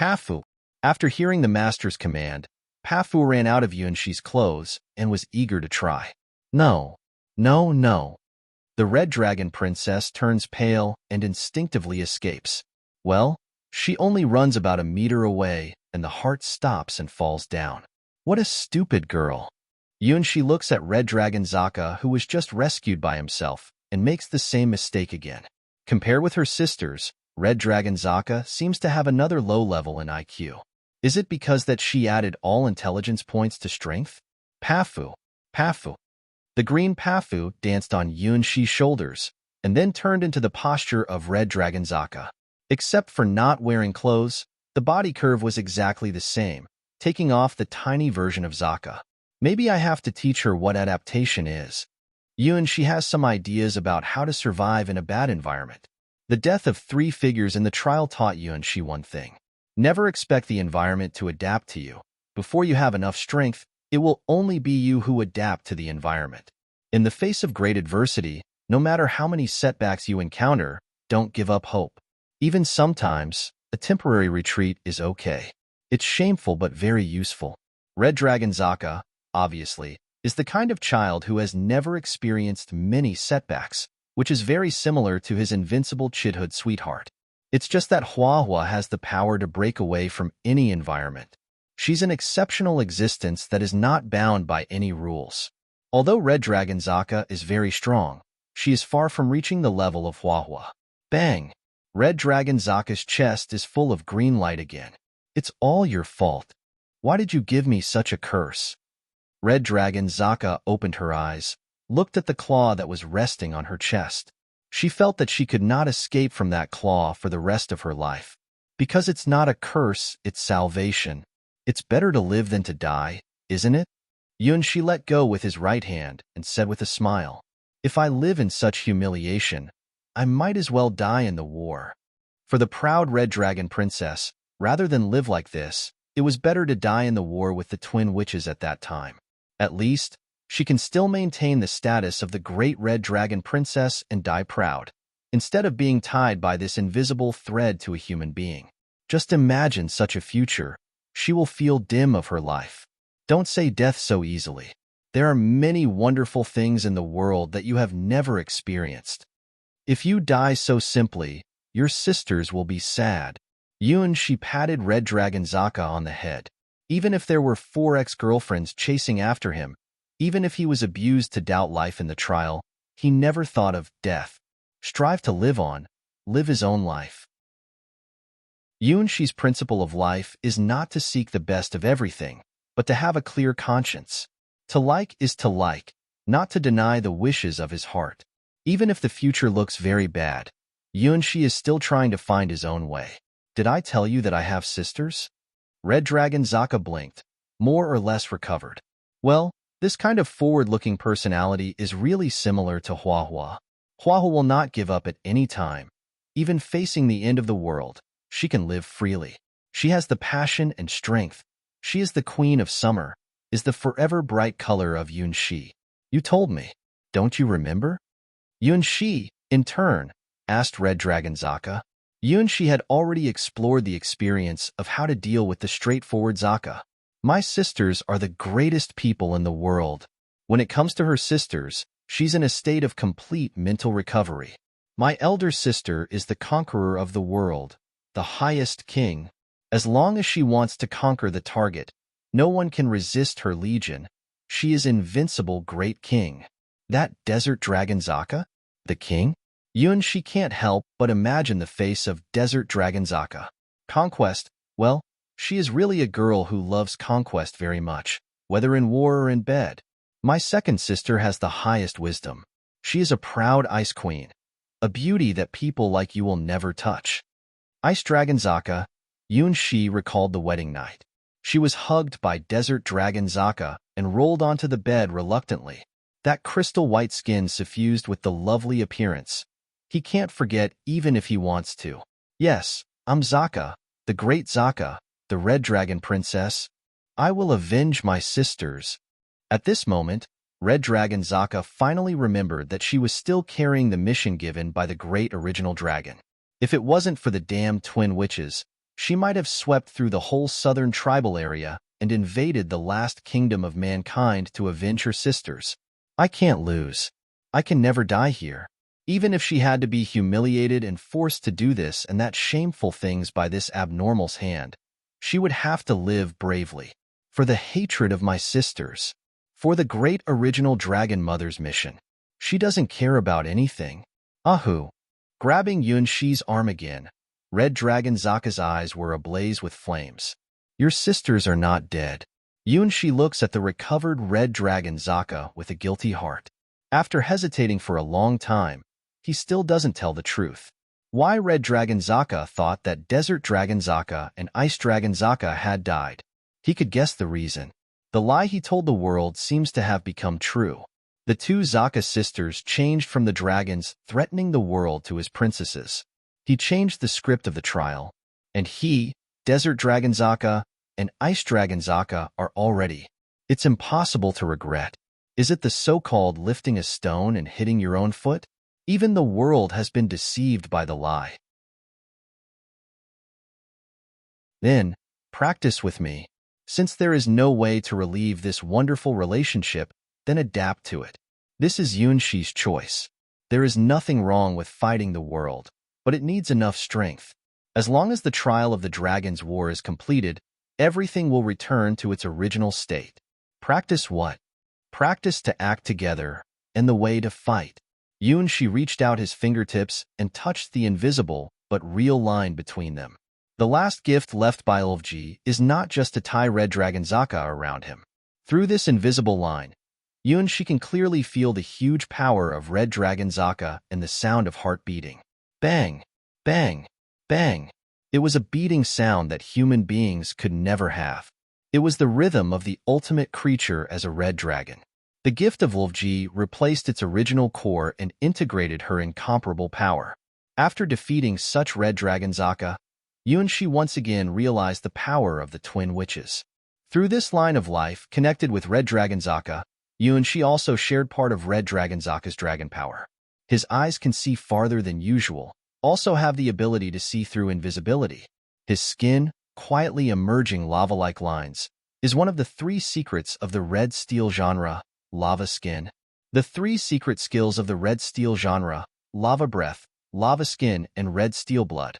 Pafu. After hearing the master's command, Pafu ran out of Yunshi's clothes and was eager to try. No, no, no. The red dragon princess turns pale and instinctively escapes. Well, she only runs about a meter away, and the heart stops and falls down. What a stupid girl. Yunshi looks at Red Dragon Zaka, who was just rescued by himself, and makes the same mistake again. Compared with her sisters, Red Dragon Zaka seems to have another low level in IQ. Is it because that she added all intelligence points to strength? Pafu, Pafu. The green Pafu danced on Yunshi's shoulders, and then turned into the posture of Red Dragon Zaka. Except for not wearing clothes, the body curve was exactly the same, taking off the tiny version of Zaka. Maybe I have to teach her what adaptation is. Yunshi has some ideas about how to survive in a bad environment. The death of 3 figures in the trial taught Yunshi one thing. Never expect the environment to adapt to you. Before you have enough strength, it will only be you who adapt to the environment. In the face of great adversity, no matter how many setbacks you encounter, don't give up hope. Even sometimes, a temporary retreat is okay. It's shameful but very useful. Red Dragon Zaka, obviously, is the kind of child who has never experienced many setbacks, which is very similar to his invincible childhood sweetheart. It's just that Hua has the power to break away from any environment. She's an exceptional existence that is not bound by any rules. Although Red Dragon Zaka is very strong, she is far from reaching the level of Hua. Bang! Red Dragon Zaka's chest is full of green light again. It's all your fault. Why did you give me such a curse? Red Dragon Zaka opened her eyes, looked at the claw that was resting on her chest. She felt that she could not escape from that claw for the rest of her life. Because it's not a curse, it's salvation. It's better to live than to die, isn't it? Yunshi let go with his right hand and said with a smile, "If I live in such humiliation, I might as well die in the war." For the proud Red Dragon Princess, rather than live like this, it was better to die in the war with the twin witches at that time. At least, she can still maintain the status of the great Red Dragon Princess and die proud, instead of being tied by this invisible thread to a human being. Just imagine such a future. She will feel dim of her life. Don't say death so easily. There are many wonderful things in the world that you have never experienced. If you die so simply, your sisters will be sad. She patted Red Dragon Zaka on the head. Even if there were 4 ex-girlfriends chasing after him, even if he was abused to doubt life in the trial, he never thought of death. Strive to live on, live his own life. Yunshi's principle of life is not to seek the best of everything, but to have a clear conscience. To like is to like, not to deny the wishes of his heart. Even if the future looks very bad, Yunshi is still trying to find his own way. Did I tell you that I have sisters? Red Dragon Zaka blinked, more or less recovered. Well, this kind of forward-looking personality is really similar to Hua. Hua will not give up at any time. Even facing the end of the world, she can live freely. She has the passion and strength. She is the queen of summer, is the forever bright color of Yunshi. You told me. Don't you remember? Yunshi, in turn, asked Red Dragon Zaka. Yunshi had already explored the experience of how to deal with the straightforward Zaka. My sisters are the greatest people in the world. When it comes to her sisters, she's in a state of complete mental recovery. My elder sister is the conqueror of the world, the highest king. As long as she wants to conquer the target, no one can resist her legion. She is invincible great king. That desert dragon Zaka? The king? Yunshi can't help but imagine the face of desert dragon Zaka. Conquest, well, she is really a girl who loves conquest very much, whether in war or in bed. My second sister has the highest wisdom. She is a proud ice queen, a beauty that people like you will never touch. Ice Dragon Zaka, Yunshi recalled the wedding night. She was hugged by Desert Dragon Zaka and rolled onto the bed reluctantly. That crystal white skin suffused with the lovely appearance. He can't forget even if he wants to. Yes, I'm Zaka, the great Zaka, the Red Dragon Princess. I will avenge my sisters. At this moment, Red Dragon Zaka finally remembered that she was still carrying the mission given by the great original dragon. If it wasn't for the damned twin witches, She might have swept through the whole southern tribal area and invaded the last kingdom of mankind to avenge her sisters. I can't lose. I can never die here. Even if she had to be humiliated and forced to do this and that shameful things by this abnormal's hand, she would have to live bravely. For the hatred of my sisters. For the great original Dragon Mother's mission. She doesn't care about anything. Ahu. Grabbing Yunshi's arm again, Red Dragon Zaka's eyes were ablaze with flames. Your sisters are not dead. Yunshi looks at the recovered Red Dragon Zaka with a guilty heart. After hesitating for a long time, he still doesn't tell the truth. Why Red Dragon Zaka thought that Desert Dragon Zaka and Ice Dragon Zaka had died. He could guess the reason. The lie he told the world seems to have become true. The two Zaka sisters changed from the dragons threatening the world to his princesses. He changed the script of the trial, and he, Desert Dragon Zaka, and Ice Dragon Zaka are already. It's impossible to regret. Is it the so-called lifting a stone and hitting your own foot? Even the world has been deceived by the lie. Then, practice with me. Since there is no way to relieve this wonderful relationship, then adapt to it. This is Yunshi's choice. There is nothing wrong with fighting the world, but it needs enough strength. As long as the trial of the Dragon's War is completed, everything will return to its original state. Practice what? Practice to act together, and the way to fight. Yunshi reached out his fingertips and touched the invisible but real line between them. The last gift left by Ulfji is not just to tie Red Dragon Zaka around him. Through this invisible line, Yunshi can clearly feel the huge power of Red Dragon Zaka and the sound of heart beating. Bang! Bang! Bang! It was a beating sound that human beings could never have. It was the rhythm of the ultimate creature as a red dragon. The gift of Ulfji replaced its original core and integrated her incomparable power. After defeating such Red Dragon Zaka, Yunshi once again realized the power of the twin witches. Through this line of life connected with Red Dragon Zaka, Yunshi also shared part of Red Dragon Zaka's dragon power. His eyes can see farther than usual, also have the ability to see through invisibility. His skin, quietly emerging lava-like lines, is one of the 3 secrets of the red steel genre, lava skin. The 3 secret skills of the red steel genre, lava breath, lava skin, and red steel blood,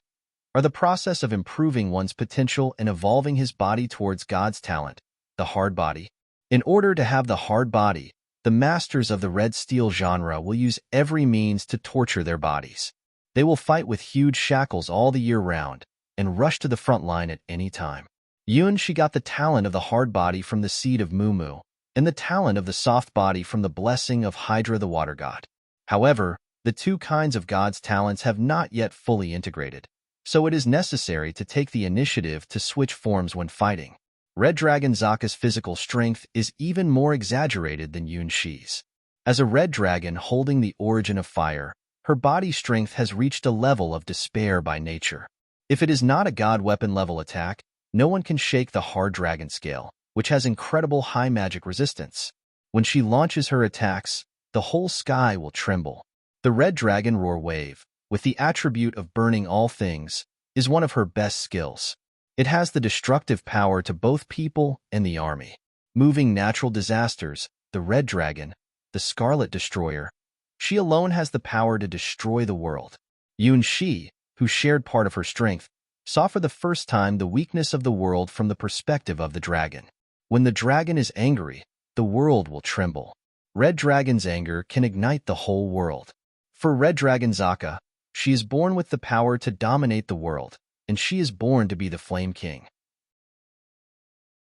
are the process of improving one's potential and evolving his body towards God's talent, the hard body. In order to have the hard body, the masters of the red steel genre will use every means to torture their bodies. They will fight with huge shackles all the year round and rush to the front line at any time. Yunshi got the talent of the hard body from the seed of Mumu, and the talent of the soft body from the blessing of Hydra the water god. However, the 2 kinds of God's talents have not yet fully integrated, so it is necessary to take the initiative to switch forms when fighting. Red Dragon Zaka's physical strength is even more exaggerated than Yunshi's. As a red dragon holding the origin of fire, her body strength has reached a level of despair by nature. If it is not a god weapon level attack, no one can shake the hard dragon scale, which has incredible high magic resistance. When she launches her attacks, the whole sky will tremble. The red dragon roar wave, with the attribute of burning all things, is one of her best skills. It has the destructive power to both people and the army. Moving natural disasters, the red dragon, the scarlet destroyer, she alone has the power to destroy the world. Yunshi, who shared part of her strength, saw for the first time the weakness of the world from the perspective of the dragon. When the dragon is angry, the world will tremble. Red Dragon's anger can ignite the whole world. For Red Dragon Zaka, she is born with the power to dominate the world, and she is born to be the Flame King.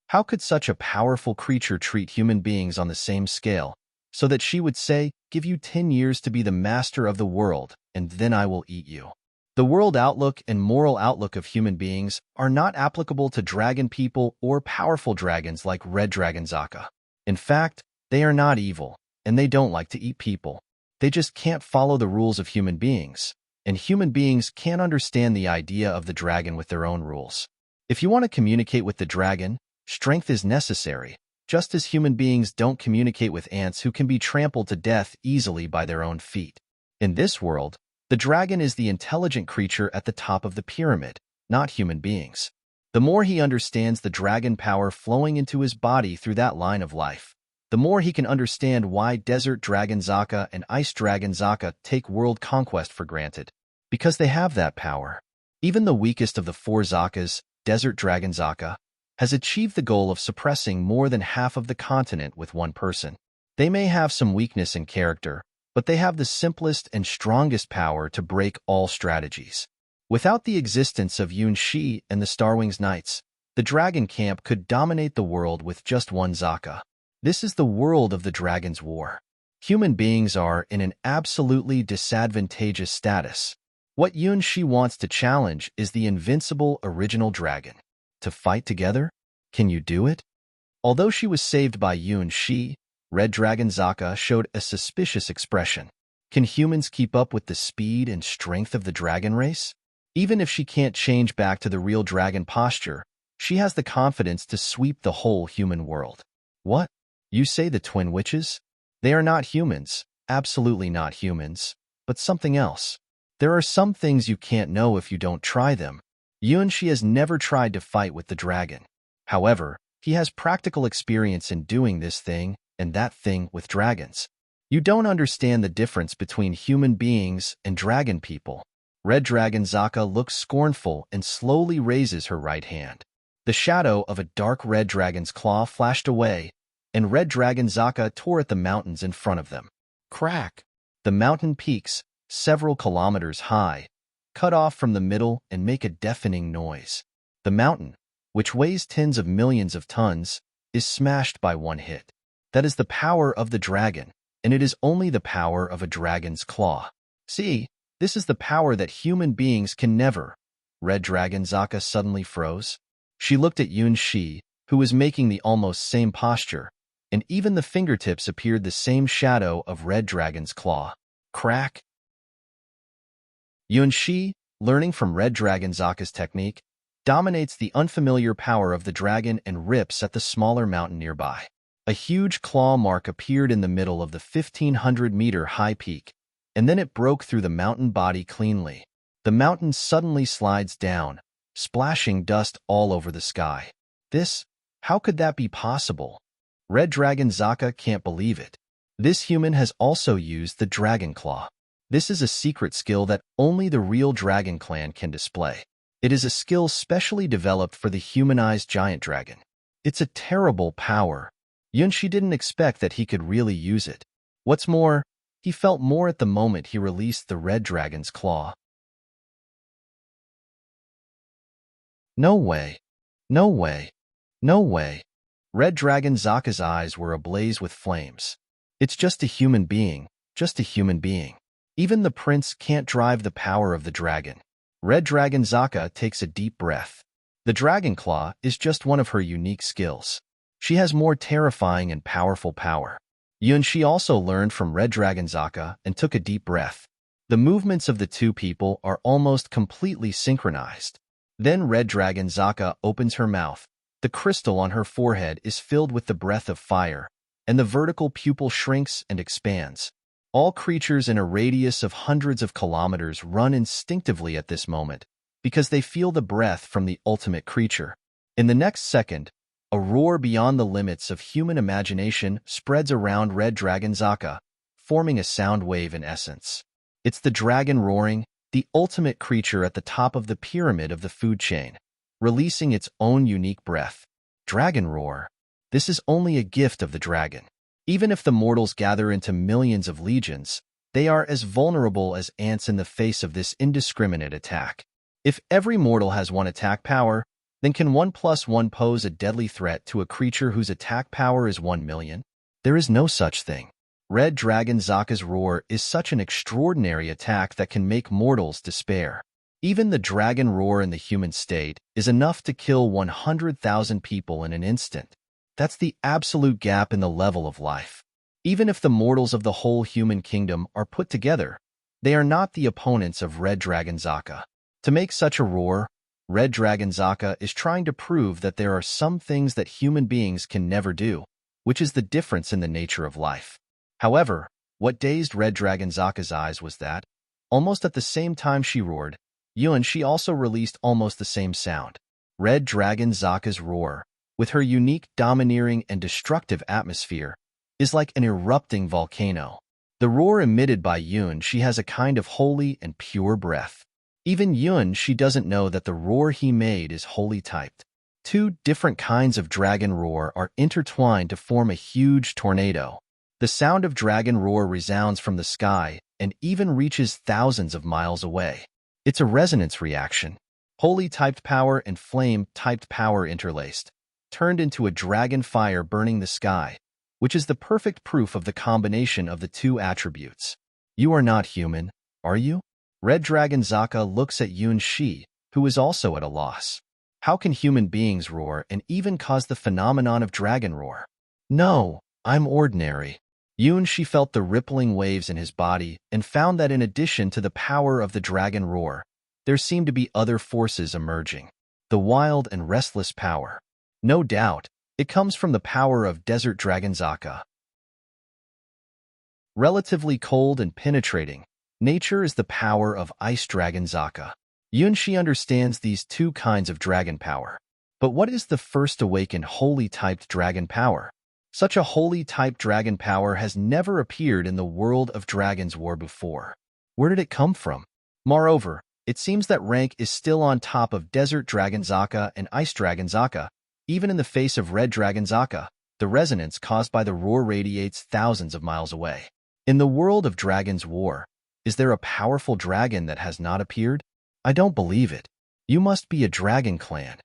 How could such a powerful creature treat human beings on the same scale, so that she would say, "Give you 10 years to be the master of the world, and then I will eat you"? The world outlook and moral outlook of human beings are not applicable to dragon people or powerful dragons like Red Dragon Zaka. In fact, they are not evil, and they don't like to eat people. They just can't follow the rules of human beings, and human beings can't understand the idea of the dragon with their own rules. If you want to communicate with the dragon, strength is necessary, just as human beings don't communicate with ants who can be trampled to death easily by their own feet. In this world, the dragon is the intelligent creature at the top of the pyramid. not human beings. The more he understands the dragon power flowing into his body through that line of life, the more he can understand why Desert Dragon Zaka and Ice Dragon Zaka take world conquest for granted. Because they have that power. Even the weakest of the four Zakas, Desert Dragon Zaka, has achieved the goal of suppressing more than half of the continent with one person. They may have some weakness in character, but they have the simplest and strongest power to break all strategies. Without the existence of Yun Shi and the Starwings Knights, the Dragon Camp could dominate the world with just one Zaka. This is the world of the Dragon's War. Human beings are in an absolutely disadvantageous status. What Yun Shi wants to challenge is the invincible original dragon. To fight together? Can you do it? Although she was saved by Yun Shi, Red Dragon Zaka showed a suspicious expression. Can humans keep up with the speed and strength of the dragon race? Even if she can't change back to the real dragon posture, she has the confidence to sweep the whole human world. What? You say the twin witches? They are not humans, absolutely not humans, but something else. There are some things you can't know if you don't try them. Yun Shi has never tried to fight with the dragon. However, he has practical experience in doing this thing and that thing with dragons. You don't understand the difference between human beings and dragon people. Red Dragon Zaka looks scornful and slowly raises her right hand. The shadow of a dark red dragon's claw flashed away, and Red Dragon Zaka tore at the mountains in front of them. Crack! The mountain peaks, several kilometers high, cut off from the middle and make a deafening noise. The mountain, which weighs tens of millions of tons, is smashed by one hit. That is the power of the dragon, and it is only the power of a dragon's claw. See, this is the power that human beings can never. Red Dragon Zaka suddenly froze. She looked at Yun Shi, who was making the almost same posture, and even the fingertips appeared the same shadow of Red Dragon's claw. Crack! Yun Shi, learning from Red Dragon Zaka's technique, dominates the unfamiliar power of the dragon and rips at the smaller mountain nearby. A huge claw mark appeared in the middle of the 1,500-meter high peak, and then it broke through the mountain body cleanly. The mountain suddenly slides down, splashing dust all over the sky. How could that be possible? Red Dragon Zaka can't believe it. This human has also used the Dragon Claw. This is a secret skill that only the real Dragon Clan can display. It is a skill specially developed for the humanized giant dragon. It's a terrible power. Yun Shi didn't expect that he could really use it. What's more, he felt more at the moment he released the red dragon's claw. No way. No way. No way. Red Dragon Zaka's eyes were ablaze with flames. It's just a human being, just a human being. Even the prince can't drive the power of the dragon. Red Dragon Zaka takes a deep breath. The Dragon Claw is just one of her unique skills. She has more terrifying and powerful power. Yun Shi also learned from Red Dragon Zaka and took a deep breath. The movements of the two people are almost completely synchronized. Then Red Dragon Zaka opens her mouth. The crystal on her forehead is filled with the breath of fire, and the vertical pupil shrinks and expands. All creatures in a radius of hundreds of kilometers run instinctively at this moment, because they feel the breath from the ultimate creature. In the next second, a roar beyond the limits of human imagination spreads around Red Dragon Zaka, forming a sound wave in essence. It's the dragon roaring, the ultimate creature at the top of the pyramid of the food chain, releasing its own unique breath. Dragon roar. This is only a gift of the dragon. Even if the mortals gather into millions of legions, they are as vulnerable as ants in the face of this indiscriminate attack. If every mortal has one attack power, then can 1+1 pose a deadly threat to a creature whose attack power is 1 million? There is no such thing. Red Dragon Zaka's roar is such an extraordinary attack that can make mortals despair. Even the dragon roar in the human state is enough to kill 100,000 people in an instant. That's the absolute gap in the level of life. Even if the mortals of the whole human kingdom are put together, they are not the opponents of Red Dragon Zaka. To make such a roar, Red Dragon Zaka is trying to prove that there are some things that human beings can never do, which is the difference in the nature of life. However, what dazed Red Dragon Zaka's eyes was that, almost at the same time she roared, She also released almost the same sound. Red Dragon Zaka's roar, with her unique domineering and destructive atmosphere, is like an erupting volcano. The roar emitted by She has a kind of holy and pure breath. Even She doesn't know that the roar he made is holy typed. Two different kinds of dragon roar are intertwined to form a huge tornado. The sound of dragon roar resounds from the sky and even reaches thousands of miles away. It's a resonance reaction. Holy-typed power and flame-typed power interlaced, turned into a dragon fire burning the sky, which is the perfect proof of the combination of the two attributes. You are not human, are you? Red Dragon Zaka looks at Shi, who is also at a loss. How can human beings roar and even cause the phenomenon of dragon roar? No, I'm ordinary. Shi felt the rippling waves in his body and found that in addition to the power of the dragon roar, there seemed to be other forces emerging. The wild and restless power. No doubt, it comes from the power of Desert Dragon Zaka. Relatively cold and penetrating, nature is the power of Ice Dragon Zaka. Shi understands these two kinds of dragon power. But what is the first awakened holy-typed dragon power? Such a holy-type dragon power has never appeared in the world of Dragon's War before. Where did it come from? Moreover, it seems that rank is still on top of Desert Dragon Zaka and Ice Dragon Zaka. Even in the face of Red Dragon Zaka, the resonance caused by the roar radiates thousands of miles away. In the world of Dragon's War, is there a powerful dragon that has not appeared? I don't believe it. You must be a dragon clan.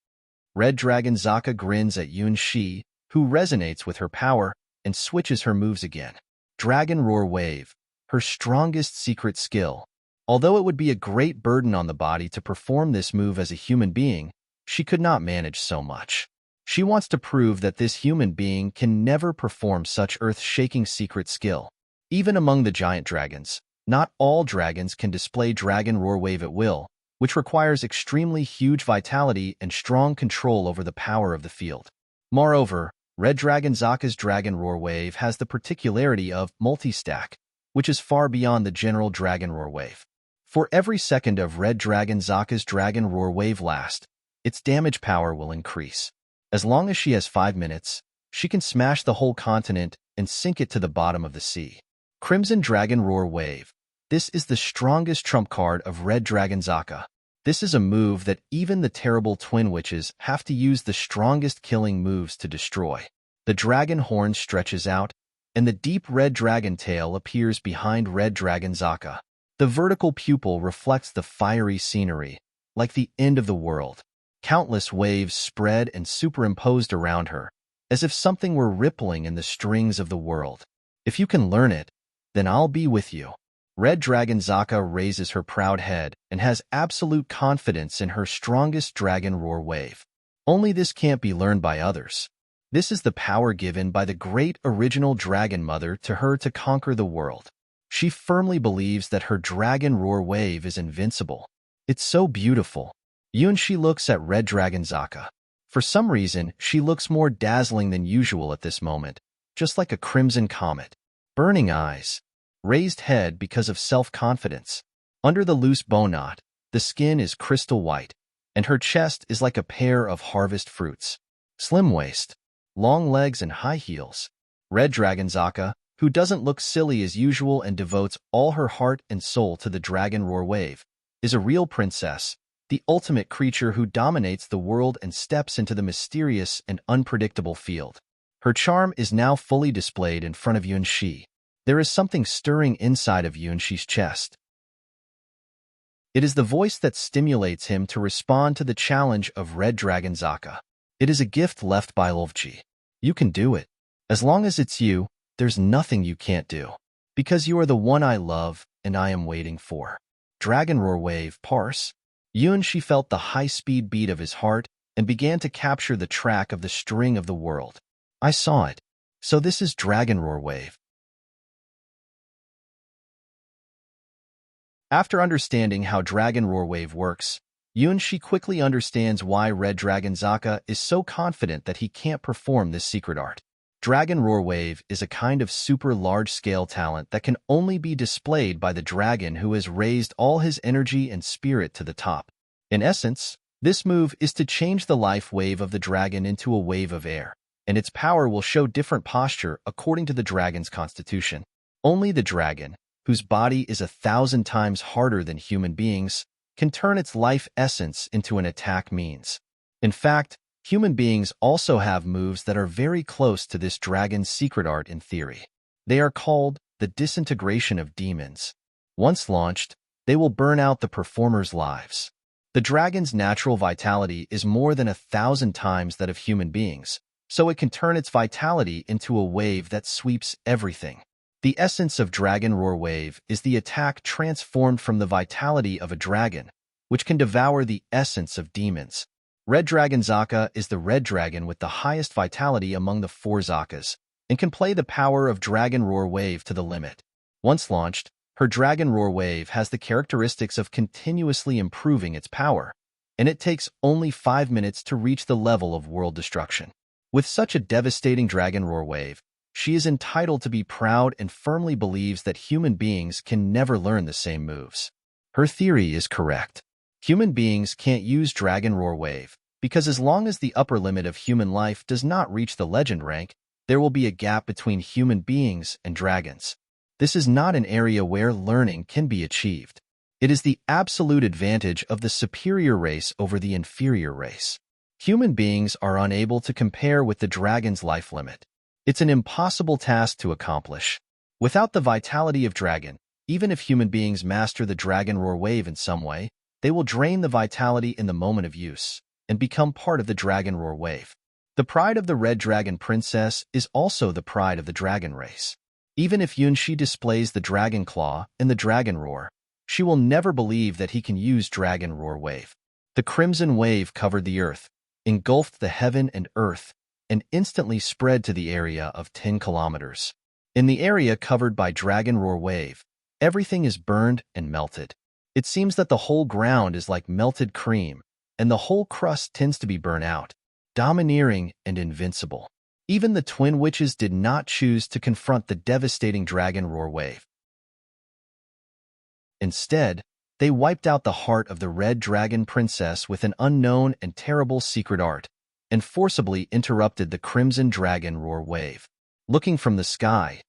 Red Dragon Zaka grins at Shi, who resonates with her power and switches her moves again. Dragon Roar Wave, her strongest secret skill. Although it would be a great burden on the body to perform this move as a human being, she could not manage so much. She wants to prove that this human being can never perform such earth-shaking secret skill. Even among the giant dragons, not all dragons can display Dragon Roar Wave at will, which requires extremely huge vitality and strong control over the power of the field. Moreover, Red Dragon Zaka's Dragon Roar Wave has the particularity of multi-stack, which is far beyond the general Dragon Roar Wave. For every second of Red Dragon Zaka's Dragon Roar Wave last, its damage power will increase. As long as she has 5 minutes, she can smash the whole continent and sink it to the bottom of the sea. Crimson Dragon Roar Wave. This is the strongest trump card of Red Dragon Zaka. This is a move that even the terrible twin witches have to use the strongest killing moves to destroy. The dragon horn stretches out, and the deep red dragon tail appears behind Red Dragon Zaka. The vertical pupil reflects the fiery scenery, like the end of the world. Countless waves spread and superimposed around her, as if something were rippling in the strings of the world. If you can learn it, then I'll be with you. Red Dragon Zaka raises her proud head and has absolute confidence in her strongest Dragon Roar Wave. Only this can't be learned by others. This is the power given by the great original Dragon Mother to her to conquer the world. She firmly believes that her Dragon Roar Wave is invincible. It's so beautiful. Shi looks at Red Dragon Zaka. For some reason, she looks more dazzling than usual at this moment, just like a crimson comet. Burning eyes. Raised head because of self-confidence. Under the loose bow knot, the skin is crystal white, and her chest is like a pair of harvest fruits. Slim waist. Long legs and high heels. Red Dragon Zaka, who doesn't look silly as usual and devotes all her heart and soul to the Dragon Roar Wave, is a real princess, the ultimate creature who dominates the world and steps into the mysterious and unpredictable field. Her charm is now fully displayed in front of Shi. There is something stirring inside of Shi's chest. It is the voice that stimulates him to respond to the challenge of Red Dragon Zaka. It is a gift left by Lvji. You can do it. As long as it's you, there's nothing you can't do. Because you are the one I love and I am waiting for. Dragon Roar Wave, parse. Shi felt the high-speed beat of his heart and began to capture the track of the string of the world. I saw it. So this is Dragon Roar Wave. After understanding how Dragon Roar Wave works, Shi quickly understands why Red Dragon Zaka is so confident that he can't perform this secret art. Dragon Roar Wave is a kind of super large-scale talent that can only be displayed by the dragon who has raised all his energy and spirit to the top. In essence, this move is to change the life wave of the dragon into a wave of air, and its power will show different posture according to the dragon's constitution. Only the dragon, whose body is 1,000 times harder than human beings, can turn its life essence into an attack means. In fact, human beings also have moves that are very close to this dragon's secret art in theory. They are called the disintegration of demons. Once launched, they will burn out the performer's lives. The dragon's natural vitality is more than 1,000 times that of human beings, so it can turn its vitality into a wave that sweeps everything. The essence of Dragon Roar Wave is the attack transformed from the vitality of a dragon, which can devour the essence of demons. Red Dragon Zaka is the red dragon with the highest vitality among the 4 Zakas, and can play the power of Dragon Roar Wave to the limit. Once launched, her Dragon Roar Wave has the characteristics of continuously improving its power, and it takes only 5 minutes to reach the level of world destruction. With such a devastating Dragon Roar Wave, she is entitled to be proud and firmly believes that human beings can never learn the same moves. Her theory is correct. Human beings can't use Dragon Roar Wave, because as long as the upper limit of human life does not reach the legend rank, there will be a gap between human beings and dragons. This is not an area where learning can be achieved. It is the absolute advantage of the superior race over the inferior race. Human beings are unable to compare with the dragon's life limit. It's an impossible task to accomplish. Without the vitality of dragon, even if human beings master the Dragon Roar Wave in some way, they will drain the vitality in the moment of use and become part of the Dragon Roar Wave. The pride of the Red Dragon Princess is also the pride of the dragon race. Even if Yunshi displays the Dragon Claw and the Dragon Roar, she will never believe that he can use Dragon Roar Wave. The Crimson Wave covered the earth, engulfed the heaven and earth, and instantly spread to the area of 10 kilometers. In the area covered by Dragon Roar Wave, everything is burned and melted. It seems that the whole ground is like melted cream, and the whole crust tends to be burnt out, domineering and invincible. Even the twin witches did not choose to confront the devastating Dragon Roar Wave. Instead, they wiped out the heart of the Red Dragon Princess with an unknown and terrible secret art, and forcibly interrupted the Crimson Dragon Roar Wave. Looking from the sky,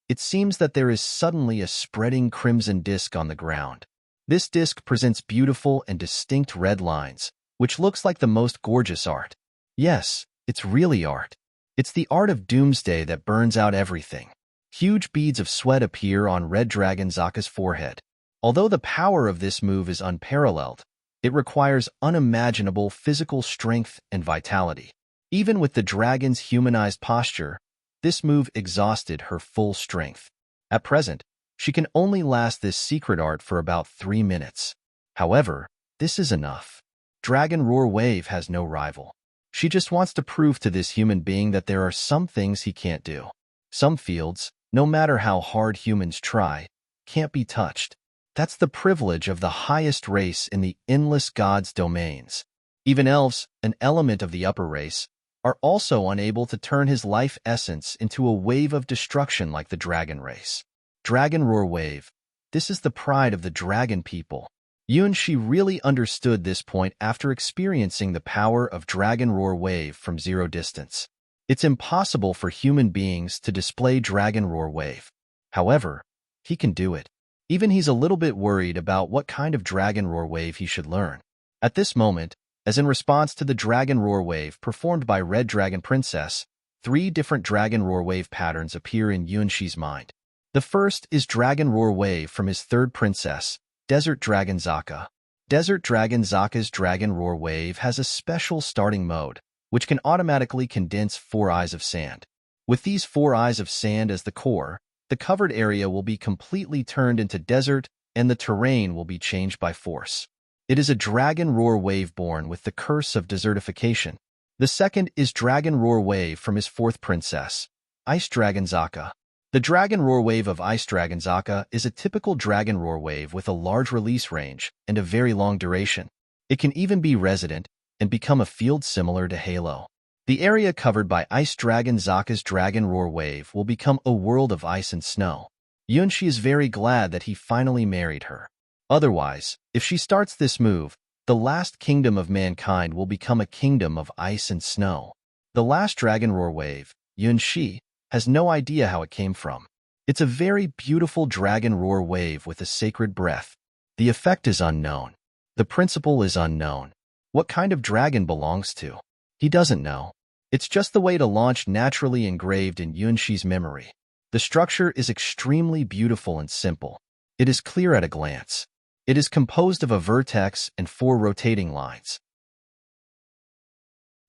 it seems that there is suddenly a spreading crimson disk on the ground. This disk presents beautiful and distinct red lines, which looks like the most gorgeous art. Yes, it's really art. It's the art of doomsday that burns out everything. Huge beads of sweat appear on Red Dragon Zaka's forehead. Although the power of this move is unparalleled, it requires unimaginable physical strength and vitality. Even with the dragon's humanized posture, this move exhausted her full strength. At present, she can only last this secret art for about 3 minutes. However, this is enough. Dragon Roar Wave has no rival. She just wants to prove to this human being that there are some things he can't do. Some fields, no matter how hard humans try, can't be touched. That's the privilege of the highest race in the endless gods' domains. Even elves, an element of the upper race, are also unable to turn his life essence into a wave of destruction like the dragon race. Dragon Roar Wave. This is the pride of the dragon people. Yunshi really understood this point after experiencing the power of Dragon Roar Wave from zero distance. It's impossible for human beings to display Dragon Roar Wave. However, he can do it. Even he's a little bit worried about what kind of Dragon Roar Wave he should learn. At this moment, as in response to the Dragon Roar Wave performed by Red Dragon Princess, 3 different Dragon Roar Wave patterns appear in Yunshi's mind. The first is Dragon Roar Wave from his 3rd princess, Desert Dragon Zaka. Desert Dragon Zaka's Dragon Roar Wave has a special starting mode, which can automatically condense 4 eyes of sand. With these 4 eyes of sand as the core, the covered area will be completely turned into desert, and the terrain will be changed by force. It is a Dragon Roar Wave born with the curse of desertification. The second is Dragon Roar Wave from his 4th princess, Ice Dragon Zaka. The Dragon Roar Wave of Ice Dragon Zaka is a typical Dragon Roar Wave with a large release range and a very long duration. It can even be resident and become a field similar to Halo. The area covered by Ice Dragon Zaka's Dragon Roar Wave will become a world of ice and snow. Yunshi is very glad that he finally married her. Otherwise, if she starts this move, the last kingdom of mankind will become a kingdom of ice and snow. The last Dragon Roar Wave, Yunshi, has no idea how it came from. It's a very beautiful Dragon Roar Wave with a sacred breath. The effect is unknown. The principle is unknown. What kind of dragon belongs to? He doesn't know. It's just the way to launch naturally engraved in Yunshi's memory. The structure is extremely beautiful and simple. It is clear at a glance. It is composed of a vertex and 4 rotating lines.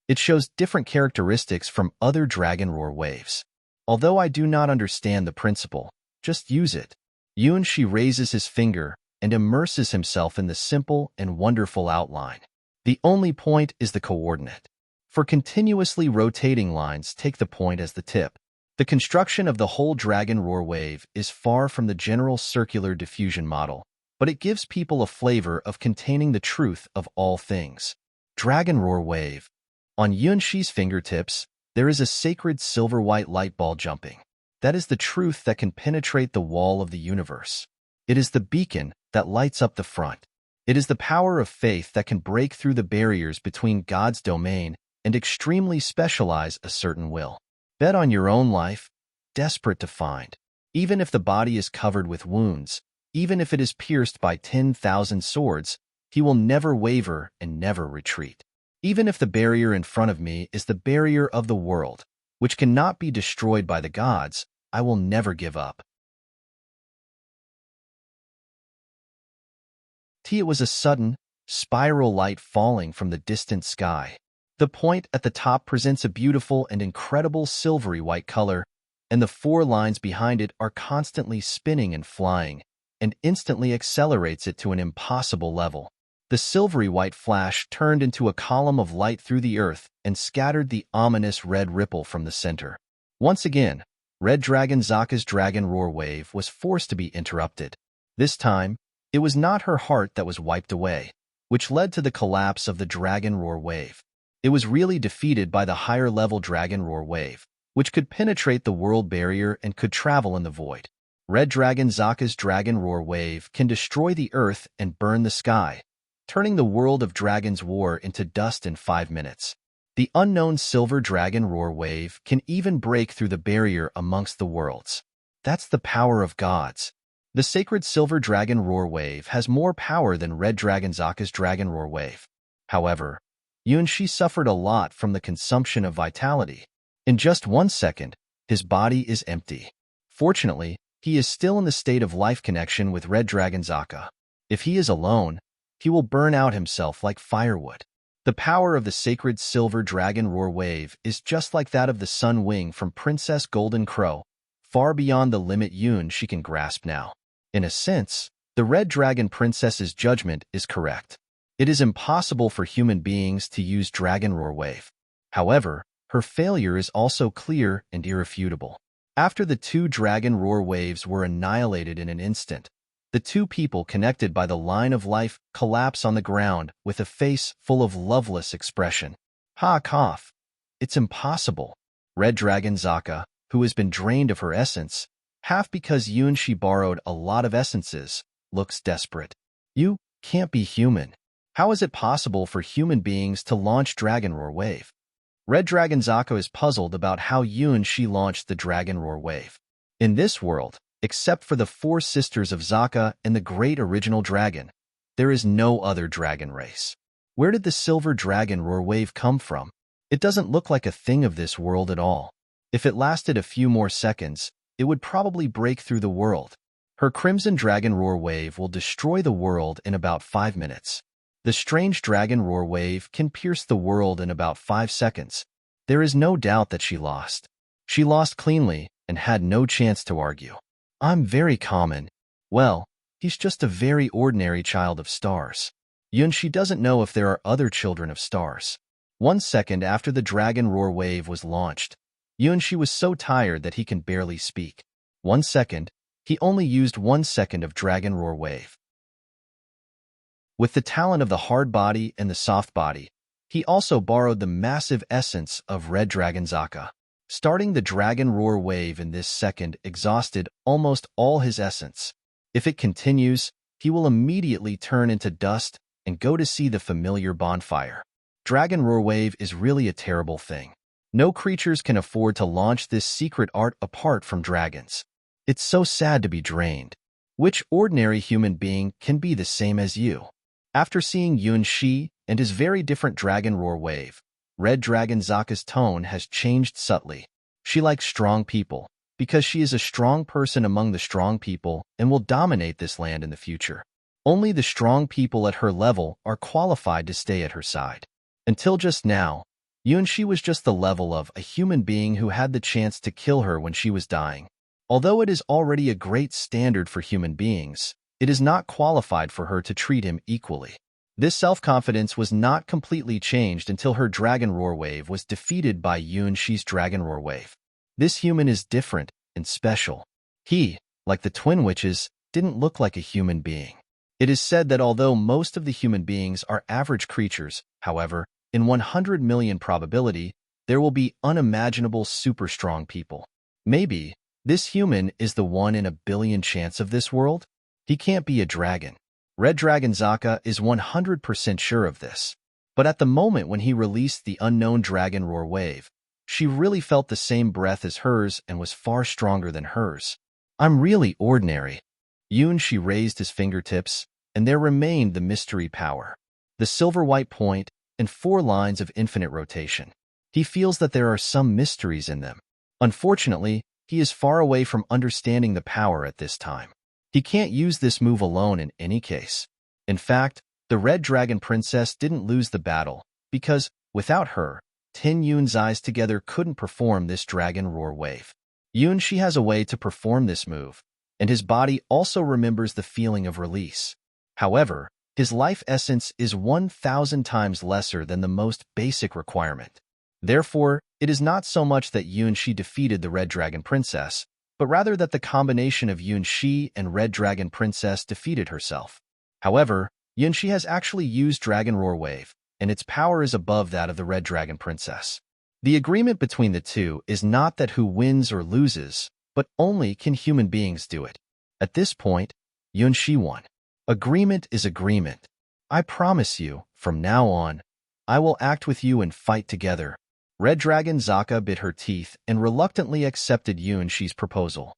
It shows different characteristics from other Dragon Roar waves. Although I do not understand the principle, just use it. Yunshi raises his finger and immerses himself in the simple and wonderful outline. The only point is the coordinate. For continuously rotating lines, take the point as the tip. The construction of the whole Dragon Roar Wave is far from the general circular diffusion model, but it gives people a flavor of containing the truth of all things. Dragon Roar Wave. On Yunshi's fingertips, there is a sacred silver-white light ball jumping. That is the truth that can penetrate the wall of the universe. It is the beacon that lights up the front. It is the power of faith that can break through the barriers between God's domain and extremely specialize a certain will. Bet on your own life, desperate to find. Even if the body is covered with wounds, even if it is pierced by 10,000 swords, he will never waver and never retreat. Even if the barrier in front of me is the barrier of the world, which cannot be destroyed by the gods, I will never give up. It was a sudden, spiral light falling from the distant sky. The point at the top presents a beautiful and incredible silvery white color, and the 4 lines behind it are constantly spinning and flying, and instantly accelerates it to an impossible level. The silvery white flash turned into a column of light through the earth and scattered the ominous red ripple from the center. Once again, Red Dragon Zaka's Dragon Roar Wave was forced to be interrupted. This time, it was not her heart that was wiped away, which led to the collapse of the Dragon Roar Wave. It was really defeated by the higher-level Dragon Roar Wave, which could penetrate the world barrier and could travel in the void. Red Dragon Zaka's Dragon Roar Wave can destroy the earth and burn the sky, turning the world of Dragon's War into dust in 5 minutes. The unknown Silver Dragon Roar Wave can even break through the barrier amongst the worlds. That's the power of gods. The sacred Silver Dragon Roar Wave has more power than Red Dragon Zaka's Dragon Roar Wave. However, Yunshi suffered a lot from the consumption of vitality. In just 1 second, his body is empty. Fortunately, he is still in the state of life connection with Red Dragon Zaka. If he is alone, he will burn out himself like firewood. The power of the sacred Silver Dragon Roar Wave is just like that of the Sun Wing from Princess Golden Crow, far beyond the limit Yunshi can grasp now. In a sense, the Red Dragon Princess's judgment is correct. It is impossible for human beings to use Dragon Roar Wave. However, her failure is also clear and irrefutable. After the 2 Dragon Roar Waves were annihilated in an instant, the 2 people connected by the line of life collapse on the ground with a face full of loveless expression. Ha cough. It's impossible. Red Dragon Zaka, who has been drained of her essence, half because Yunshi borrowed a lot of essences, looks desperate. You can't be human. How is it possible for human beings to launch Dragon Roar Wave? Red Dragon Zaka is puzzled about how Yunshi launched the Dragon Roar Wave. In this world, except for the 4 sisters of Zaka and the great original dragon, there is no other dragon race. Where did the Silver Dragon Roar Wave come from? It doesn't look like a thing of this world at all. If it lasted a few more seconds, it would probably break through the world. Her Crimson Dragon Roar Wave will destroy the world in about 5 minutes. The strange Dragon Roar Wave can pierce the world in about 5 seconds. There is no doubt that she lost. She lost cleanly and had no chance to argue. I'm very common. Well, he's just a very ordinary child of stars. Yunshi doesn't know if there are other children of stars. 1 second after the Dragon Roar Wave was launched, Yunshi was so tired that he can barely speak. 1 second, he only used 1 second of Dragon Roar Wave. With the talent of the hard body and the soft body, He also borrowed the massive essence of Red Dragon Zaka. Starting the Dragon Roar wave in this second exhausted almost all his essence. If it continues, he will immediately turn into dust and go to see the familiar bonfire. Dragon Roar wave is really a terrible thing. No creatures can afford to launch this secret art apart from dragons. It's so sad to be drained. Which ordinary human being can be the same as you? After seeing Yun Shi and his very different Dragon Roar wave, Red Dragon Zaka's tone has changed subtly. She likes strong people, because she is a strong person among the strong people and will dominate this land in the future. Only the strong people at her level are qualified to stay at her side. Until just now, Yun Shi was just the level of a human being who had the chance to kill her when she was dying. Although it is already a great standard for human beings, it is not qualified for her to treat him equally. This self-confidence was not completely changed until her Dragon Roar wave was defeated by Yun Shi's Dragon Roar wave. This human is different and special. He, like the twin witches, didn't look like a human being. It is said that although most of the human beings are average creatures, however, in 100 million probability, there will be unimaginable super strong people. Maybe this human is the 1 in a billion chance of this world? He can't be a dragon. Red Dragon Zaka is 100% sure of this. But at the moment when he released the unknown Dragon Roar wave, she really felt the same breath as hers and was far stronger than hers. I'm really ordinary. Yun Shi raised his fingertips, and there remained the mystery power. The silver-white point and 4 lines of infinite rotation. He feels that there are some mysteries in them. Unfortunately, he is far away from understanding the power at this time. He can't use this move alone in any case. In fact, the Red Dragon Princess didn't lose the battle, because, without her, 10 Yun's eyes together couldn't perform this Dragon Roar wave. Yun Shi has a way to perform this move, and his body also remembers the feeling of release. However, his life essence is 1,000 times lesser than the most basic requirement. Therefore, it is not so much that Yun Shi defeated the Red Dragon Princess, but rather that the combination of Yun Shi and Red Dragon Princess defeated herself. However, Yun Shi has actually used Dragon Roar wave, and its power is above that of the Red Dragon Princess. The agreement between the two is not that who wins or loses, but only can human beings do it. At this point, Yun Shi won. Agreement is agreement. I promise you, from now on, I will act with you and fight together. Red Dragon Zaka bit her teeth and reluctantly accepted Yun Shi's proposal.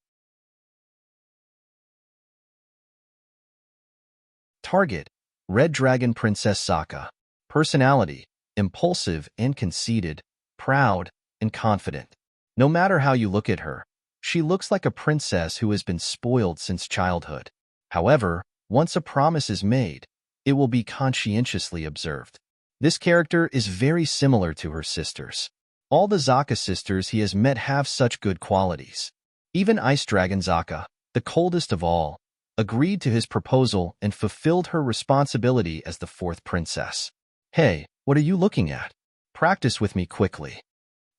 Target: Red Dragon Princess Zaka. Personality: impulsive and conceited, proud and confident. No matter how you look at her, she looks like a princess who has been spoiled since childhood. However, once a promise is made, it will be conscientiously observed. This character is very similar to her sisters. All the Zaka sisters he has met have such good qualities. Even Ice Dragon Zaka, the coldest of all, agreed to his proposal and fulfilled her responsibility as the 4th princess. Hey, what are you looking at? Practice with me quickly.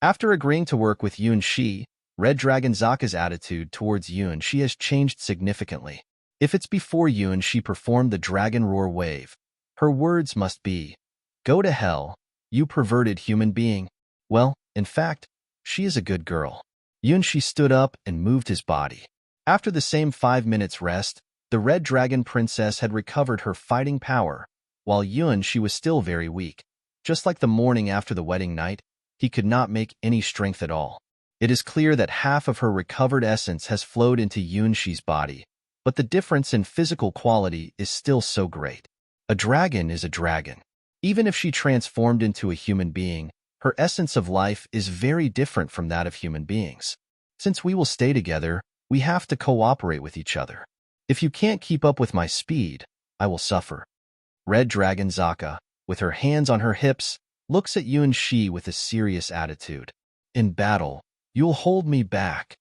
After agreeing to work with Yun Shi, Red Dragon Zaka's attitude towards Yun Shi has changed significantly. If it's before Yun Shi performed the Dragon Roar wave, her words must be, "Go to hell, you perverted human being." Well, in fact, she is a good girl. Yun Shi stood up and moved his body. After the same 5 minutes rest, the Red Dragon Princess had recovered her fighting power, while Yun Shi was still very weak. Just like the morning after the wedding night, he could not make any strength at all. It is clear that half of her recovered essence has flowed into Yun Shi's body, but the difference in physical quality is still so great. A dragon is a dragon. Even if she transformed into a human being, her essence of life is very different from that of human beings. Since we will stay together, we have to cooperate with each other. If you can't keep up with my speed, I will suffer. Red Dragon Zaka, with her hands on her hips, looks at Yun Shi with a serious attitude. In battle, you'll hold me back.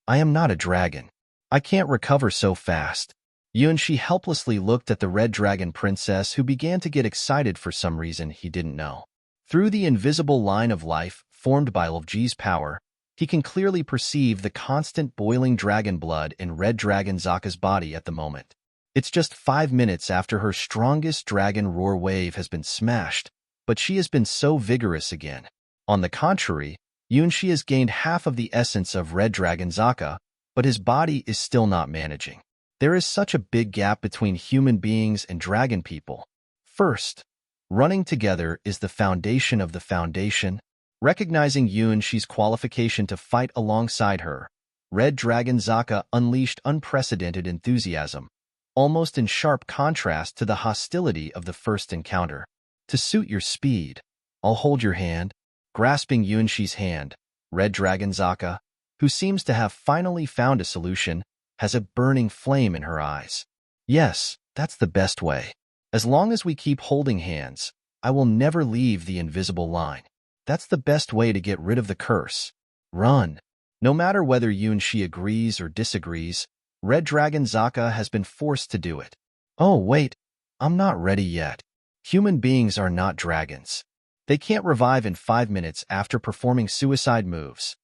I am not a dragon. I can't recover so fast. Yun Shi helplessly looked at the Red Dragon Princess, who began to get excited for some reason he didn't know. Through the invisible line of life formed by Lvji's power, he can clearly perceive the constant boiling dragon blood in Red Dragon Zaka's body at the moment. It's just 5 minutes after her strongest Dragon Roar wave has been smashed, but she has been so vigorous again. On the contrary, Yunshi has gained half of the essence of Red Dragon Zaka, but his body is still not managing. There is such a big gap between human beings and dragon people. First, running together is the foundation of the foundation. Recognizing Yunshi's qualification to fight alongside her, Red Dragon Zaka unleashed unprecedented enthusiasm, almost in sharp contrast to the hostility of the first encounter. To suit your speed, I'll hold your hand. Grasping Yunshi's hand, Red Dragon Zaka, who seems to have finally found a solution, has a burning flame in her eyes. Yes, that's the best way. As long as we keep holding hands, I will never leave the invisible line. That's the best way to get rid of the curse. Run. No matter whether Yunshi agrees or disagrees, Red Dragon Zaka has been forced to do it. Oh, wait, I'm not ready yet. Human beings are not dragons. They can't revive in 5 minutes after performing suicide moves.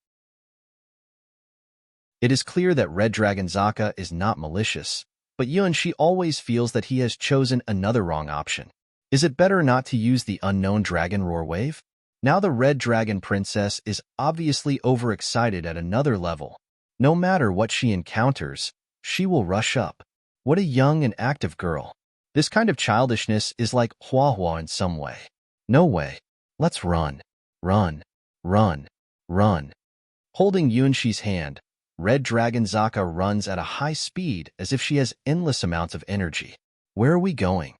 It is clear that Red Dragon Zaka is not malicious, but Yunshi always feels that he has chosen another wrong option. Is it better not to use the unknown dragon roar wave? Now the Red Dragon Princess is obviously overexcited at another level. No matter what she encounters, she will rush up. What a young and active girl. This kind of childishness is like Hua Hua in some way. No way. Let's run. Run. Run. Run. Holding Yunshi's hand, Red Dragon Zaka runs at a high speed as if she has endless amounts of energy. Where are we going?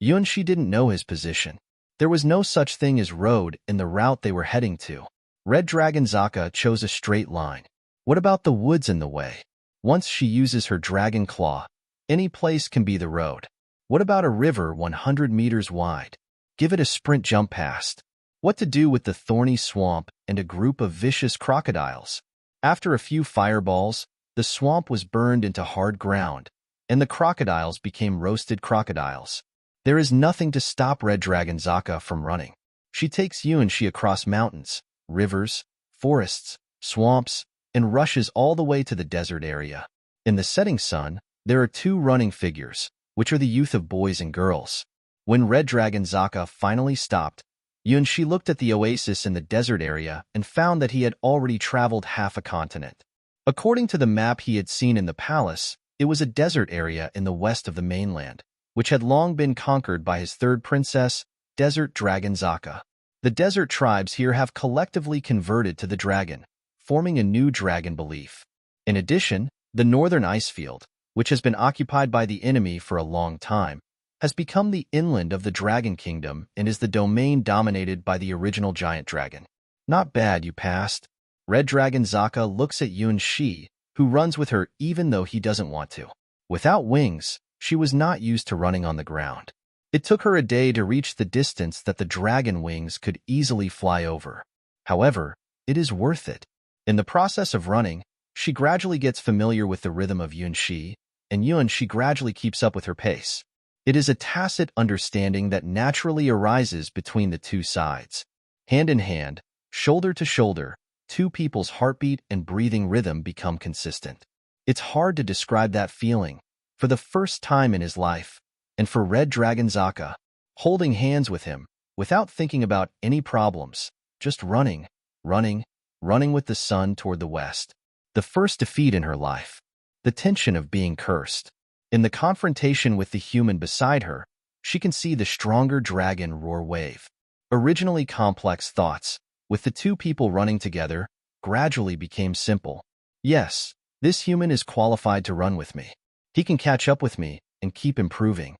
Yunshi didn't know his position. There was no such thing as road in the route they were heading to. Red Dragon Zaka chose a straight line. What about the woods in the way? Once she uses her dragon claw, any place can be the road. What about a river 100 meters wide? Give it a sprint jump past. What to do with the thorny swamp and a group of vicious crocodiles? After a few fireballs, the swamp was burned into hard ground, and the crocodiles became roasted crocodiles. There is nothing to stop Red Dragon Zaka from running. She takes Yunshi across mountains, rivers, forests, swamps, and rushes all the way to the desert area. In the setting sun, there are 2 running figures, which are the youth of boys and girls. When Red Dragon Zaka finally stopped, Yunshi looked at the oasis in the desert area and found that he had already traveled half a continent. According to the map he had seen in the palace, it was a desert area in the west of the mainland, which had long been conquered by his third princess, Desert Dragon Zaka. The desert tribes here have collectively converted to the dragon, forming a new dragon belief. In addition, the northern icefield, which has been occupied by the enemy for a long time, has become the inland of the Dragon Kingdom and is the domain dominated by the original giant dragon. Not bad, you passed. Red Dragon Zaka looks at Yunshi, who runs with her even though he doesn't want to. Without wings, she was not used to running on the ground. It took her a day to reach the distance that the dragon wings could easily fly over. However, it is worth it. In the process of running, she gradually gets familiar with the rhythm of Yunshi, and Yunshi gradually keeps up with her pace. It is a tacit understanding that naturally arises between the 2 sides. Hand in hand, shoulder to shoulder, 2 people's heartbeat and breathing rhythm become consistent. It's hard to describe that feeling, for the first time in his life, and for Red Dragon Zaka, holding hands with him, without thinking about any problems, just running, running, running with the sun toward the west. The first defeat in her life. The tension of being cursed. In the confrontation with the human beside her, she can see the stronger dragon roar wave. Originally complex thoughts, with the 2 people running together, gradually became simple. Yes, this human is qualified to run with me. He can catch up with me and keep improving.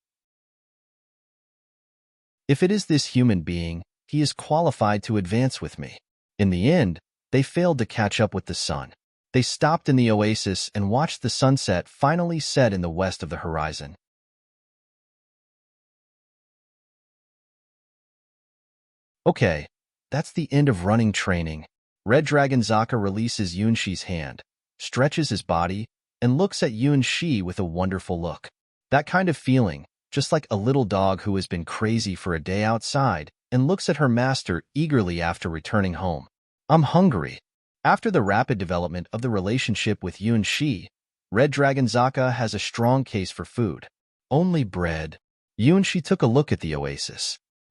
If it is this human being, he is qualified to advance with me. In the end, they failed to catch up with the sun. They stopped in the oasis and watched the sunset finally set in the west of the horizon. Okay, that's the end of running training. Red Dragon Zaka releases Yunshi's hand, stretches his body, and looks at Yunshi with a wonderful look. That kind of feeling, just like a little dog who has been crazy for a day outside and looks at her master eagerly after returning home. I'm hungry. After the rapid development of the relationship with Yunshi, Red Dragon Zaka has a strong case for food. Only bread. Yunshi took a look at the oasis.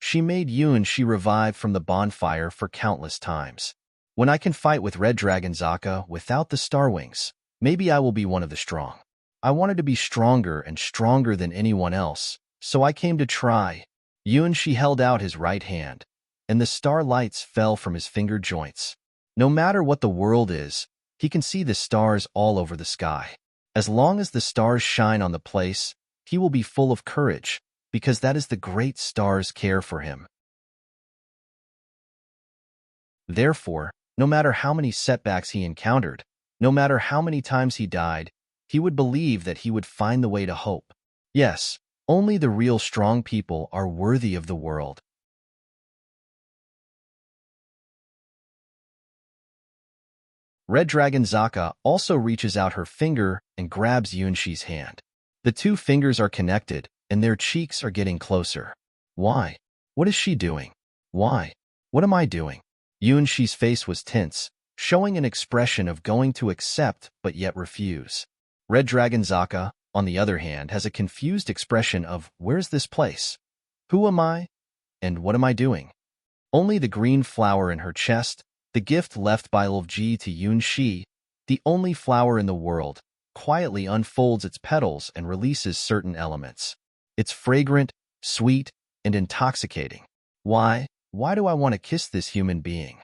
She made Yuan-shi revive from the bonfire for countless times. When I can fight with Red Dragon Zaka without the star wings, maybe I will be one of the strong. I wanted to be stronger and stronger than anyone else, so I came to try. Yuan-shi held out his right hand, and the star lights fell from his finger joints. No matter what the world is, he can see the stars all over the sky. As long as the stars shine on the place, he will be full of courage, because that is the great stars care for him. Therefore, no matter how many setbacks he encountered, no matter how many times he died, he would believe that he would find the way to hope. Yes, only the real strong people are worthy of the world. Red Dragon Zaka also reaches out her finger and grabs Yuan-shi's hand. The two fingers are connected, and their cheeks are getting closer. Why? What is she doing? Why? What am I doing? Yuan-shi's face was tense, showing an expression of going to accept but yet refuse. Red Dragon Zaka, on the other hand, has a confused expression of, where's this place? Who am I? And what am I doing? Only the green flower in her chest, the gift left by Lvji to Yuan-shi, the only flower in the world, quietly unfolds its petals and releases certain elements. It's fragrant, sweet, and intoxicating. Why do I want to kiss this human being?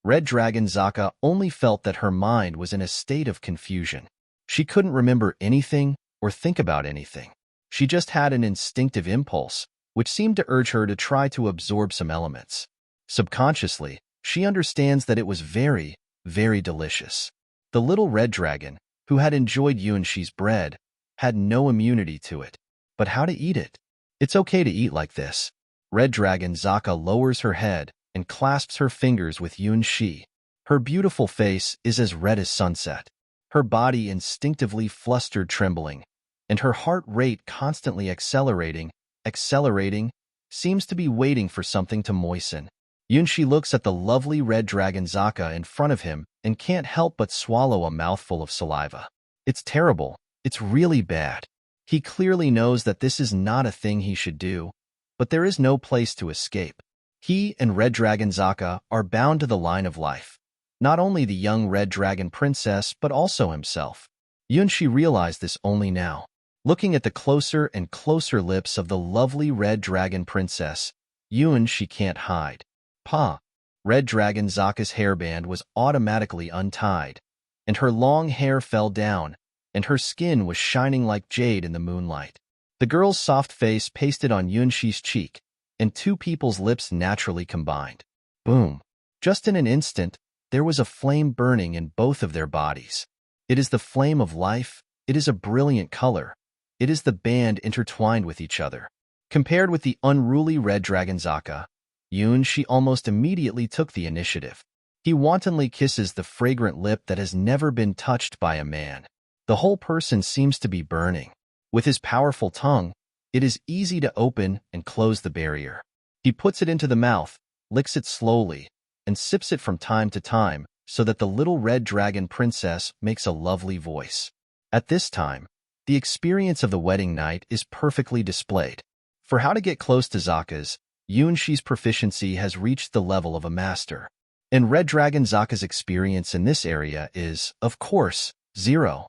Red Dragon Zaka only felt that her mind was in a state of confusion. She couldn't remember anything or think about anything. She just had an instinctive impulse, which seemed to urge her to try to absorb some elements. Subconsciously, she understands that it was very, very delicious. The little red dragon, who had enjoyed Yuan-shi's bread, had no immunity to it. But how to eat it? It's okay to eat like this. Red Dragon Zaka lowers her head and clasps her fingers with Yuan-shi. Her beautiful face is as red as sunset. Her body instinctively flustered trembling, and her heart rate constantly accelerating, seems to be waiting for something to moisten. Yuan-shi looks at the lovely Red Dragon Zaka in front of him and can't help but swallow a mouthful of saliva. It's terrible. It's really bad. He clearly knows that this is not a thing he should do, but there is no place to escape. He and Red Dragon Zaka are bound to the line of life. Not only the young Red Dragon Princess, but also himself. Yuan-shi realized this only now. Looking at the closer and closer lips of the lovely Red Dragon Princess, Yuan-shi can't hide. Pa! Red Dragon Zaka's hairband was automatically untied, and her long hair fell down, and her skin was shining like jade in the moonlight. The girl's soft face pasted on Yuan-shi's cheek, and two people's lips naturally combined. Boom! Just in an instant, there was a flame burning in both of their bodies. It is the flame of life. It is a brilliant color. It is the band intertwined with each other. Compared with the unruly Red Dragon Zaka, Yuan-shi almost immediately took the initiative. He wantonly kisses the fragrant lip that has never been touched by a man. The whole person seems to be burning. With his powerful tongue, it is easy to open and close the barrier. He puts it into the mouth, licks it slowly, and sips it from time to time so that the little Red Dragon Princess makes a lovely voice. At this time, the experience of the wedding night is perfectly displayed. For how to get close to Zaka's, Yuan-shi's proficiency has reached the level of a master. And Red Dragon Zaka's experience in this area is, of course, 0.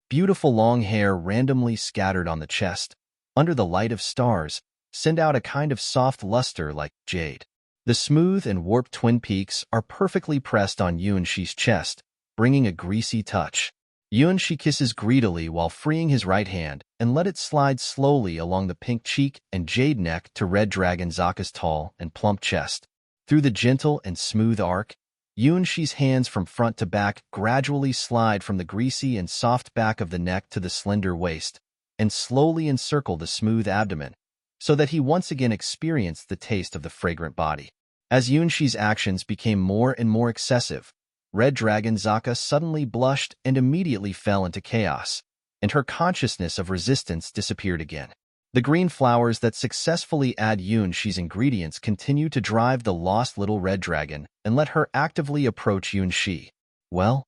Beautiful long hair randomly scattered on the chest, under the light of stars, send out a kind of soft luster like jade. The smooth and warped twin peaks are perfectly pressed on Yuan-shi's chest, bringing a greasy touch. Yuan-shi kisses greedily while freeing his right hand and let it slide slowly along the pink cheek and jade neck to Red Dragon Zaka's tall and plump chest. Through the gentle and smooth arc, Yuan-shi's hands from front to back gradually slide from the greasy and soft back of the neck to the slender waist, and slowly encircle the smooth abdomen, so that he once again experienced the taste of the fragrant body. As Yuan-shi's actions became more and more excessive, Red Dragon Zaka suddenly blushed and immediately fell into chaos, and her consciousness of resistance disappeared again. The green flowers that successfully add Yuan-shi's ingredients continue to drive the lost little red dragon and let her actively approach Yuan-shi. Well,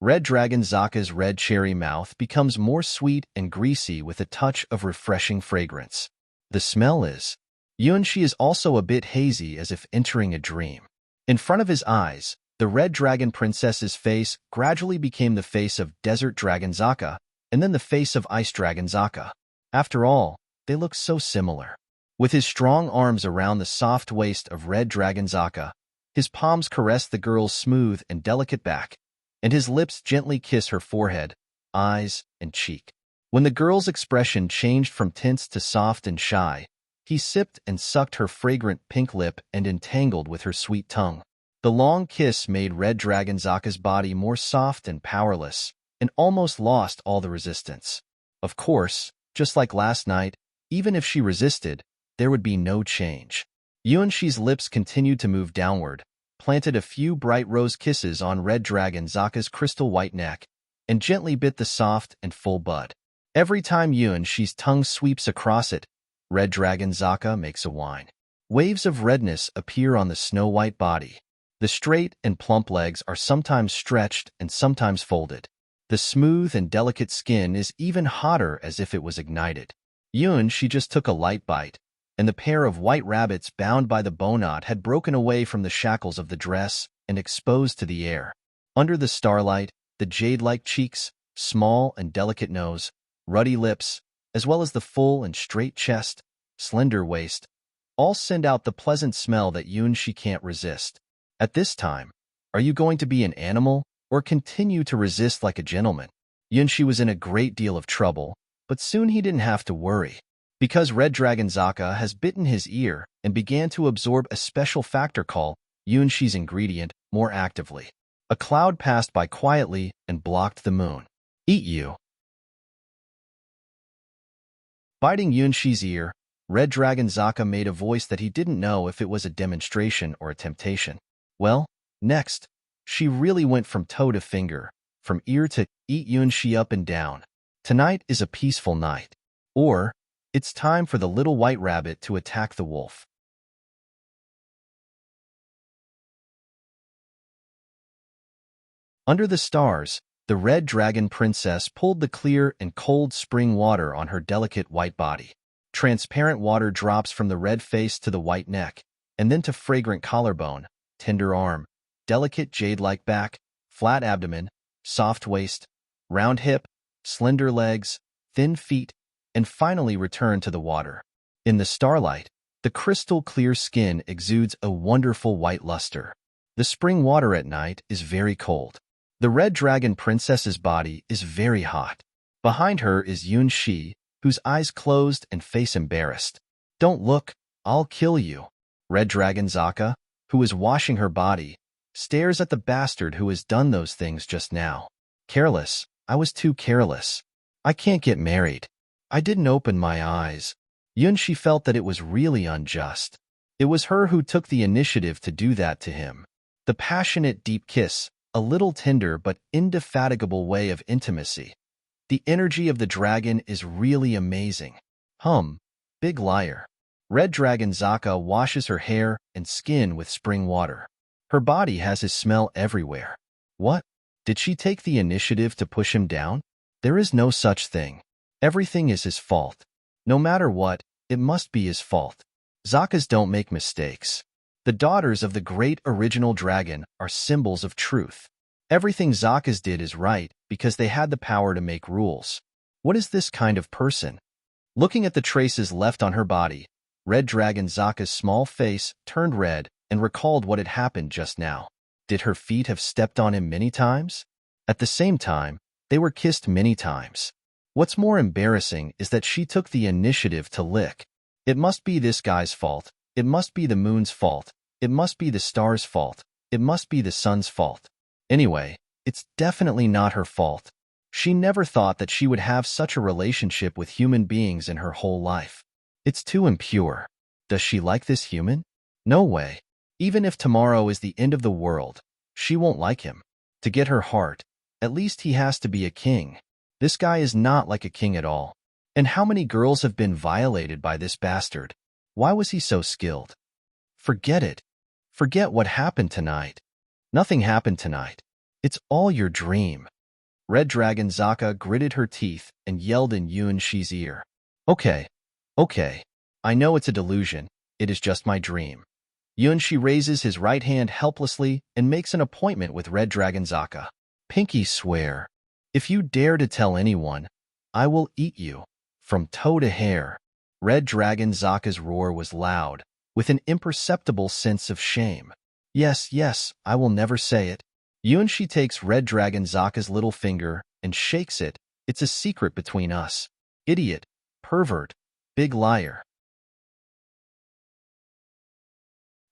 Red Dragon Zaka's red cherry mouth becomes more sweet and greasy with a touch of refreshing fragrance. The smell is. Yuanxi is also a bit hazy, as if entering a dream. In front of his eyes, the red dragon princess's face gradually became the face of desert dragon Zaka, and then the face of ice dragon Zaka. After all, they look so similar. With his strong arms around the soft waist of red dragon Zaka, his palms caress the girl's smooth and delicate back, and his lips gently kiss her forehead, eyes, and cheek. When the girl's expression changed from tense to soft and shy, he sipped and sucked her fragrant pink lip and entangled with her sweet tongue. The long kiss made red dragon Zaka's body more soft and powerless, and almost lost all the resistance. Of course, just like last night, even if she resisted, there would be no change. Yuanxi's lips continued to move downward, planted a few bright rose kisses on red dragon Zaka's crystal white neck, and gently bit the soft and full bud. Every time Yuanxi's tongue sweeps across it, red dragon Zaka makes a whine. Waves of redness appear on the snow-white body. The straight and plump legs are sometimes stretched and sometimes folded. The smooth and delicate skin is even hotter, as if it was ignited. Yuanxi just took a light bite, and the pair of white rabbits bound by the bowknot had broken away from the shackles of the dress and exposed to the air. Under the starlight, the jade-like cheeks, small and delicate nose, ruddy lips, as well as the full and straight chest, slender waist, all send out the pleasant smell that Yuanxi can't resist. At this time, are you going to be an animal or continue to resist like a gentleman? Yuanxi was in a great deal of trouble, but soon he didn't have to worry. Because red dragon Zaka has bitten his ear and began to absorb a special factor called Yuanxi's ingredient more actively. A cloud passed by quietly and blocked the moon. Eat you. Biting Yuanxi's ear, red dragon Zaka made a voice that he didn't know if it was a demonstration or a temptation. Well, next, she really went from toe to finger, from ear to eat Yuanxi up and down. Tonight is a peaceful night. Or, it's time for the little white rabbit to attack the wolf. Under the stars, the red dragon princess pulled the clear and cold spring water on her delicate white body. Transparent water drops from the red face to the white neck, and then to fragrant collarbone, tender arm, delicate jade-like back, flat abdomen, soft waist, round hip, slender legs, thin feet, and finally return to the water. In the starlight, the crystal-clear skin exudes a wonderful white luster. The spring water at night is very cold. The red dragon princess's body is very hot. Behind her is Yuanxi, whose eyes closed and face embarrassed. Don't look, I'll kill you. Red dragon Zaka, who is washing her body, stares at the bastard who has done those things just now. Careless, I was too careless. I can't get married. I didn't open my eyes. Yuanxi felt that it was really unjust. It was her who took the initiative to do that to him. The passionate deep kiss, a little tender but indefatigable way of intimacy. The energy of the dragon is really amazing. Big liar. Red dragon Zaka washes her hair and skin with spring water. Her body has his smell everywhere. What? Did she take the initiative to push him down? There is no such thing. Everything is his fault. No matter what, it must be his fault. Zakas don't make mistakes. The daughters of the great original dragon are symbols of truth. Everything Zakas did is right because they had the power to make rules. What is this kind of person? Looking at the traces left on her body, red dragon Zaka's small face turned red and recalled what had happened just now. Did her feet have stepped on him many times? At the same time, they were kissed many times. What's more embarrassing is that she took the initiative to lick. It must be this guy's fault. It must be the moon's fault. It must be the star's fault. It must be the sun's fault. Anyway, it's definitely not her fault. She never thought that she would have such a relationship with human beings in her whole life. It's too impure. Does she like this human? No way. Even if tomorrow is the end of the world, she won't like him. To get her heart, at least he has to be a king. This guy is not like a king at all. And how many girls have been violated by this bastard? Why was he so skilled? Forget it. Forget what happened tonight. Nothing happened tonight. It's all your dream. Red Dragon Zaka gritted her teeth and yelled in Yuanxi's ear. Okay. I know it's a delusion. It is just my dream. Yunshi raises his right hand helplessly and makes an appointment with Red Dragon Zaka. Pinky swear. If you dare to tell anyone, I will eat you, from toe to hair. Red Dragon Zaka's roar was loud, with an imperceptible sense of shame. Yes, yes, I will never say it. Yunshi takes Red Dragon Zaka's little finger and shakes it. It's a secret between us. Idiot, pervert, big liar.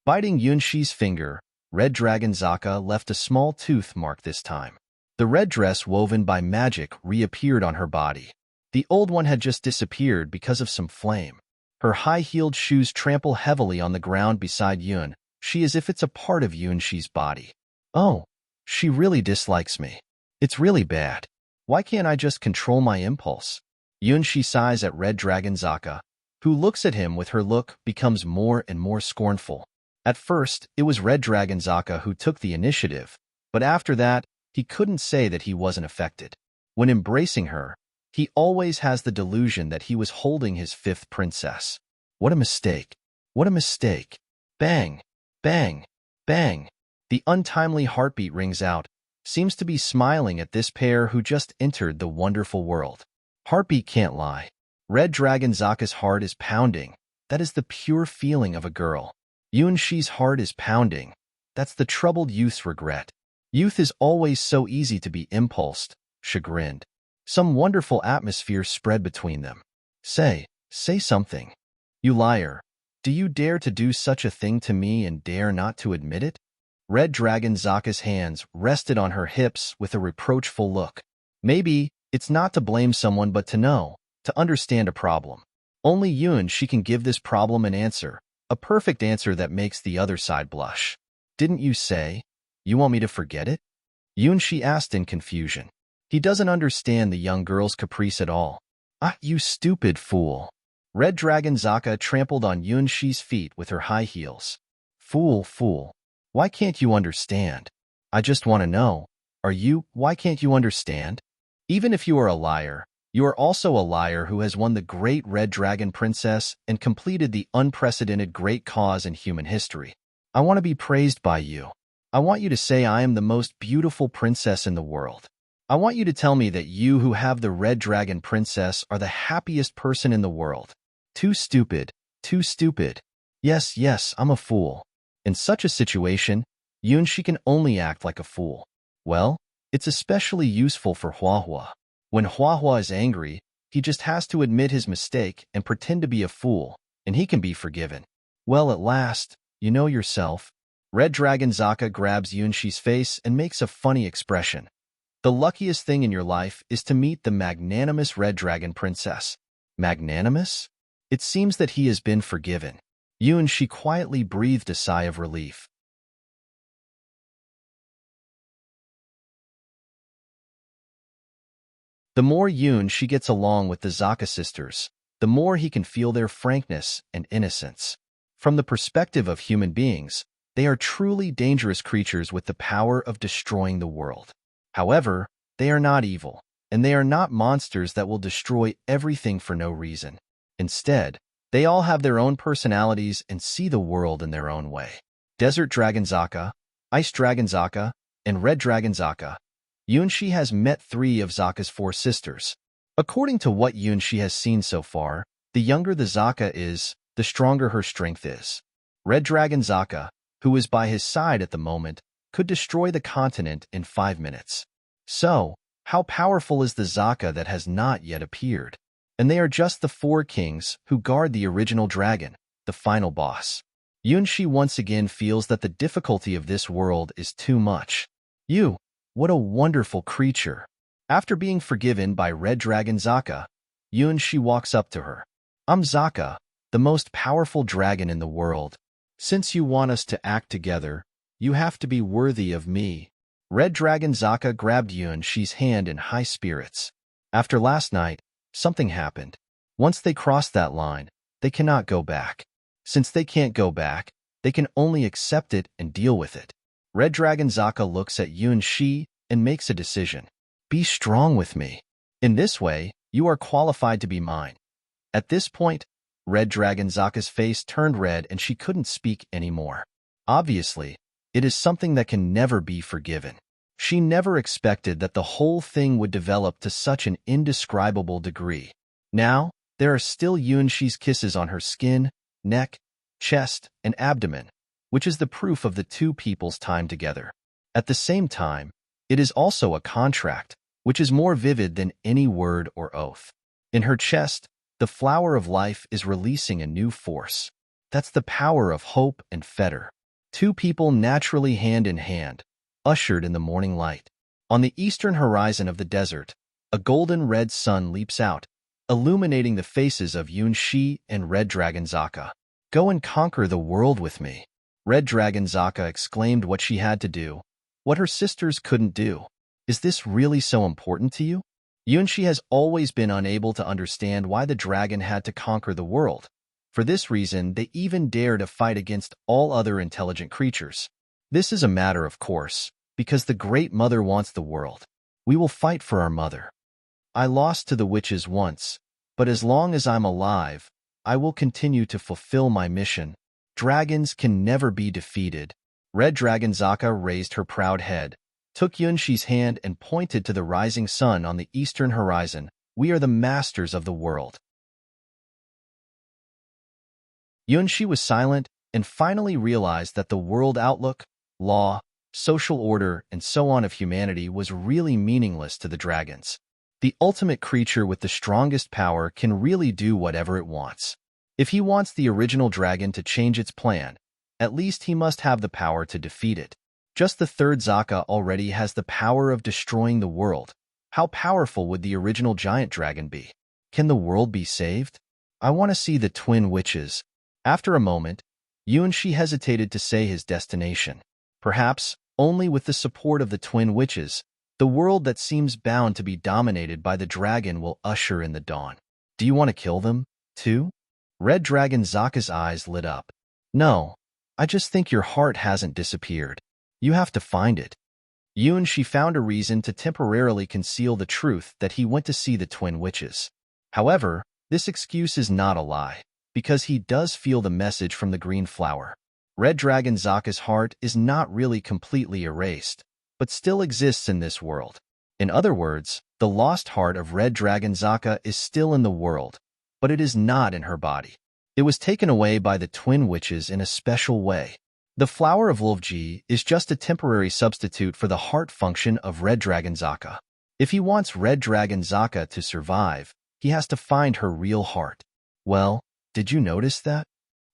Biting Yunshi's finger, Red Dragon Zaka left a small tooth mark this time. The red dress woven by magic reappeared on her body. The old one had just disappeared because of some flame. Her high-heeled shoes trample heavily on the ground beside Yun. She as if it's a part of Yunshi's body. Oh, she really dislikes me. It's really bad. Why can't I just control my impulse? Yunshi sighs at Red Dragon Zaka, who looks at him with her look becomes more and more scornful. At first, it was Red Dragon Zaka who took the initiative, but after that, he couldn't say that he wasn't affected. When embracing her, he always has the delusion that he was holding his fifth princess. What a mistake. What a mistake. Bang, bang, bang. The untimely heartbeat rings out, seems to be smiling at this pair who just entered the wonderful world. Heartbeat can't lie. Red Dragon Zaka's heart is pounding. That is the pure feeling of a girl. Yunshi's heart is pounding. That's the troubled youth's regret. Youth is always so easy to be impulsed, chagrined. Some wonderful atmosphere spread between them. Say something. You liar. Do you dare to do such a thing to me and dare not to admit it? Red Dragon Zaka's hands rested on her hips with a reproachful look. Maybe it's not to blame someone but to know, to understand a problem. Only Yunshi can give this problem an answer. A perfect answer that makes the other side blush. Didn't you say, you want me to forget it? Yunshi asked in confusion. He doesn't understand the young girl's caprice at all. Ah, you stupid fool. Red Dragon Zaka trampled on Yunshi's feet with her high heels. Fool, fool. Why can't you understand? I just want to know. Why can't you understand? Even if you are a liar, you are also a liar who has won the great Red Dragon Princess and completed the unprecedented great cause in human history. I want to be praised by you. I want you to say I am the most beautiful princess in the world. I want you to tell me that you who have the Red Dragon Princess are the happiest person in the world. Too stupid, too stupid. Yes, yes, I'm a fool. In such a situation, Yunshi can only act like a fool. Well, it's especially useful for Huahua. When Huahua is angry, he just has to admit his mistake and pretend to be a fool, and he can be forgiven. Well, at last, you know yourself. Red Dragon Zaka grabs Yunshi's face and makes a funny expression. The luckiest thing in your life is to meet the magnanimous Red Dragon Princess. Magnanimous? It seems that he has been forgiven. Yunshi quietly breathed a sigh of relief. The more Yunshi gets along with the Zaka sisters, the more he can feel their frankness and innocence. From the perspective of human beings, they are truly dangerous creatures with the power of destroying the world. However, they are not evil, and they are not monsters that will destroy everything for no reason. Instead, they all have their own personalities and see the world in their own way. Desert Dragon Zaka, Ice Dragon Zaka, and Red Dragon Zaka. Yunshi has met 3 of Zaka's 4 sisters. According to what Yunshi has seen so far, the younger the Zaka is, the stronger her strength is. Red Dragon Zaka, who is by his side at the moment, could destroy the continent in 5 minutes. So, how powerful is the Zaka that has not yet appeared? And they are just the 4 kings who guard the original dragon, the final boss. Yunshi once again feels that the difficulty of this world is too much. What a wonderful creature. After being forgiven by Red Dragon Zaka, Yunshi walks up to her. I'm Zaka, the most powerful dragon in the world. Since you want us to act together, you have to be worthy of me. Red Dragon Zaka grabbed Yunshi's hand in high spirits. After last night, something happened. Once they cross that line, they cannot go back. Since they can't go back, they can only accept it and deal with it. Red Dragon Zaka looks at Yunshi and makes a decision. Be strong with me. In this way, you are qualified to be mine. At this point, Red Dragon Zaka's face turned red and she couldn't speak anymore. Obviously, it is something that can never be forgiven. She never expected that the whole thing would develop to such an indescribable degree. Now, there are still Yunshi's kisses on her skin, neck, chest, and abdomen, which is the proof of the two people's time together. At the same time, it is also a contract, which is more vivid than any word or oath. In her chest, the flower of life is releasing a new force. That's the power of hope and fetter. Two people naturally hand in hand, ushered in the morning light. On the eastern horizon of the desert, a golden red sun leaps out, illuminating the faces of Yunshi and Red Dragon Zaka. Go and conquer the world with me. Red Dragon Zaka exclaimed what she had to do, what her sisters couldn't do. Is this really so important to you? Yunshi has always been unable to understand why the dragon had to conquer the world. For this reason, they even dare to fight against all other intelligent creatures. This is a matter of course, because the Great Mother wants the world. We will fight for our mother. I lost to the witches once, but as long as I'm alive, I will continue to fulfill my mission. Dragons can never be defeated. Red Dragon Zaka raised her proud head, took Yunshi's hand and pointed to the rising sun on the eastern horizon. We are the masters of the world. Yunshi was silent and finally realized that the world outlook, law, social order, and so on of humanity was really meaningless to the dragons. The ultimate creature with the strongest power can really do whatever it wants. If he wants the original dragon to change its plan, at least he must have the power to defeat it. Just the third Zaka already has the power of destroying the world. How powerful would the original giant dragon be? Can the world be saved? I want to see the twin witches. After a moment, Yunshi hesitated to say his destination. Perhaps, only with the support of the twin witches, the world that seems bound to be dominated by the dragon will usher in the dawn. Do you want to kill them, too? Red Dragon Zaka's eyes lit up. No, I just think your heart hasn't disappeared. You have to find it. Yunshi found a reason to temporarily conceal the truth that he went to see the twin witches. However, this excuse is not a lie, because he does feel the message from the green flower. Red Dragon Zaka's heart is not really completely erased, but still exists in this world. In other words, the lost heart of Red Dragon Zaka is still in the world, but it is not in her body. It was taken away by the twin witches in a special way. The flower of Lulvji is just a temporary substitute for the heart function of Red Dragon Zaka. If he wants Red Dragon Zaka to survive, he has to find her real heart. Well, did you notice that?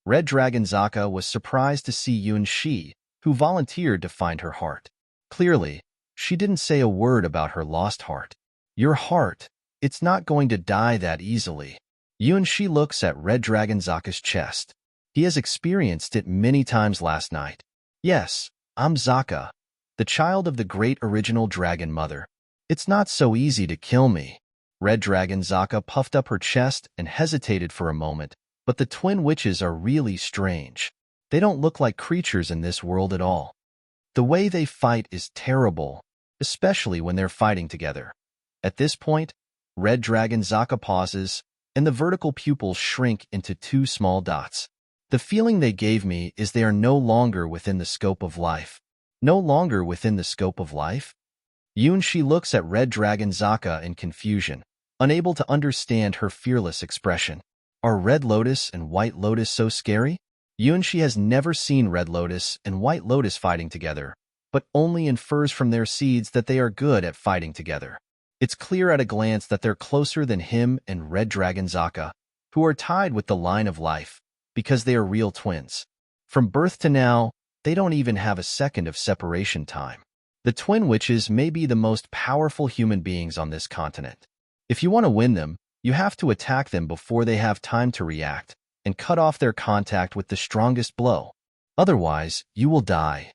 Red Dragon Zaka was surprised to see Yunshi, who volunteered to find her heart. Clearly, she didn't say a word about her lost heart. Your heart, it's not going to die that easily. Yunshi looks at Red Dragon Zaka's chest. He has experienced it many times last night. Yes, I'm Zaka, the child of the great original dragon mother. It's not so easy to kill me. Red Dragon Zaka puffed up her chest and hesitated for a moment, but the twin witches are really strange. They don't look like creatures in this world at all. The way they fight is terrible, especially when they're fighting together. At this point, Red Dragon Zaka pauses, and the vertical pupils shrink into two small dots. The feeling they gave me is they are no longer within the scope of life. No longer within the scope of life? Yunshi looks at Red Dragon Zaka in confusion, unable to understand her fearless expression. Are Red Lotus and White Lotus so scary? Yunshi has never seen Red Lotus and White Lotus fighting together, but only infers from their seeds that they are good at fighting together. It's clear at a glance that they're closer than him and Red Dragon Zaka, who are tied with the line of life, because they are real twins. From birth to now, they don't even have a second of separation time. The twin witches may be the most powerful human beings on this continent. If you want to win them, you have to attack them before they have time to react, and cut off their contact with the strongest blow. Otherwise, you will die.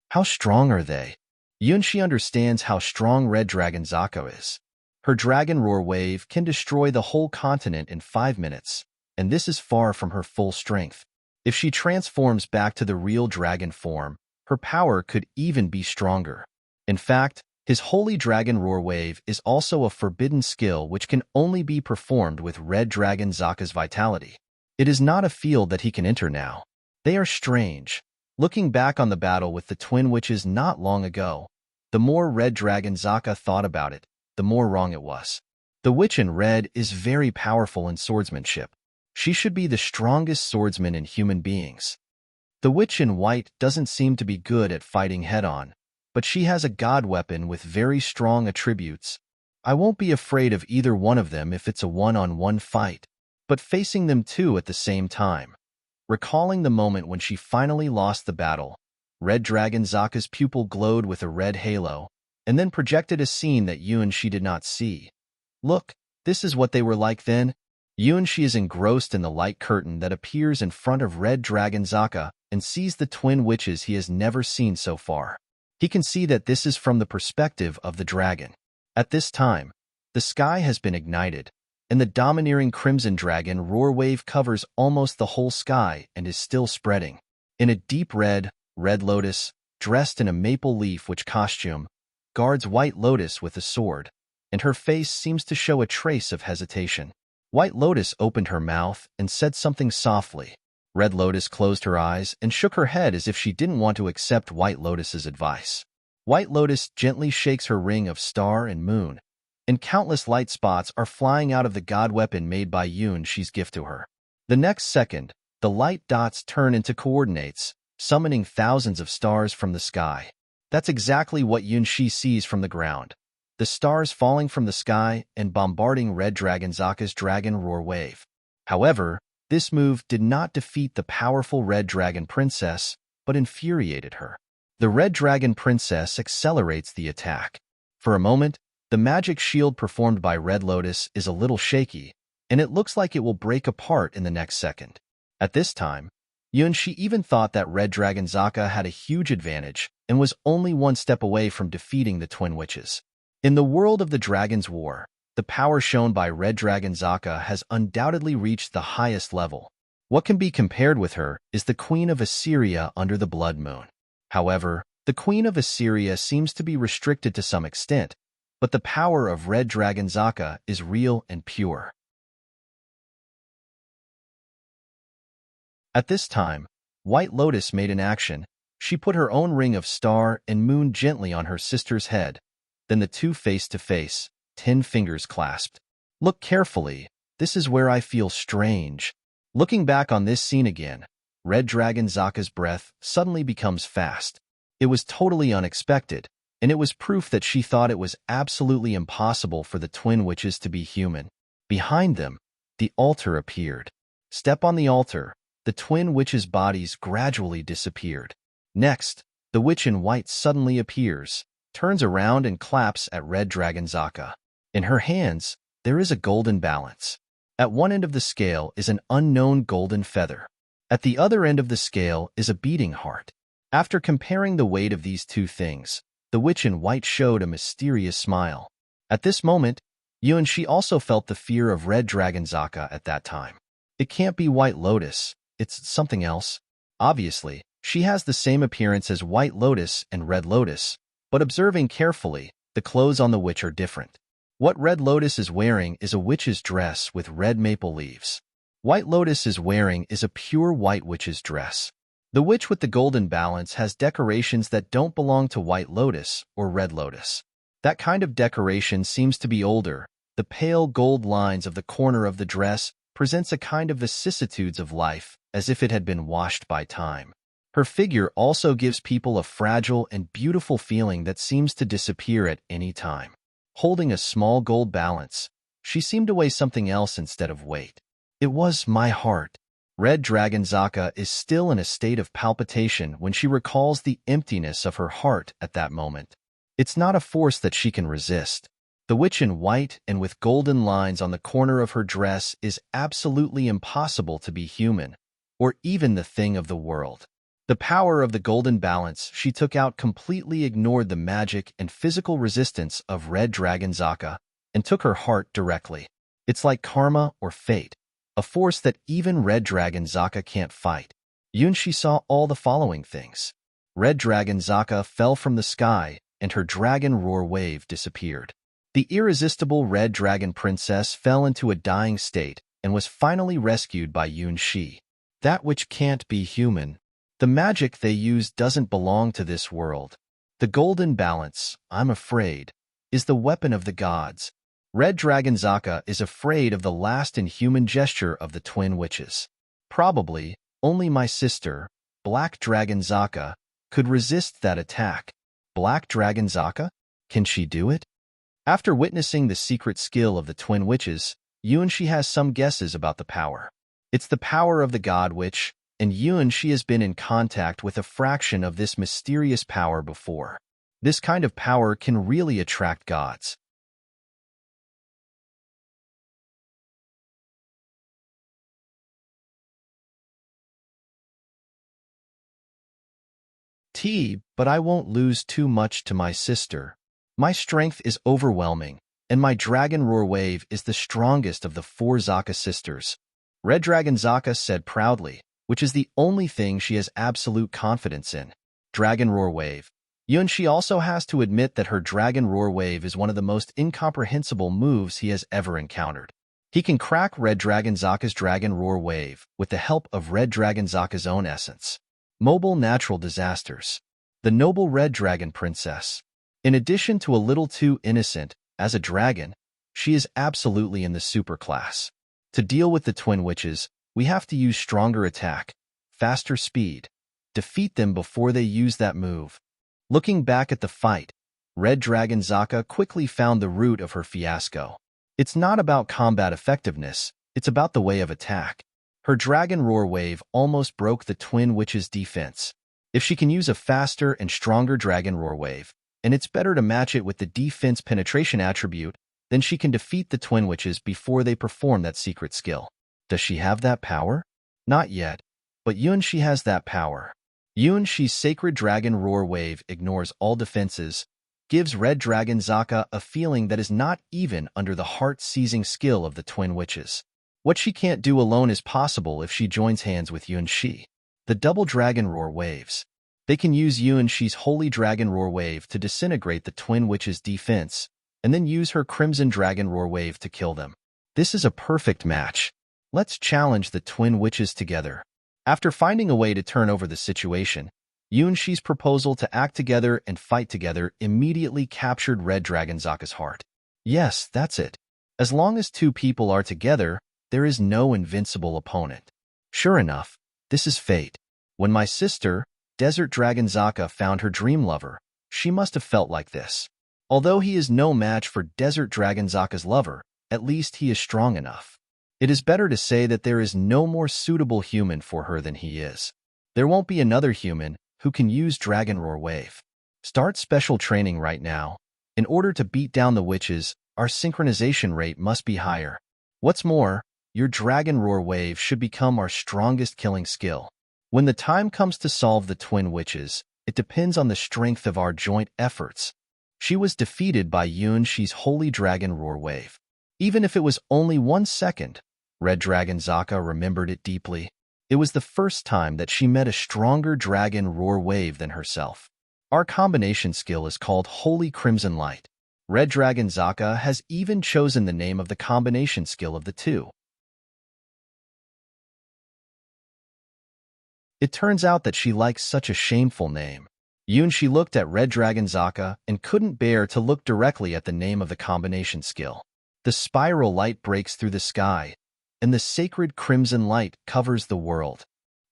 How strong are they? Yunshi understands how strong Red Dragon Zaka is. Her Dragon Roar wave can destroy the whole continent in 5 minutes, and this is far from her full strength. If she transforms back to the real dragon form, her power could even be stronger. In fact, His Holy Dragon Roar Wave is also a forbidden skill which can only be performed with Red Dragon Zaka's vitality. It is not a field that he can enter now. They are strange. Looking back on the battle with the Twin Witches not long ago, the more Red Dragon Zaka thought about it, the more wrong it was. The Witch in Red is very powerful in swordsmanship. She should be the strongest swordsman in human beings. The Witch in White doesn't seem to be good at fighting head-on, but she has a god weapon with very strong attributes. I won't be afraid of either one of them if it's a one-on-one fight, but facing them two at the same time. Recalling the moment when she finally lost the battle, Red Dragon Zaka's pupil glowed with a red halo, and then projected a scene that She did not see. Look, this is what they were like then. She is engrossed in the light curtain that appears in front of Red Dragon Zaka and sees the twin witches he has never seen so far. He can see that this is from the perspective of the dragon. At this time, the sky has been ignited, and the domineering Crimson Dragon Roar Wave covers almost the whole sky and is still spreading. In a deep red, Red Lotus, dressed in a maple leaf witch costume, guards White Lotus with a sword, and her face seems to show a trace of hesitation. White Lotus opened her mouth and said something softly. Red Lotus closed her eyes and shook her head as if she didn't want to accept White Lotus's advice. White Lotus gently shakes her ring of star and moon, and countless light spots are flying out of the god weapon made by She's gift to her. The next second, the light dots turn into coordinates, summoning thousands of stars from the sky. That's exactly what She sees from the ground. The stars falling from the sky and bombarding Red Dragon Zaka's Dragon Roar Wave. However, this move did not defeat the powerful Red Dragon Princess, but infuriated her. The Red Dragon Princess accelerates the attack. For a moment, the magic shield performed by Red Lotus is a little shaky, and it looks like it will break apart in the next second. At this time, She even thought that Red Dragon Zaka had a huge advantage and was only one step away from defeating the Twin Witches. In the world of the Dragon's War, the power shown by Red Dragon Zaka has undoubtedly reached the highest level. What can be compared with her is the Queen of Assyria under the Blood Moon. However, the Queen of Assyria seems to be restricted to some extent, but the power of Red Dragon Zaka is real and pure. At this time, White Lotus made an action. She put her own ring of star and moon gently on her sister's head. Then the two face-to-face, 10 fingers clasped. Look carefully, this is where I feel strange. Looking back on this scene again, Red Dragon Zaka's breath suddenly becomes fast. It was totally unexpected, and it was proof that she thought it was absolutely impossible for the Twin Witches to be human. Behind them, the altar appeared. Step on the altar, the Twin Witches' bodies gradually disappeared. Next, the Witch in White suddenly appears, turns around and claps at Red Dragon Zaka. In her hands, there is a golden balance. At one end of the scale is an unknown golden feather. At the other end of the scale is a beating heart. After comparing the weight of these two things, the Witch in White showed a mysterious smile. At this moment, She also felt the fear of Red Dragon Zaka at that time. It can't be White Lotus, it's something else. Obviously, she has the same appearance as White Lotus and Red Lotus, but observing carefully, the clothes on the witch are different. What Red Lotus is wearing is a witch's dress with red maple leaves. White Lotus is wearing is a pure white witch's dress. The witch with the golden balance has decorations that don't belong to White Lotus or Red Lotus. That kind of decoration seems to be older. The pale gold lines of the corner of the dress presents a kind of vicissitudes of life, as if it had been washed by time. Her figure also gives people a fragile and beautiful feeling that seems to disappear at any time. Holding a small gold balance, she seemed to weigh something else instead of weight. It was my heart. Red Dragon Zaka is still in a state of palpitation when she recalls the emptiness of her heart at that moment. It's not a force that she can resist. The witch in white and with golden lines on the corner of her dress is absolutely impossible to be human, or even the thing of the world. The power of the golden balance she took out completely ignored the magic and physical resistance of Red Dragon Zaka and took her heart directly. It's like karma or fate, a force that even Red Dragon Zaka can't fight. She saw all the following things. Red Dragon Zaka fell from the sky and her dragon roar wave disappeared. The irresistible red dragon princess fell into a dying state and was finally rescued by Yunxi. That which can't be human. The magic they use doesn't belong to this world. The golden balance, I'm afraid, is the weapon of the gods. Red Dragon Zaka is afraid of the last inhuman gesture of the twin witches. Probably, only my sister, Black Dragon Zaka, could resist that attack. Black Dragon Zaka? Can she do it? After witnessing the secret skill of the twin witches, Yunxi has some guesses about the power. It's the power of the god witch, and Yunxi has been in contact with a fraction of this mysterious power before. This kind of power can really attract gods. But I won't lose too much to my sister. My strength is overwhelming, and my dragon roar wave is the strongest of the 4 Zaka sisters. Red Dragon Zaka said proudly, which is the only thing she has absolute confidence in. Dragon roar wave. Yunxi also has to admit that her dragon roar wave is one of the most incomprehensible moves he has ever encountered. He can crack Red Dragon Zaka's dragon roar wave with the help of Red Dragon Zaka's own essence. Mobile natural disasters. The noble Red Dragon Princess. In addition to a little too innocent, as a dragon, she is absolutely in the super class. To deal with the twin witches, we have to use stronger attack, faster speed, defeat them before they use that move. Looking back at the fight, Red Dragon Zaka quickly found the root of her fiasco. It's not about combat effectiveness, it's about the way of attack. Her dragon roar wave almost broke the twin witches' defense. If she can use a faster and stronger dragon roar wave, and it's better to match it with the defense penetration attribute, then she can defeat the twin witches before they perform that secret skill. Does she have that power? Not yet, but Yunxi has that power. Yunxi's sacred dragon roar wave ignores all defenses, gives Red Dragon Zaka a feeling that is not even under the heart-seizing skill of the twin witches. What she can't do alone is possible if she joins hands with Yunxi. The double dragon roar waves. They can use Yunxi's holy dragon roar wave to disintegrate the twin witches' defense, and then use her crimson dragon roar wave to kill them. This is a perfect match. Let's challenge the twin witches together. After finding a way to turn over the situation, Yunxi's proposal to act together and fight together immediately captured Red Dragon Zaka's heart. Yes, that's it. As long as 2 people are together, there is no invincible opponent. Sure enough, this is fate. When my sister, Desert Dragon Zaka, found her dream lover, she must have felt like this. Although he is no match for Desert Dragon Zaka's lover, at least he is strong enough. It is better to say that there is no more suitable human for her than he is. There won't be another human who can use Dragon Roar Wave. Start special training right now. In order to beat down the witches, our synchronization rate must be higher. What's more, your Dragon Roar Wave should become our strongest killing skill. When the time comes to solve the twin witches, it depends on the strength of our joint efforts. She was defeated by Yunxi's Holy Dragon Roar Wave. Even if it was only 1 second, Red Dragon Zaka remembered it deeply. It was the first time that she met a stronger Dragon Roar Wave than herself. Our combination skill is called Holy Crimson Light. Red Dragon Zaka has even chosen the name of the combination skill of the two. It turns out that she likes such a shameful name. Yunxi looked at Red Dragon Zaka and couldn't bear to look directly at the name of the combination skill. The spiral light breaks through the sky, and the sacred crimson light covers the world.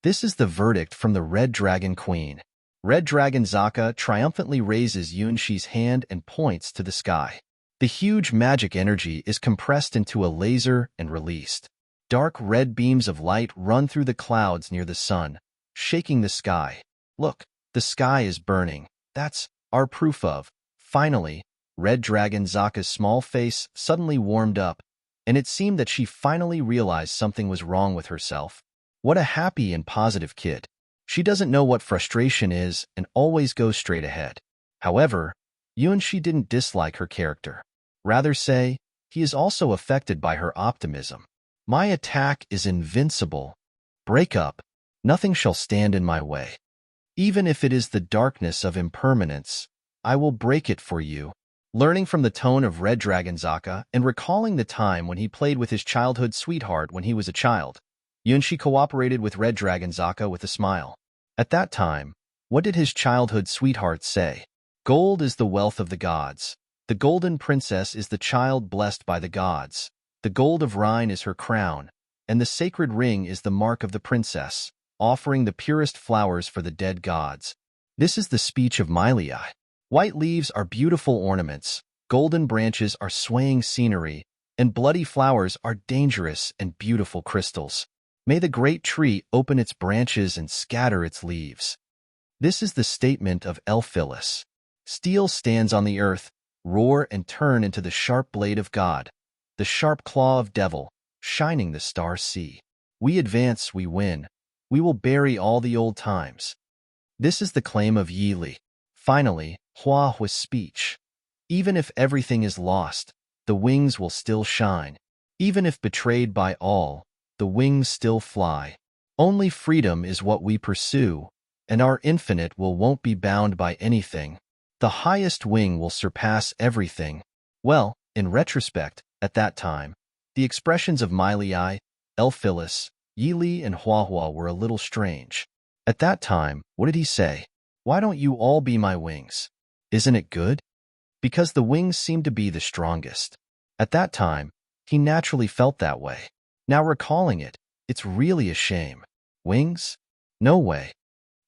This is the verdict from the Red Dragon Queen. Red Dragon Zaka triumphantly raises Yunxi's hand and points to the sky. The huge magic energy is compressed into a laser and released. Dark red beams of light run through the clouds near the sun, shaking the sky. Look, the sky is burning. That's our proof of. Finally, Red Dragon Zaka's small face suddenly warmed up, and it seemed that she finally realized something was wrong with herself. What a happy and positive kid. She doesn't know what frustration is and always goes straight ahead. However, Yunxi didn't dislike her character. Rather say, he is also affected by her optimism. My attack is invincible. Break up. Nothing shall stand in my way. Even if it is the darkness of impermanence, I will break it for you. Learning from the tone of Red Dragon Zaka and recalling the time when he played with his childhood sweetheart when he was a child, Yunshi cooperated with Red Dragon Zaka with a smile. At that time, what did his childhood sweetheart say? Gold is the wealth of the gods. The golden princess is the child blessed by the gods. The gold of Rhine is her crown, and the sacred ring is the mark of the princess, offering the purest flowers for the dead gods. This is the speech of Milei. White leaves are beautiful ornaments, golden branches are swaying scenery, and bloody flowers are dangerous and beautiful crystals. May the great tree open its branches and scatter its leaves. This is the statement of Elphilis. Steel stands on the earth, roar and turn into the sharp blade of God, the sharp claw of devil, shining the star sea. We advance, we win. We will bury all the old times. This is the claim of Yili. Finally, Hua's speech. Even if everything is lost, the wings will still shine. Even if betrayed by all, the wings still fly. Only freedom is what we pursue, and our infinite won't be bound by anything. The highest wing will surpass everything. Well, in retrospect, at that time, the expressions of Milei, Elphilis, Yili, and Hua were a little strange. At that time, what did he say? Why don't you all be my wings? Isn't it good? Because the wings seem to be the strongest. At that time, he naturally felt that way. Now recalling it, it's really a shame. Wings? No way.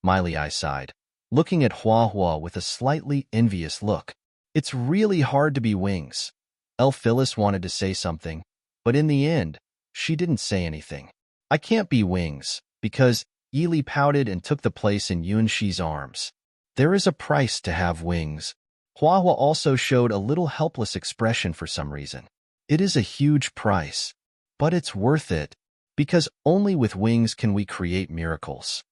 Milei sighed, looking at Hua with a slightly envious look. It's really hard to be wings. Elphilis wanted to say something, but in the end, she didn't say anything. I can't be wings, because Yili pouted and took the place in Yunshi's arms. There is a price to have wings. Hua also showed a little helpless expression for some reason. It is a huge price, but it's worth it, because only with wings can we create miracles.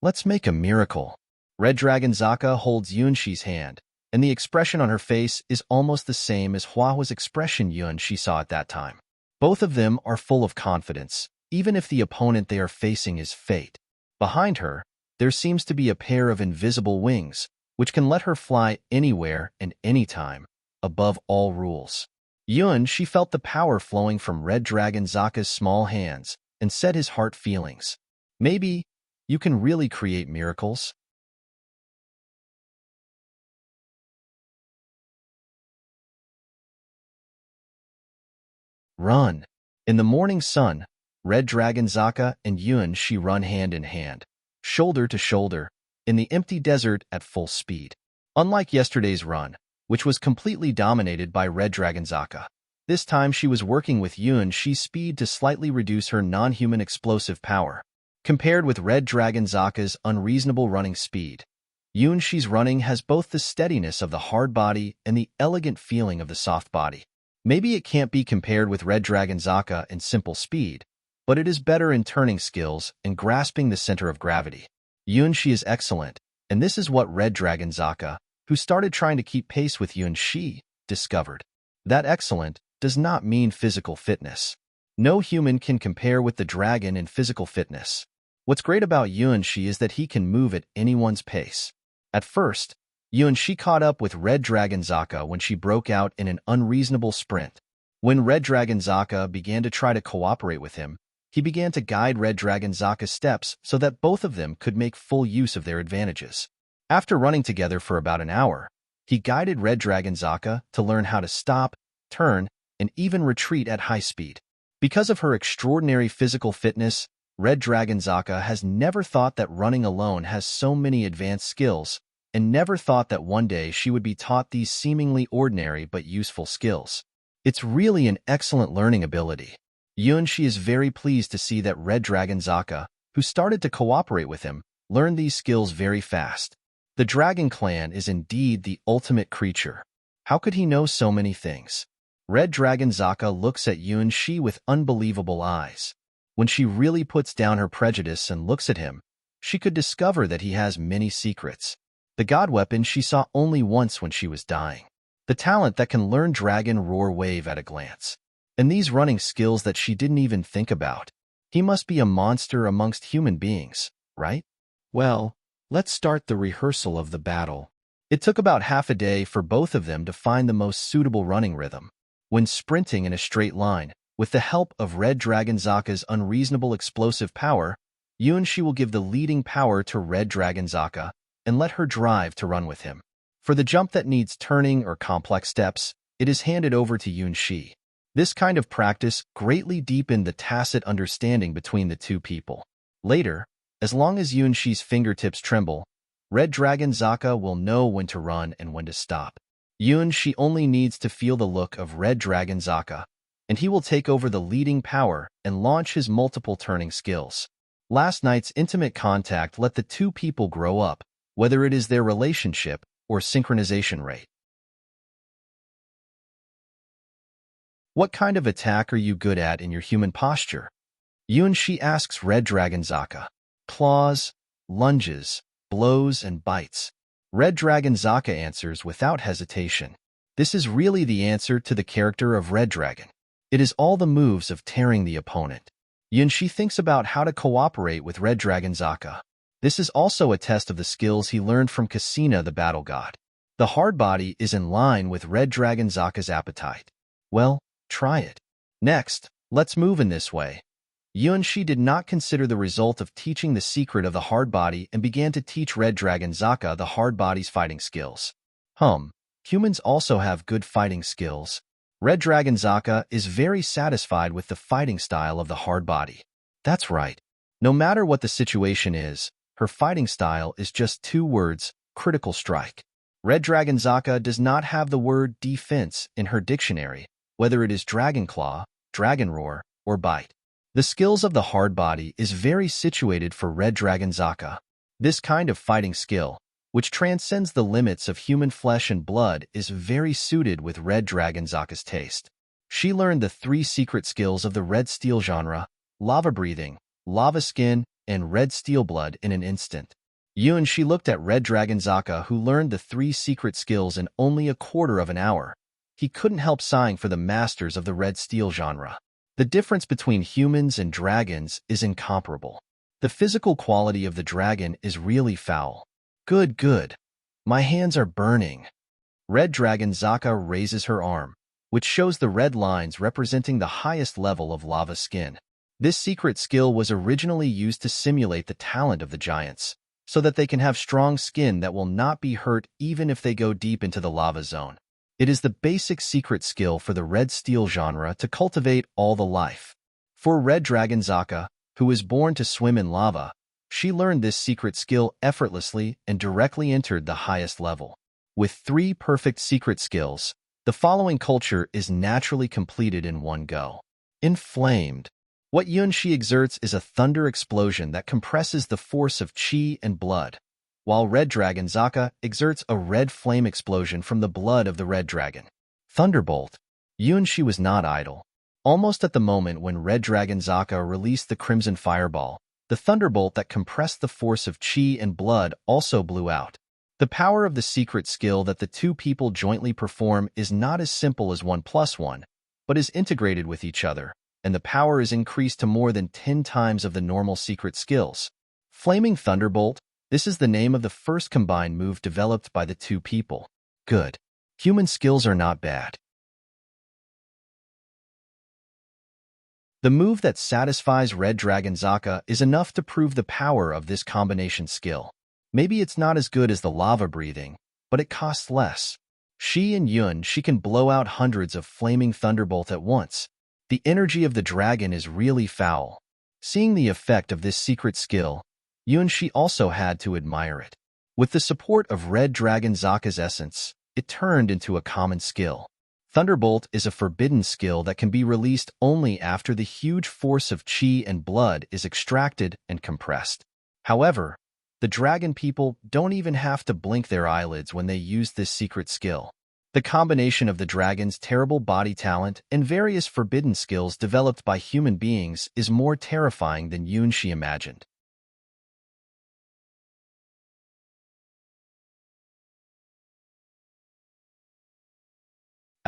Let's make a miracle. Red Dragon Zaka holds Yunshi's hand, and the expression on her face is almost the same as Hua's expression Yunshi saw at that time. Both of them are full of confidence, even if the opponent they are facing is fate. Behind her, there seems to be a pair of invisible wings, which can let her fly anywhere and anytime, above all rules. Yunshi felt the power flowing from Red Dragon Zaka's small hands and set his heart feelings. Maybe you can really create miracles? Run. In the morning sun, Red Dragon Zaka and Yunshi run hand in hand, shoulder to shoulder, in the empty desert at full speed. Unlike yesterday's run, which was completely dominated by Red Dragon Zaka, this time she was working with Yunshi's speed to slightly reduce her non-human explosive power. Compared with Red Dragon Zaka's unreasonable running speed, Yunshi's running has both the steadiness of the hard body and the elegant feeling of the soft body. Maybe it can't be compared with Red Dragon Zaka in simple speed, but it is better in turning skills and grasping the center of gravity. Yunshi is excellent, and this is what Red Dragon Zaka, who started trying to keep pace with Yunshi, discovered. That excellent does not mean physical fitness. No human can compare with the dragon in physical fitness. What's great about Yunshi is that he can move at anyone's pace. At first, Yunshi caught up with Red Dragon Zaka when she broke out in an unreasonable sprint. When Red Dragon Zaka began to try to cooperate with him, he began to guide Red Dragon Zaka's steps so that both of them could make full use of their advantages. After running together for about an hour, he guided Red Dragon Zaka to learn how to stop, turn, and even retreat at high speed. Because of her extraordinary physical fitness, Red Dragon Zaka has never thought that running alone has so many advanced skills, and never thought that one day she would be taught these seemingly ordinary but useful skills. It's really an excellent learning ability. Yunshi is very pleased to see that Red Dragon Zaka, who started to cooperate with him, learned these skills very fast. The Dragon Clan is indeed the ultimate creature. How could he know so many things? Red Dragon Zaka looks at Yunshi with unbelievable eyes. When she really puts down her prejudice and looks at him, she could discover that he has many secrets. The god weapon she saw only once when she was dying. The talent that can learn Dragon Roar Wave at a glance. And these running skills that she didn't even think about. He must be a monster amongst human beings, right? Well, Let's start the rehearsal of the battle. It took about half a day for both of them to find the most suitable running rhythm. When sprinting in a straight line, with the help of Red Dragon Zaka's unreasonable explosive power, Yunshi will give the leading power to Red Dragon Zaka and let her drive to run with him. For the jump that needs turning or complex steps, it is handed over to Yunshi. This kind of practice greatly deepened the tacit understanding between the two people. Later, as long as Yunshi's fingertips tremble, Red Dragon Zaka will know when to run and when to stop. Yunshi only needs to feel the look of Red Dragon Zaka, and he will take over the leading power and launch his multiple turning skills. Last night's intimate contact let the two people grow up, whether it is their relationship or synchronization rate. What kind of attack are you good at in your human posture? Yunshi asks Red Dragon Zaka. Claws, lunges, blows, and bites. Red Dragon Zaka answers without hesitation. This is really the answer to the character of Red Dragon. It is all the moves of tearing the opponent. Yunshi thinks about how to cooperate with Red Dragon Zaka. This is also a test of the skills he learned from Kasina the battle god. The hard body is in line with Red Dragon Zaka's appetite. Well, try it. Next, let's move in this way. Yunshi did not consider the result of teaching the secret of the hard body and began to teach Red Dragon Zaka the hard body's fighting skills. Humans also have good fighting skills. Red Dragon Zaka is very satisfied with the fighting style of the hard body. That's right. No matter what the situation is, her fighting style is just 2 words, critical strike. Red Dragon Zaka does not have the word defense in her dictionary, whether it is Dragon Claw, Dragon Roar, or Bite. The skills of the hard body is very situated for Red Dragon Zaka. This kind of fighting skill, which transcends the limits of human flesh and blood, is very suited with Red Dragon Zaka's taste. She learned the 3 secret skills of the Red Steel genre, Lava Breathing, Lava Skin, and Red Steel Blood in an instant. Yunshi looked at Red Dragon Zaka, who learned the 3 secret skills in only a quarter of an hour. He couldn't help sighing for the masters of the Red Steel genre. The difference between humans and dragons is incomparable. The physical quality of the dragon is really foul. Good. My hands are burning. Red Dragon Zaka raises her arm, which shows the red lines representing the highest level of lava skin. This secret skill was originally used to simulate the talent of the giants, so that they can have strong skin that will not be hurt even if they go deep into the lava zone. It is the basic secret skill for the Red Steel genre to cultivate all the life. For Red Dragon Zaka, who was born to swim in lava, she learned this secret skill effortlessly and directly entered the highest level. With 3 perfect secret skills, the following culture is naturally completed in one go. Inflamed. What Yunshi exerts is a thunder explosion that compresses the force of chi and blood, while Red Dragon Zaka exerts a red flame explosion from the blood of the Red Dragon. Thunderbolt. Yunshi was not idle. Almost at the moment when Red Dragon Zaka released the Crimson Fireball, the thunderbolt that compressed the force of chi and blood also blew out. The power of the secret skill that the 2 people jointly perform is not as simple as 1 + 1, but is integrated with each other, and the power is increased to more than 10 times of the normal secret skills. Flaming Thunderbolt. This is the name of the first combined move developed by the 2 people. Good. Human skills are not bad. The move that satisfies Red Dragon Zaka is enough to prove the power of this combination skill. Maybe it's not as good as the lava breathing, but it costs less. She can blow out hundreds of flaming thunderbolts at once. The energy of the dragon is really foul. Seeing the effect of this secret skill, Yunshi also had to admire it. With the support of Red Dragon Zaka's essence, it turned into a common skill. Thunderbolt is a forbidden skill that can be released only after the huge force of chi and blood is extracted and compressed. However, the dragon people don't even have to blink their eyelids when they use this secret skill. The combination of the dragon's terrible body talent and various forbidden skills developed by human beings is more terrifying than Yunshi imagined.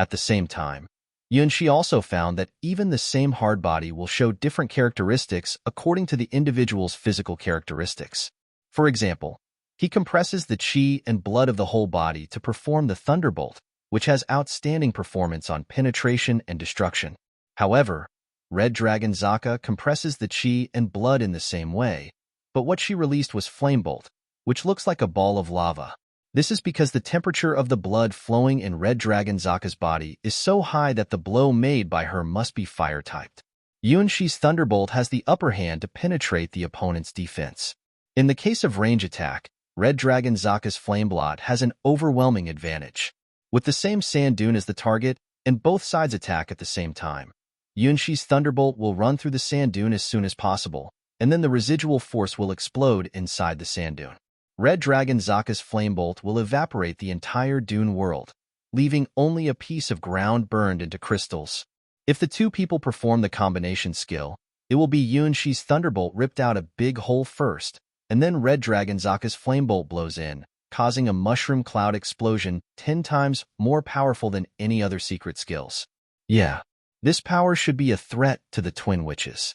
At the same time, Yunshi also found that even the same hard body will show different characteristics according to the individual's physical characteristics. For example, He compresses the chi and blood of the whole body to perform the thunderbolt, which has outstanding performance on penetration and destruction. However, Red Dragon Zaka compresses the chi and blood in the same way, but what she released was Flamebolt, which looks like a ball of lava. This is because the temperature of the blood flowing in Red Dragon Zaka's body is so high that the blow made by her must be fire-typed. Yuanshi's Thunderbolt has the upper hand to penetrate the opponent's defense. In the case of range attack, Red Dragon Zaka's Flameblot has an overwhelming advantage. With the same sand dune as the target, and both sides attack at the same time, Yuanshi's Thunderbolt will run through the sand dune as soon as possible, and then the residual force will explode inside the sand dune. Red Dragon Zaka's Flamebolt will evaporate the entire dune world, leaving only a piece of ground burned into crystals. If the two people perform the combination skill, it will be Yuanshi's Thunderbolt ripped out a big hole first, and then Red Dragon Zaka's Flamebolt blows in, causing a mushroom cloud explosion 10 times more powerful than any other secret skills. Yeah, this power should be a threat to the Twin Witches.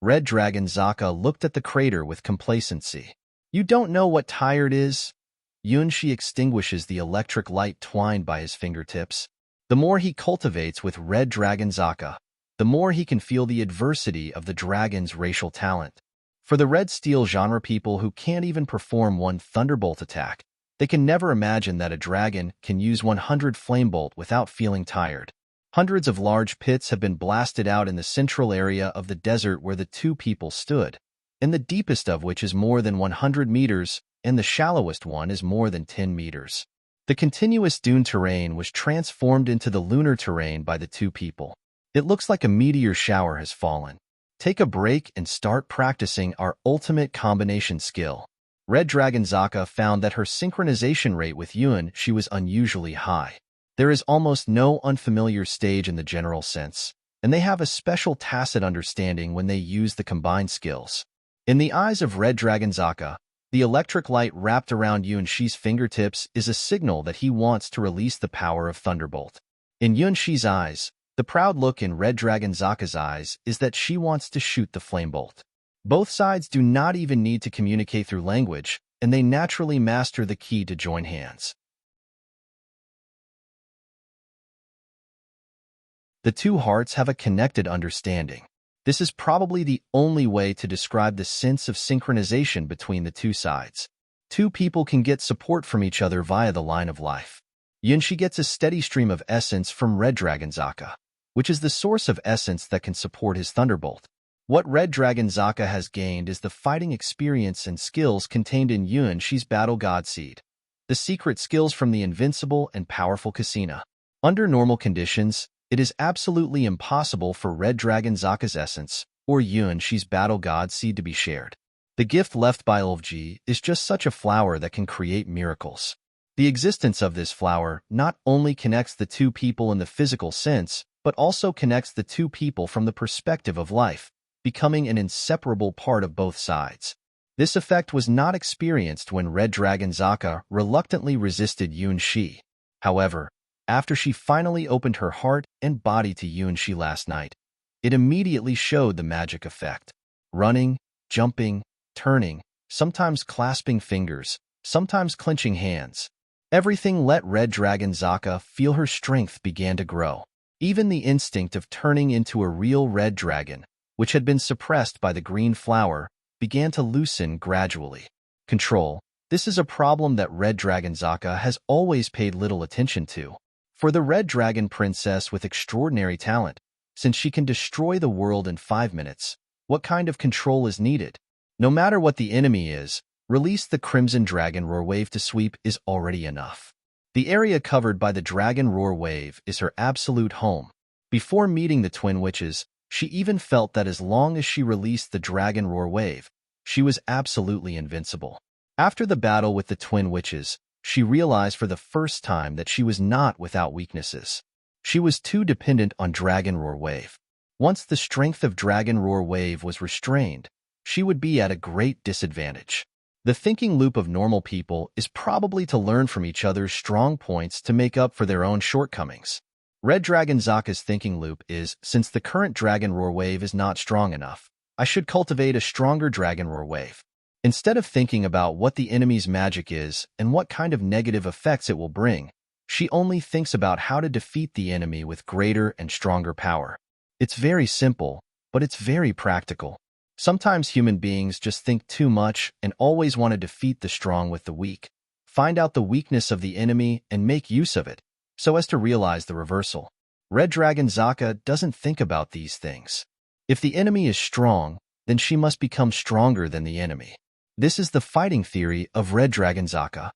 Red Dragon Zaka looked at the crater with complacency. You don't know what tired is? Yuanshi extinguishes the electric light twined by his fingertips. The more he cultivates with Red Dragon Zaka, the more he can feel the adversity of the dragon's racial talent. For the Red Steel genre people who can't even perform one Thunderbolt attack, they can never imagine that a dragon can use 100 Flamebolt without feeling tired. Hundreds of large pits have been blasted out in the central area of the desert where the two people stood, and the deepest of which is more than 100 meters, and the shallowest one is more than 10 meters. The continuous dune terrain was transformed into the lunar terrain by the two people. It looks like a meteor shower has fallen. Take a break and start practicing our ultimate combination skill. Red Dragon Zaka found that her synchronization rate with Yuan-Shi was unusually high. There is almost no unfamiliar stage in the general sense, and they have a special tacit understanding when they use the combined skills. In the eyes of Red Dragon Zaka, the electric light wrapped around Yuan-Shi's fingertips is a signal that he wants to release the power of Thunderbolt. In Yuan-Shi's eyes, the proud look in Red Dragon Zaka's eyes is that she wants to shoot the Flamebolt. Both sides do not even need to communicate through language, and they naturally master the key to join hands. The two hearts have a connected understanding. This is probably the only way to describe the sense of synchronization between the two sides. Two people can get support from each other via the line of life. Yuanshi gets a steady stream of essence from Red Dragon Zaka, which is the source of essence that can support his Thunderbolt. What Red Dragon Zaka has gained is the fighting experience and skills contained in Yuan-Shi's Battle God Seed, the secret skills from the invincible and powerful Casina. Under normal conditions, it is absolutely impossible for Red Dragon Zaka's essence or Yuan-Shi's Battle God Seed to be shared. The gift left by Ulfji is just such a flower that can create miracles. The existence of this flower not only connects the two people in the physical sense, but also connects the two people from the perspective of life, becoming an inseparable part of both sides. This effect was not experienced when Red Dragon Zaka reluctantly resisted Yuan-Shi. However, after she finally opened her heart and body to Yuan-Shi last night, it immediately showed the magic effect. Running, jumping, turning, sometimes clasping fingers, sometimes clenching hands. Everything let Red Dragon Zaka feel her strength began to grow. Even the instinct of turning into a real red dragon, which had been suppressed by the green flower, began to loosen gradually. Control. This is a problem that Red Dragon Zaka has always paid little attention to. For the Red Dragon Princess with extraordinary talent, since she can destroy the world in 5 minutes, what kind of control is needed? No matter what the enemy is, release the Crimson Dragon Roar Wave to sweep is already enough. The area covered by the Dragon Roar Wave is her absolute home. Before meeting the Twin Witches, she even felt that as long as she released the Dragon Roar Wave, she was absolutely invincible. After the battle with the Twin Witches, she realized for the first time that she was not without weaknesses. She was too dependent on Dragon Roar Wave. Once the strength of Dragon Roar Wave was restrained, she would be at a great disadvantage. The thinking loop of normal people is probably to learn from each other's strong points to make up for their own shortcomings. Red Dragon Zaka's thinking loop is, since the current Dragon Roar Wave is not strong enough, I should cultivate a stronger Dragon Roar Wave. Instead of thinking about what the enemy's magic is and what kind of negative effects it will bring, she only thinks about how to defeat the enemy with greater and stronger power. It's very simple, but it's very practical. Sometimes human beings just think too much and always want to defeat the strong with the weak. Find out the weakness of the enemy and make use of it, so as to realize the reversal. Red Dragon Zaka doesn't think about these things. If the enemy is strong, then she must become stronger than the enemy. This is the fighting theory of Red Dragon Zaka.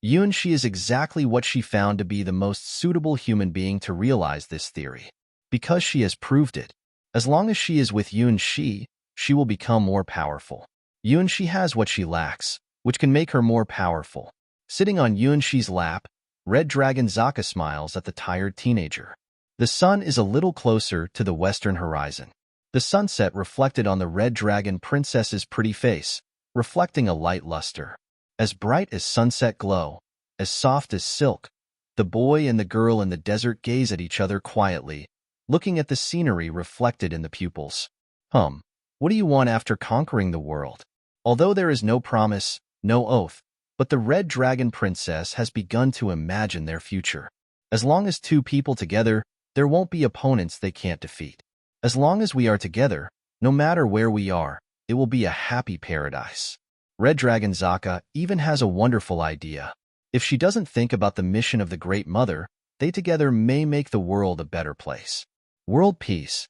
Yunshi is exactly what she found to be the most suitable human being to realize this theory, because she has proved it. As long as she is with Yunshi, she will become more powerful. Yunshi has what she lacks, which can make her more powerful. Sitting on Yunshi's lap, Red Dragon Zaka smiles at the tired teenager. The sun is a little closer to the western horizon. The sunset reflected on the Red Dragon Princess's pretty face, reflecting a light luster. As bright as sunset glow, as soft as silk, the boy and the girl in the desert gaze at each other quietly, looking at the scenery reflected in the pupils. What do you want after conquering the world? Although there is no promise, no oath, but the Red Dragon Princess has begun to imagine their future. As long as two people together, there won't be opponents they can't defeat. As long as we are together, no matter where we are, it will be a happy paradise. Red Dragon Zaka even has a wonderful idea. If she doesn't think about the mission of the Great Mother, they together may make the world a better place. World peace.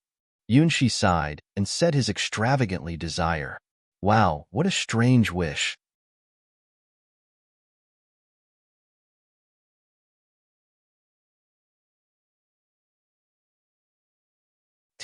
Yunshi sighed and said his extravagantly desire. Wow, what a strange wish.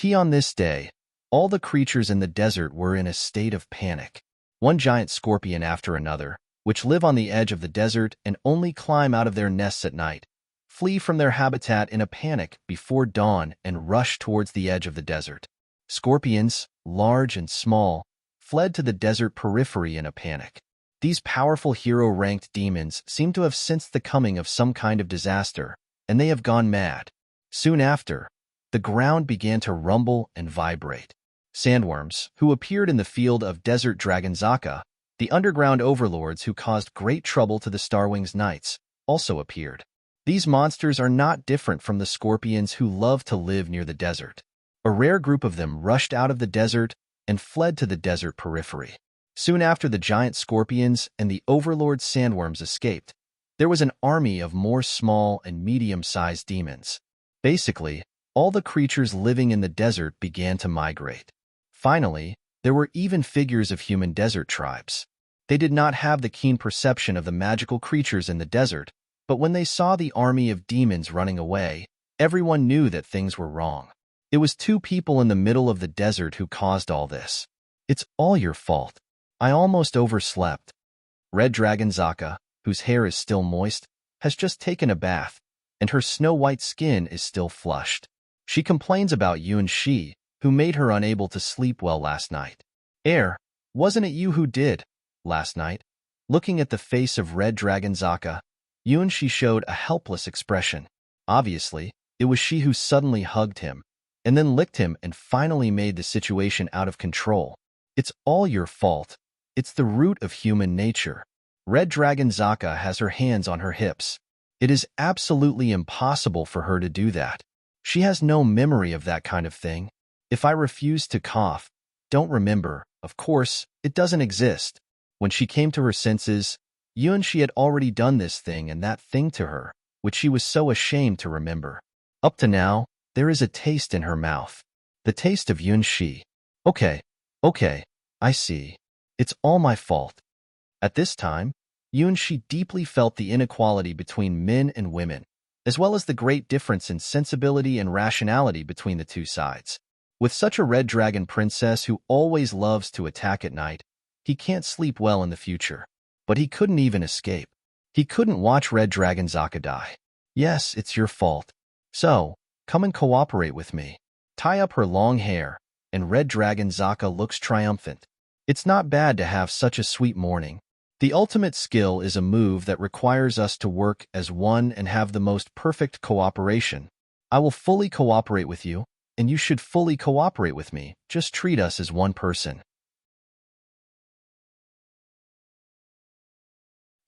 On this day, all the creatures in the desert were in a state of panic. One giant scorpion after another, which live on the edge of the desert and only climb out of their nests at night, flee from their habitat in a panic before dawn and rush towards the edge of the desert. Scorpions, large and small, fled to the desert periphery in a panic. These powerful hero-ranked demons seem to have sensed the coming of some kind of disaster, and they have gone mad. Soon after, the ground began to rumble and vibrate. Sandworms, who appeared in the field of Desert Dragon Zaka, the underground overlords who caused great trouble to the Starwings Knights, also appeared. These monsters are not different from the scorpions who love to live near the desert. A rare group of them rushed out of the desert and fled to the desert periphery. Soon after the giant scorpions and the overlord sandworms escaped, there was an army of more small and medium-sized demons. Basically, all the creatures living in the desert began to migrate. Finally, there were even figures of human desert tribes. They did not have the keen perception of the magical creatures in the desert, but when they saw the army of demons running away, everyone knew that things were wrong. It was two people in the middle of the desert who caused all this. It's all your fault. I almost overslept. Red Dragon Zaka, whose hair is still moist, has just taken a bath, and her snow-white skin is still flushed. She complains about Yunshi, who made her unable to sleep well last night. Wasn't it you who did, last night? Looking at the face of Red Dragon Zaka, Yunshi showed a helpless expression. Obviously, it was she who suddenly hugged him, and then licked him and finally made the situation out of control. It's all your fault. It's the root of human nature. Red Dragon Zaka has her hands on her hips. It is absolutely impossible for her to do that. She has no memory of that kind of thing. If I refuse to cough, don't remember, of course, it doesn't exist. When she came to her senses, Yunshi had already done this thing and that thing to her, which she was so ashamed to remember. Up to now, there is a taste in her mouth. The taste of Yunshi. Okay, I see. It's all my fault. At this time, Yunshi deeply felt the inequality between men and women, as well as the great difference in sensibility and rationality between the two sides. With such a red dragon princess who always loves to attack at night, he can't sleep well in the future. But he couldn't even escape. He couldn't watch Red Dragon Zaka die. Yes, it's your fault. So, come and cooperate with me. Tie up her long hair, and Red Dragon Zaka looks triumphant. It's not bad to have such a sweet morning. The ultimate skill is a move that requires us to work as one and have the most perfect cooperation. I will fully cooperate with you. and you should fully cooperate with me. Just treat us as one person.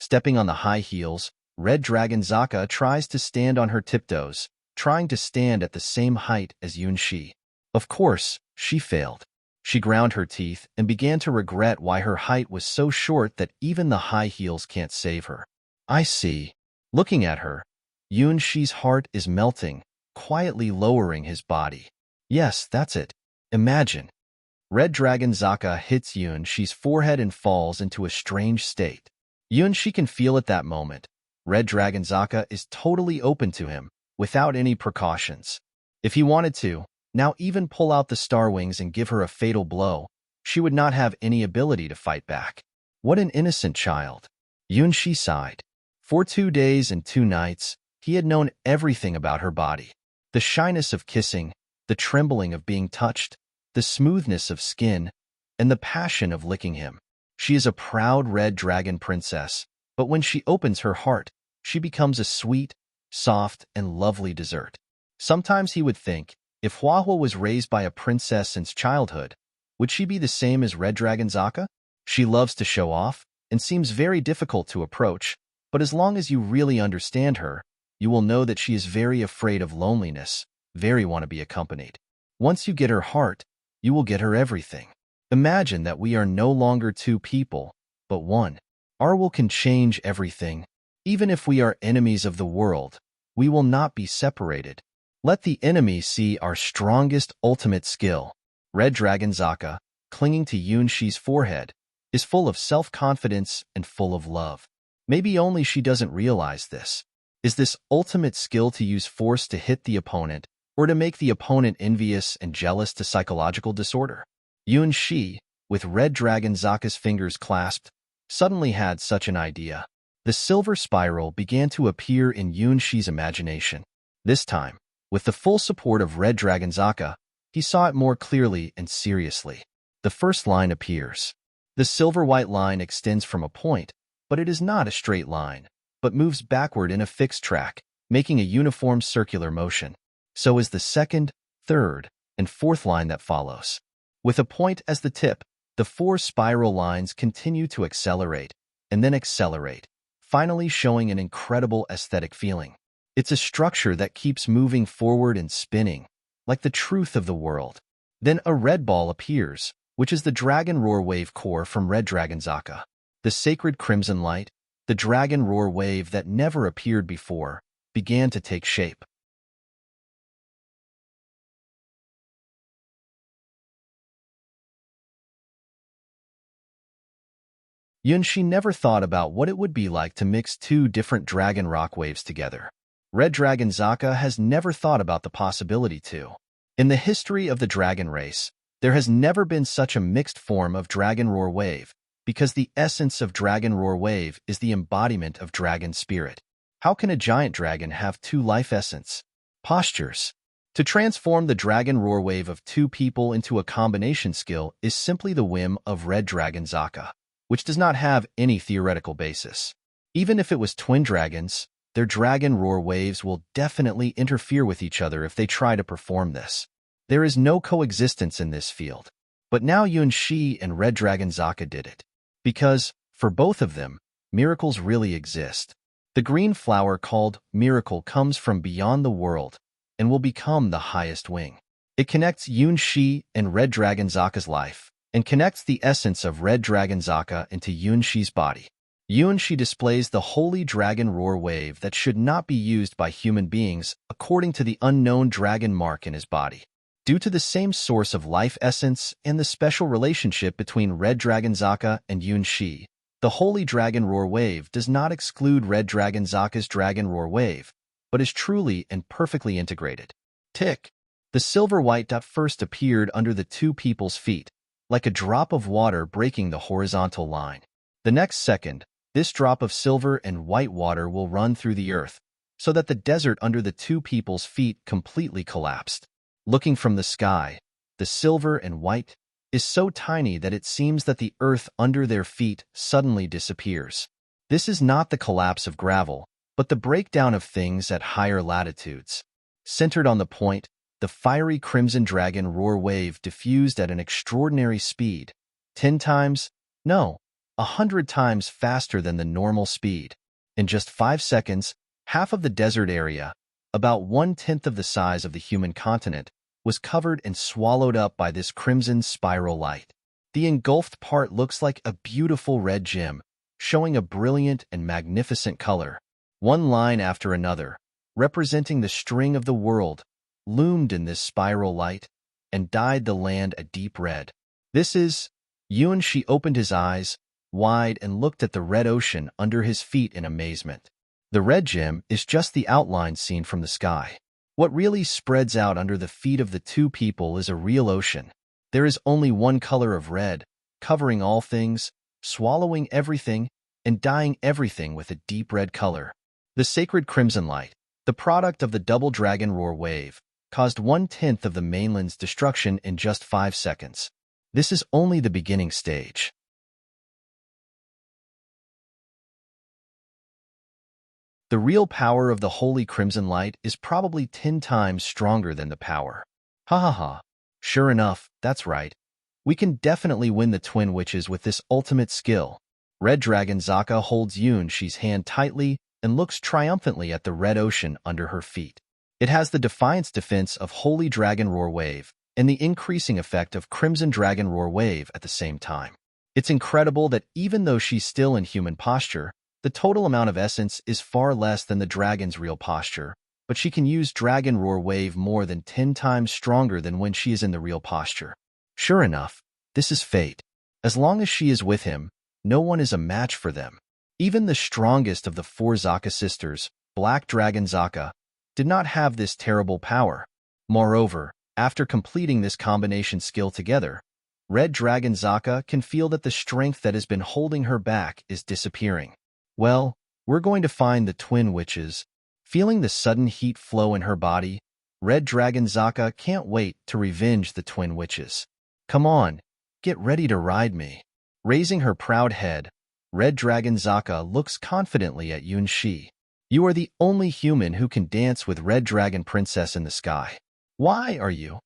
Stepping on the high heels, Red Dragon Zaka tries to stand on her tiptoes, trying to stand at the same height as Yunshi. Of course, she failed. She ground her teeth and began to regret why her height was so short that even the high heels can't save her. I see. Looking at her, Yunshi's heart is melting, quietly lowering his body. Yes, that's it. Imagine. Red Dragon Zaka hits Yunshi's forehead and falls into a strange state. Yunshi can feel at that moment. Red Dragon Zaka is totally open to him, without any precautions. If he wanted to, now even pull out the star wings and give her a fatal blow, she would not have any ability to fight back. What an innocent child. Yunshi sighed. For 2 days and 2 nights, he had known everything about her body. The shyness of kissing, the trembling of being touched, the smoothness of skin, and the passion of licking him. She is a proud red dragon princess, but when she opens her heart, she becomes a sweet, soft, and lovely dessert. Sometimes he would think, if Huahua was raised by a princess since childhood, would she be the same as Red Dragon Zaka? She loves to show off and seems very difficult to approach, but as long as you really understand her, you will know that she is very afraid of loneliness, very want to be accompanied. Once you get her heart, you will get her everything. Imagine that we are no longer 2 people, but one. Our will can change everything. Even if we are enemies of the world, we will not be separated. Let the enemy see our strongest ultimate skill. Red Dragon Zaka, clinging to Yunshi's forehead, is full of self-confidence and full of love. Maybe only she doesn't realize this. Is this ultimate skill to use force to hit the opponent, or to make the opponent envious and jealous to psychological disorder? Yunshi, with Red Dragon Zaka's fingers clasped, suddenly had such an idea. The silver spiral began to appear in Yunshi's imagination. This time, with the full support of Red Dragon Zaka, he saw it more clearly and seriously. The first line appears. The silver-white line extends from a point, but it is not a straight line, but moves backward in a fixed track, making a uniform circular motion. So is the second, third, and fourth line that follows. With a point as the tip, the 4 spiral lines continue to accelerate, and then accelerate, finally showing an incredible aesthetic feeling. It's a structure that keeps moving forward and spinning, like the truth of the world. Then a red ball appears, which is the Dragon Roar Wave core from Red Dragon Zaka. The sacred crimson light, the Dragon Roar Wave that never appeared before, began to take shape. Yunshi never thought about what it would be like to mix 2 different dragon rock waves together. Red Dragon Zaka has never thought about the possibility to. In the history of the dragon race, there has never been such a mixed form of Dragon Roar Wave, because the essence of Dragon Roar Wave is the embodiment of dragon spirit. How can a giant dragon have 2 life essence? Postures. To transform the Dragon Roar Wave of 2 people into a combination skill is simply the whim of Red Dragon Zaka, which does not have any theoretical basis. Even if it was twin dragons, their Dragon Roar Waves will definitely interfere with each other if they try to perform this. There is no coexistence in this field. But now Yunshi and Red Dragon Zaka did it. Because, for both of them, miracles really exist. The green flower called Miracle comes from beyond the world and will become the highest wing. It connects Yunshi and Red Dragon Zaka's life, and connects the essence of Red Dragon Zaka into Yunshi's body. Yunshi displays the holy Dragon Roar Wave that should not be used by human beings according to the unknown dragon mark in his body. Due to the same source of life essence and the special relationship between Red Dragon Zaka and Yunshi, the holy Dragon Roar Wave does not exclude Red Dragon Zaka's Dragon Roar Wave, but is truly and perfectly integrated. Tick! The silver-white dot first appeared under the 2 people's feet, like a drop of water breaking the horizontal line. The next second, this drop of silver and white water will run through the earth, so that the desert under the 2 people's feet completely collapsed. Looking from the sky, the silver and white is so tiny that it seems that the earth under their feet suddenly disappears. This is not the collapse of gravel, but the breakdown of things at higher latitudes. Centered on the point, the fiery crimson dragon roar wave diffused at an extraordinary speed, 10 times, no, 100 times faster than the normal speed. In just 5 seconds, half of the desert area, about 1/10 of the size of the human continent, was covered and swallowed up by this crimson spiral light. The engulfed part looks like a beautiful red gem, showing a brilliant and magnificent color. One line after another, representing the string of the world, loomed in this spiral light and dyed the land a deep red. This is... Yuan-shi opened his eyes wide and looked at the red ocean under his feet in amazement. The red gem is just the outline seen from the sky. What really spreads out under the feet of the two people is a real ocean. There is only one color of red, covering all things, swallowing everything, and dyeing everything with a deep red color. The sacred crimson light, the product of the double dragon roar wave, caused 1/10 of the mainland's destruction in just 5 seconds. This is only the beginning stage. The real power of the holy crimson light is probably 10 times stronger than the power. Ha ha ha. Sure enough, that's right. We can definitely win the twin witches with this ultimate skill. Red Dragon Zaka holds Yuan-shi's hand tightly and looks triumphantly at the red ocean under her feet. It has the defiance defense of Holy Dragon Roar Wave and the increasing effect of Crimson Dragon Roar Wave at the same time. It's incredible that even though she's still in human posture, the total amount of essence is far less than the dragon's real posture, but she can use Dragon Roar Wave more than 10 times stronger than when she is in the real posture. Sure enough, this is fate. As long as she is with him, no one is a match for them. Even the strongest of the 4 Zaka sisters, Black Dragon Zaka, did not have this terrible power. Moreover, after completing this combination skill together, Red Dragon Zaka can feel that the strength that has been holding her back is disappearing. Well, we're going to find the twin witches. Feeling the sudden heat flow in her body, Red Dragon Zaka can't wait to revenge the twin witches. Come on, get ready to ride me. Raising her proud head, Red Dragon Zaka looks confidently at Yuan-shi. You are the only human who can dance with Red Dragon Princess in the sky. Why are you?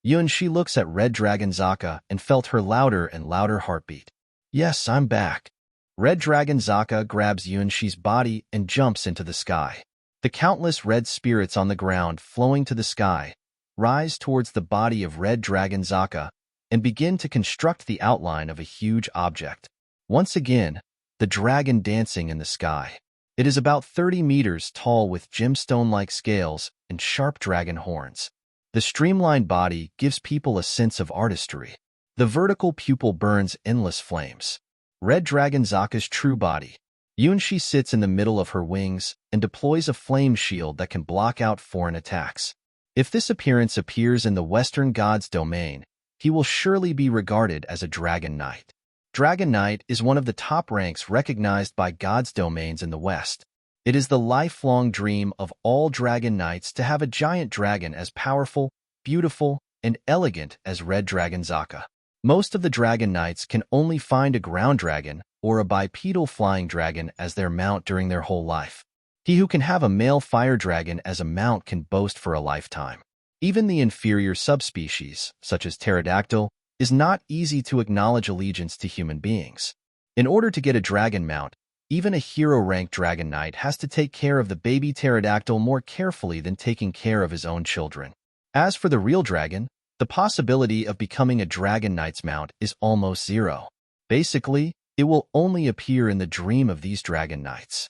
Yuan-shi looks at Red Dragon Zaka and felt her louder and louder heartbeat. Yes, I'm back. Red Dragon Zaka grabs Yuan-shi's body and jumps into the sky. The countless red spirits on the ground flowing to the sky rise towards the body of Red Dragon Zaka and begin to construct the outline of a huge object. Once again, the dragon dancing in the sky. It is about 30 meters tall with gemstone-like scales and sharp dragon horns. The streamlined body gives people a sense of artistry. The vertical pupil burns endless flames. Red Dragon Zaka's true body. Yuan-shi sits in the middle of her wings and deploys a flame shield that can block out foreign attacks. If this appearance appears in the Western God's domain, he will surely be regarded as a Dragon Knight. Dragon Knight is one of the top ranks recognized by God's domains in the West. It is the lifelong dream of all Dragon Knights to have a giant dragon as powerful, beautiful, and elegant as Red Dragon Zaka. Most of the Dragon Knights can only find a ground dragon or a bipedal flying dragon as their mount during their whole life. He who can have a male fire dragon as a mount can boast for a lifetime. Even the inferior subspecies, such as pterodactyl, is not easy to acknowledge allegiance to human beings. In order to get a dragon mount, even a hero-ranked Dragon Knight has to take care of the baby pterodactyl more carefully than taking care of his own children. As for the real dragon, the possibility of becoming a Dragon Knight's mount is almost zero. Basically, it will only appear in the dream of these Dragon Knights.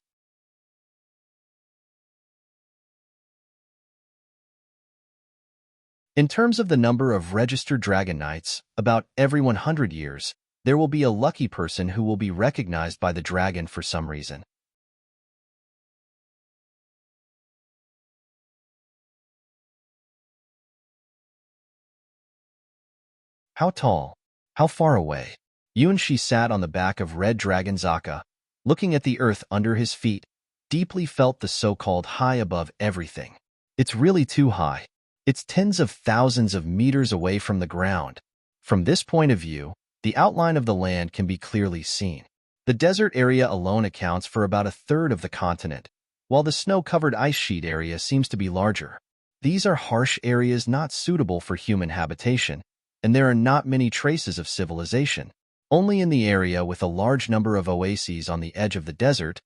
In terms of the number of registered Dragon Knights, about every 100 years, there will be a lucky person who will be recognized by the dragon for some reason. How tall? How far away? Yuan-shi sat on the back of Red Dragon Zaka, looking at the earth under his feet, deeply felt the so-called high above everything. It's really too high. It's tens of thousands of meters away from the ground. From this point of view, the outline of the land can be clearly seen. The desert area alone accounts for about a third of the continent, while the snow-covered ice sheet area seems to be larger. These are harsh areas not suitable for human habitation, and there are not many traces of civilization. Only in the area with a large number of oases on the edge of the desert,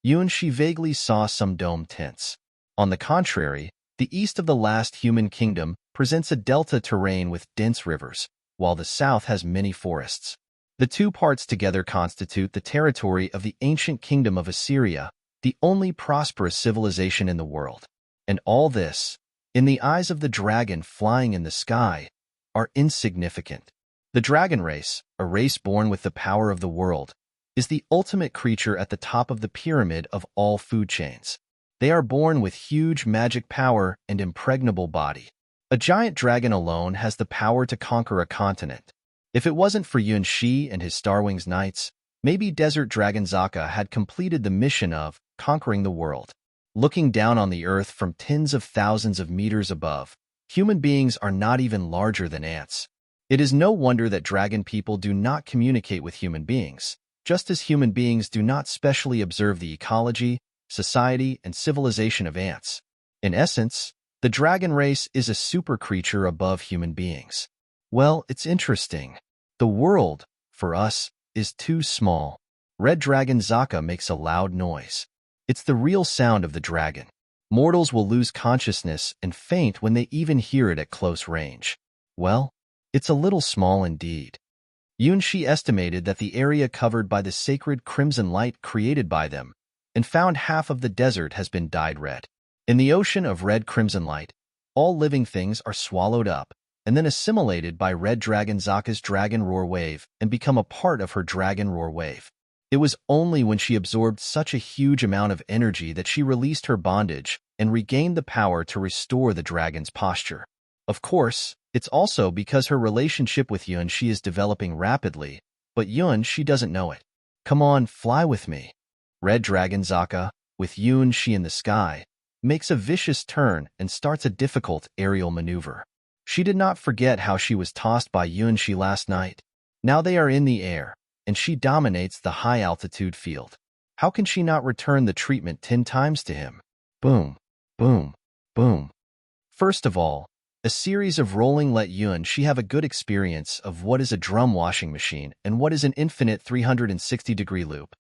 Yuanxi vaguely saw some dome tents. On the contrary, the east of the last human kingdom presents a delta terrain with dense rivers, while the south has many forests. The two parts together constitute the territory of the ancient kingdom of Assyria, the only prosperous civilization in the world. And all this, in the eyes of the dragon flying in the sky, are insignificant. The dragon race, a race born with the power of the world, is the ultimate creature at the top of the pyramid of all food chains. They are born with huge magic power and impregnable body. A giant dragon alone has the power to conquer a continent. If it wasn't for Yuanxi and his Starwings Knights, maybe Desert Dragon Zaka had completed the mission of conquering the world. Looking down on the earth from tens of thousands of meters above, human beings are not even larger than ants. It is no wonder that dragon people do not communicate with human beings, just as human beings do not specially observe the ecology, society, and civilization of ants. In essence, the dragon race is a super creature above human beings. Well, it's interesting. The world, for us, is too small. Red Dragon Zaka makes a loud noise. It's the real sound of the dragon. Mortals will lose consciousness and faint when they even hear it at close range. Well, it's a little small indeed. Yuanxi estimated that the area covered by the sacred crimson light created by them, and found half of the desert has been dyed red. In the ocean of red crimson light, all living things are swallowed up, and then assimilated by Red Dragon Zaka's Dragon Roar Wave and become a part of her Dragon Roar Wave. It was only when she absorbed such a huge amount of energy that she released her bondage and regained the power to restore the dragon's posture. Of course, it's also because her relationship with Yuanxi is developing rapidly, but Yuanxi doesn't know it. Come on, fly with me. Red Dragon Zaka, with Yuanxi in the sky, makes a vicious turn and starts a difficult aerial maneuver. She did not forget how she was tossed by Yuanxi last night. Now they are in the air, and she dominates the high-altitude field. How can she not return the treatment 10 times to him? Boom, boom, boom. First of all, a series of rolling let Yuanxi have a good experience of what is a drum washing machine and what is an infinite 360-degree loop.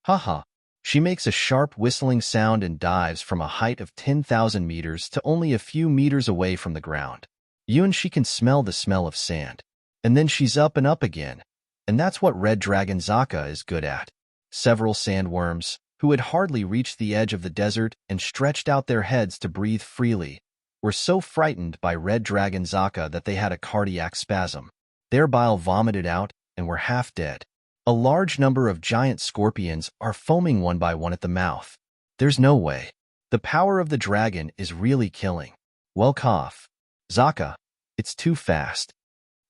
Haha. She makes a sharp whistling sound and dives from a height of 10,000 meters to only a few meters away from the ground. Yuanxi can smell the smell of sand. And then she's up and up again. And that's what Red Dragon Zaka is good at. Several sandworms, who had hardly reached the edge of the desert and stretched out their heads to breathe freely, were so frightened by Red Dragon Zaka that they had a cardiac spasm. Their bile vomited out and were half dead. A large number of giant scorpions are foaming one by one at the mouth. There's no way. The power of the dragon is really killing. Well, cough. Zaka, it's too fast.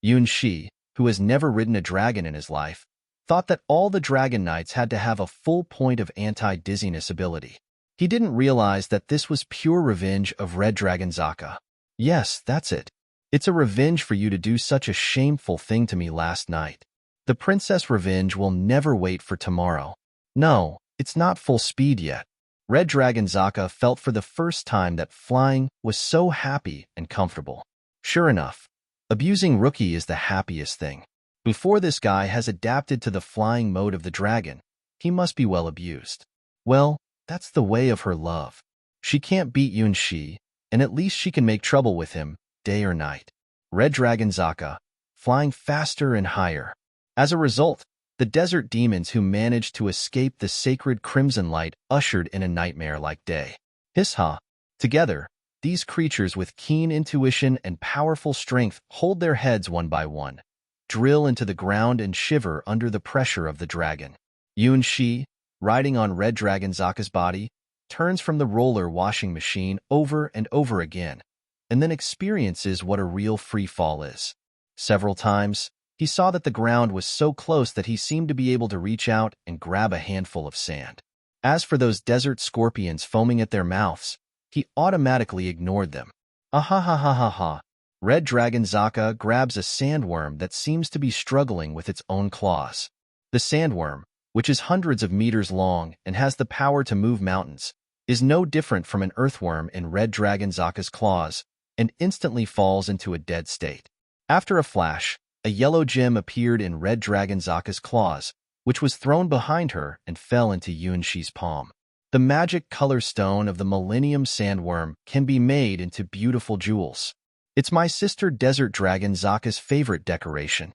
Yuanxi, who has never ridden a dragon in his life, thought that all the dragon knights had to have a full point of anti-dizziness ability. He didn't realize that this was pure revenge of Red Dragon Zaka. Yes, that's it. It's a revenge for you to do such a shameful thing to me last night. The princess revenge will never wait for tomorrow. No, it's not full speed yet. Red Dragon Zaka felt for the first time that flying was so happy and comfortable. Sure enough, abusing Rookie is the happiest thing. Before this guy has adapted to the flying mode of the dragon, he must be well abused. Well, that's the way of her love. She can't beat Yuanxi, and at least she can make trouble with him, day or night. Red Dragon Zaka, flying faster and higher. As a result, the desert demons who managed to escape the sacred crimson light ushered in a nightmare-like day. Hiss-ha. Together, these creatures with keen intuition and powerful strength hold their heads one by one, drill into the ground and shiver under the pressure of the dragon. Yuanxi, riding on Red Dragon Zaka's body, turns from the roller washing machine over and over again, and then experiences what a real free fall is. Several times, he saw that the ground was so close that he seemed to be able to reach out and grab a handful of sand. As for those desert scorpions foaming at their mouths, he automatically ignored them. Ah-ha-ha-ha-ha-ha. Red Dragon Zaka grabs a sandworm that seems to be struggling with its own claws. The sandworm, which is hundreds of meters long and has the power to move mountains, is no different from an earthworm in Red Dragon Zaka's claws and instantly falls into a dead state. After a flash, a yellow gem appeared in Red Dragon Zaka's claws, which was thrown behind her and fell into Yunshi's palm. The magic color stone of the Millennium Sandworm can be made into beautiful jewels. It's my sister Desert Dragon Zaka's favorite decoration.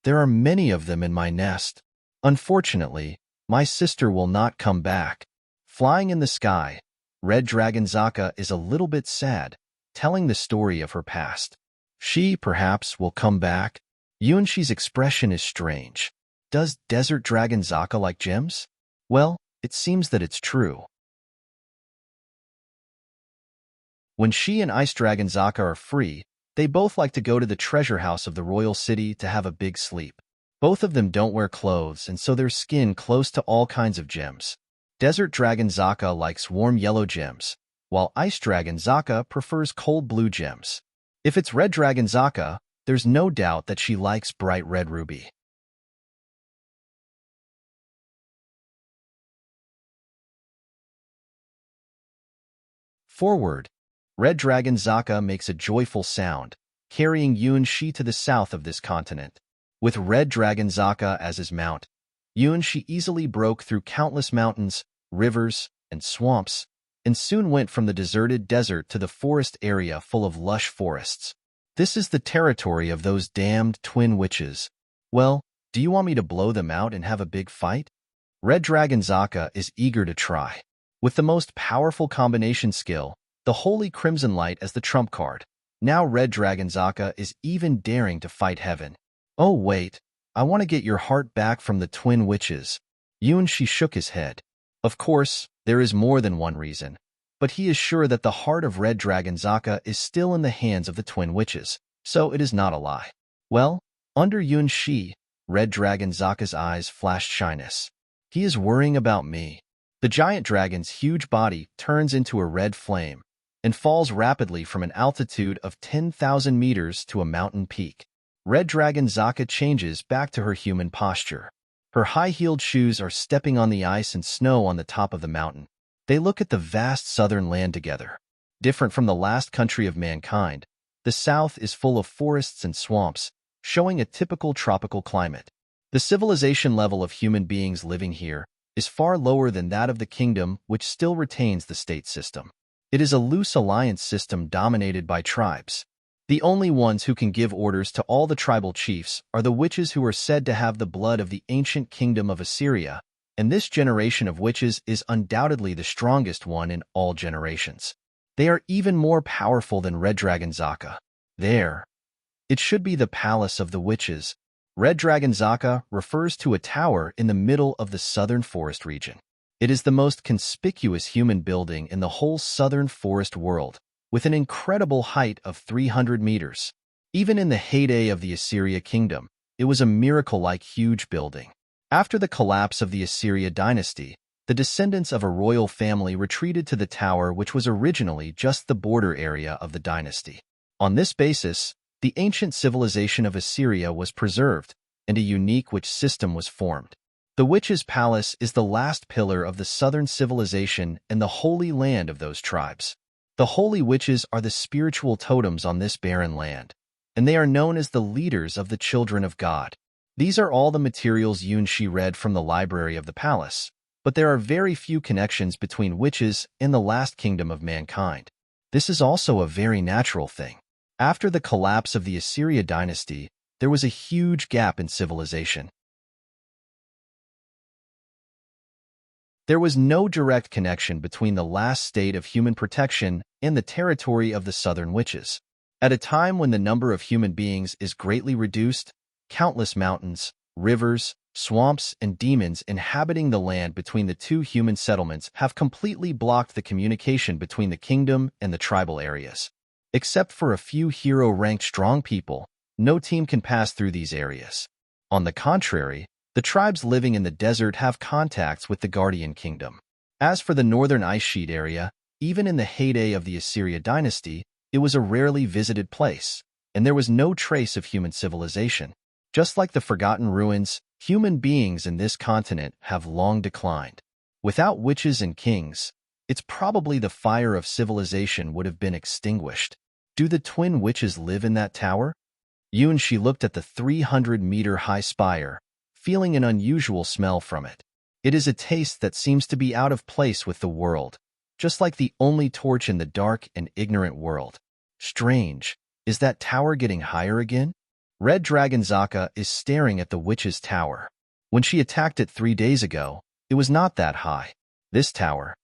There are many of them in my nest. Unfortunately, my sister will not come back. Flying in the sky, Red Dragon Zaka is a little bit sad, telling the story of her past. She, perhaps, will come back. Yunshi's expression is strange. Does Desert Dragon Zaka like gems? Well, it seems that it's true. When she and Ice Dragon Zaka are free, they both like to go to the treasure house of the royal city to have a big sleep. Both of them don't wear clothes, and so their skin close to all kinds of gems. Desert Dragon Zaka likes warm yellow gems, while Ice Dragon Zaka prefers cold blue gems. If it's Red Dragon Zaka, there's no doubt that she likes bright red ruby. Forward, Red Dragon Zaka makes a joyful sound, carrying Yunshi to the south of this continent. With Red Dragon Zaka as his mount, Yunshi easily broke through countless mountains, rivers, and swamps, and soon went from the deserted desert to the forest area full of lush forests. This is the territory of those damned twin witches. Well, do you want me to blow them out and have a big fight? Red Dragon Zaka is eager to try. With the most powerful combination skill, the Holy Crimson Light as the trump card, now Red Dragon Zaka is even daring to fight heaven. Oh wait, I want to get your heart back from the twin witches. Yunshi shook his head. Of course, there is more than one reason, but he is sure that the heart of Red Dragon Zaka is still in the hands of the twin witches, so it is not a lie. Well, under Yunshi, Red Dragon Zaka's eyes flashed shyness. He is worrying about me. The giant dragon's huge body turns into a red flame and falls rapidly from an altitude of 10,000 meters to a mountain peak. Red Dragon Zaka changes back to her human posture. Her high-heeled shoes are stepping on the ice and snow on the top of the mountain. They look at the vast southern land together. Different from the last country of mankind, the south is full of forests and swamps, showing a typical tropical climate. The civilization level of human beings living here is far lower than that of the kingdom, which still retains the state system. It is a loose alliance system dominated by tribes. The only ones who can give orders to all the tribal chiefs are the witches who are said to have the blood of the ancient kingdom of Assyria, and this generation of witches is undoubtedly the strongest one in all generations. They are even more powerful than Red Dragon Zaka. There. It should be the palace of the witches. Red Dragon Zaka refers to a tower in the middle of the southern forest region. It is the most conspicuous human building in the whole southern forest world, with an incredible height of 300 meters. Even in the heyday of the Assyria kingdom, it was a miracle-like huge building. After the collapse of the Assyria dynasty, the descendants of a royal family retreated to the tower, which was originally just the border area of the dynasty. On this basis, the ancient civilization of Assyria was preserved, and a unique witch system was formed. The witch's palace is the last pillar of the southern civilization and the holy land of those tribes. The holy witches are the spiritual totems on this barren land, and they are known as the leaders of the children of God. These are all the materials Yunshi read from the library of the palace, but there are very few connections between witches and the last kingdom of mankind. This is also a very natural thing. After the collapse of the Assyria dynasty, there was a huge gap in civilization. There was no direct connection between the last state of human protection and the territory of the southern witches. At a time when the number of human beings is greatly reduced, countless mountains, rivers, swamps, and demons inhabiting the land between the two human settlements have completely blocked the communication between the kingdom and the tribal areas. Except for a few hero-ranked strong people, no team can pass through these areas. On the contrary, the tribes living in the desert have contacts with the Guardian Kingdom. As for the northern ice sheet area, even in the heyday of the Assyria dynasty, it was a rarely visited place, and there was no trace of human civilization. Just like the Forgotten Ruins, human beings in this continent have long declined. Without witches and kings, It's probably the fire of civilization would have been extinguished. Do the twin witches live in that tower? She looked at the 300-meter-high spire, feeling an unusual smell from it. It is a taste that seems to be out of place with the world, just like the only torch in the dark and ignorant world. Strange. Is that tower getting higher again? Red Dragon Zaka is staring at the witch's tower. When she attacked it 3 days ago, it was not that high. This tower.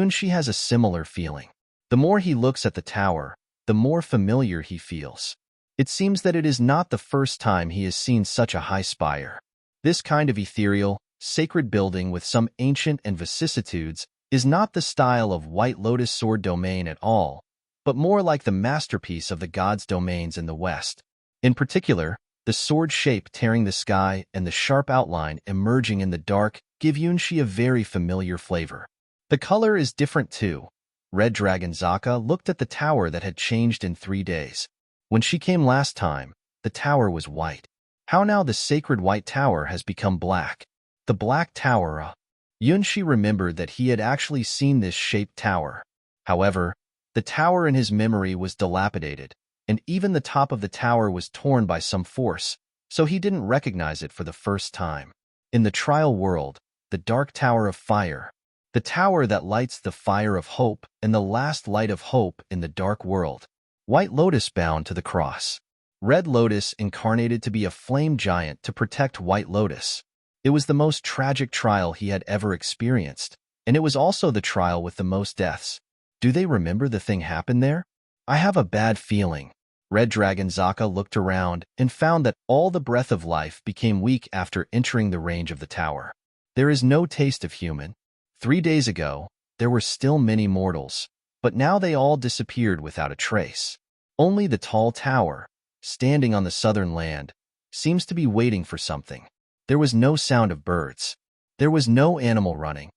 She has a similar feeling. The more he looks at the tower, the more familiar he feels. It seems that it is not the first time he has seen such a high spire. This kind of ethereal, sacred building with some ancient and vicissitudes is not the style of White Lotus Sword domain at all, but more like the masterpiece of the gods' domains in the West. In particular, the sword shape tearing the sky and the sharp outline emerging in the dark give Yunshi a very familiar flavor. The color is different too. Red Dragon Zaka looked at the tower that had changed in 3 days. When she came last time, the tower was white. How now the sacred white tower has become black? The black tower, Yunshi remembered that he had actually seen this shaped tower. However, the tower in his memory was dilapidated, and even the top of the tower was torn by some force, so he didn't recognize it for the first time. In the trial world, the dark tower of fire, the tower that lights the fire of hope and the last light of hope in the dark world. White Lotus bound to the cross. Red Lotus incarnated to be a flame giant to protect White Lotus. It was the most tragic trial he had ever experienced, and it was also the trial with the most deaths. Do they remember the thing happened there? I have a bad feeling. Red Dragon Zaka looked around and found that all the breath of life became weak after entering the range of the tower. There is no taste of human. 3 days ago, there were still many mortals, but now they all disappeared without a trace. Only the tall tower, standing on the southern land, seems to be waiting for something. There was no sound of birds. There was no animal running.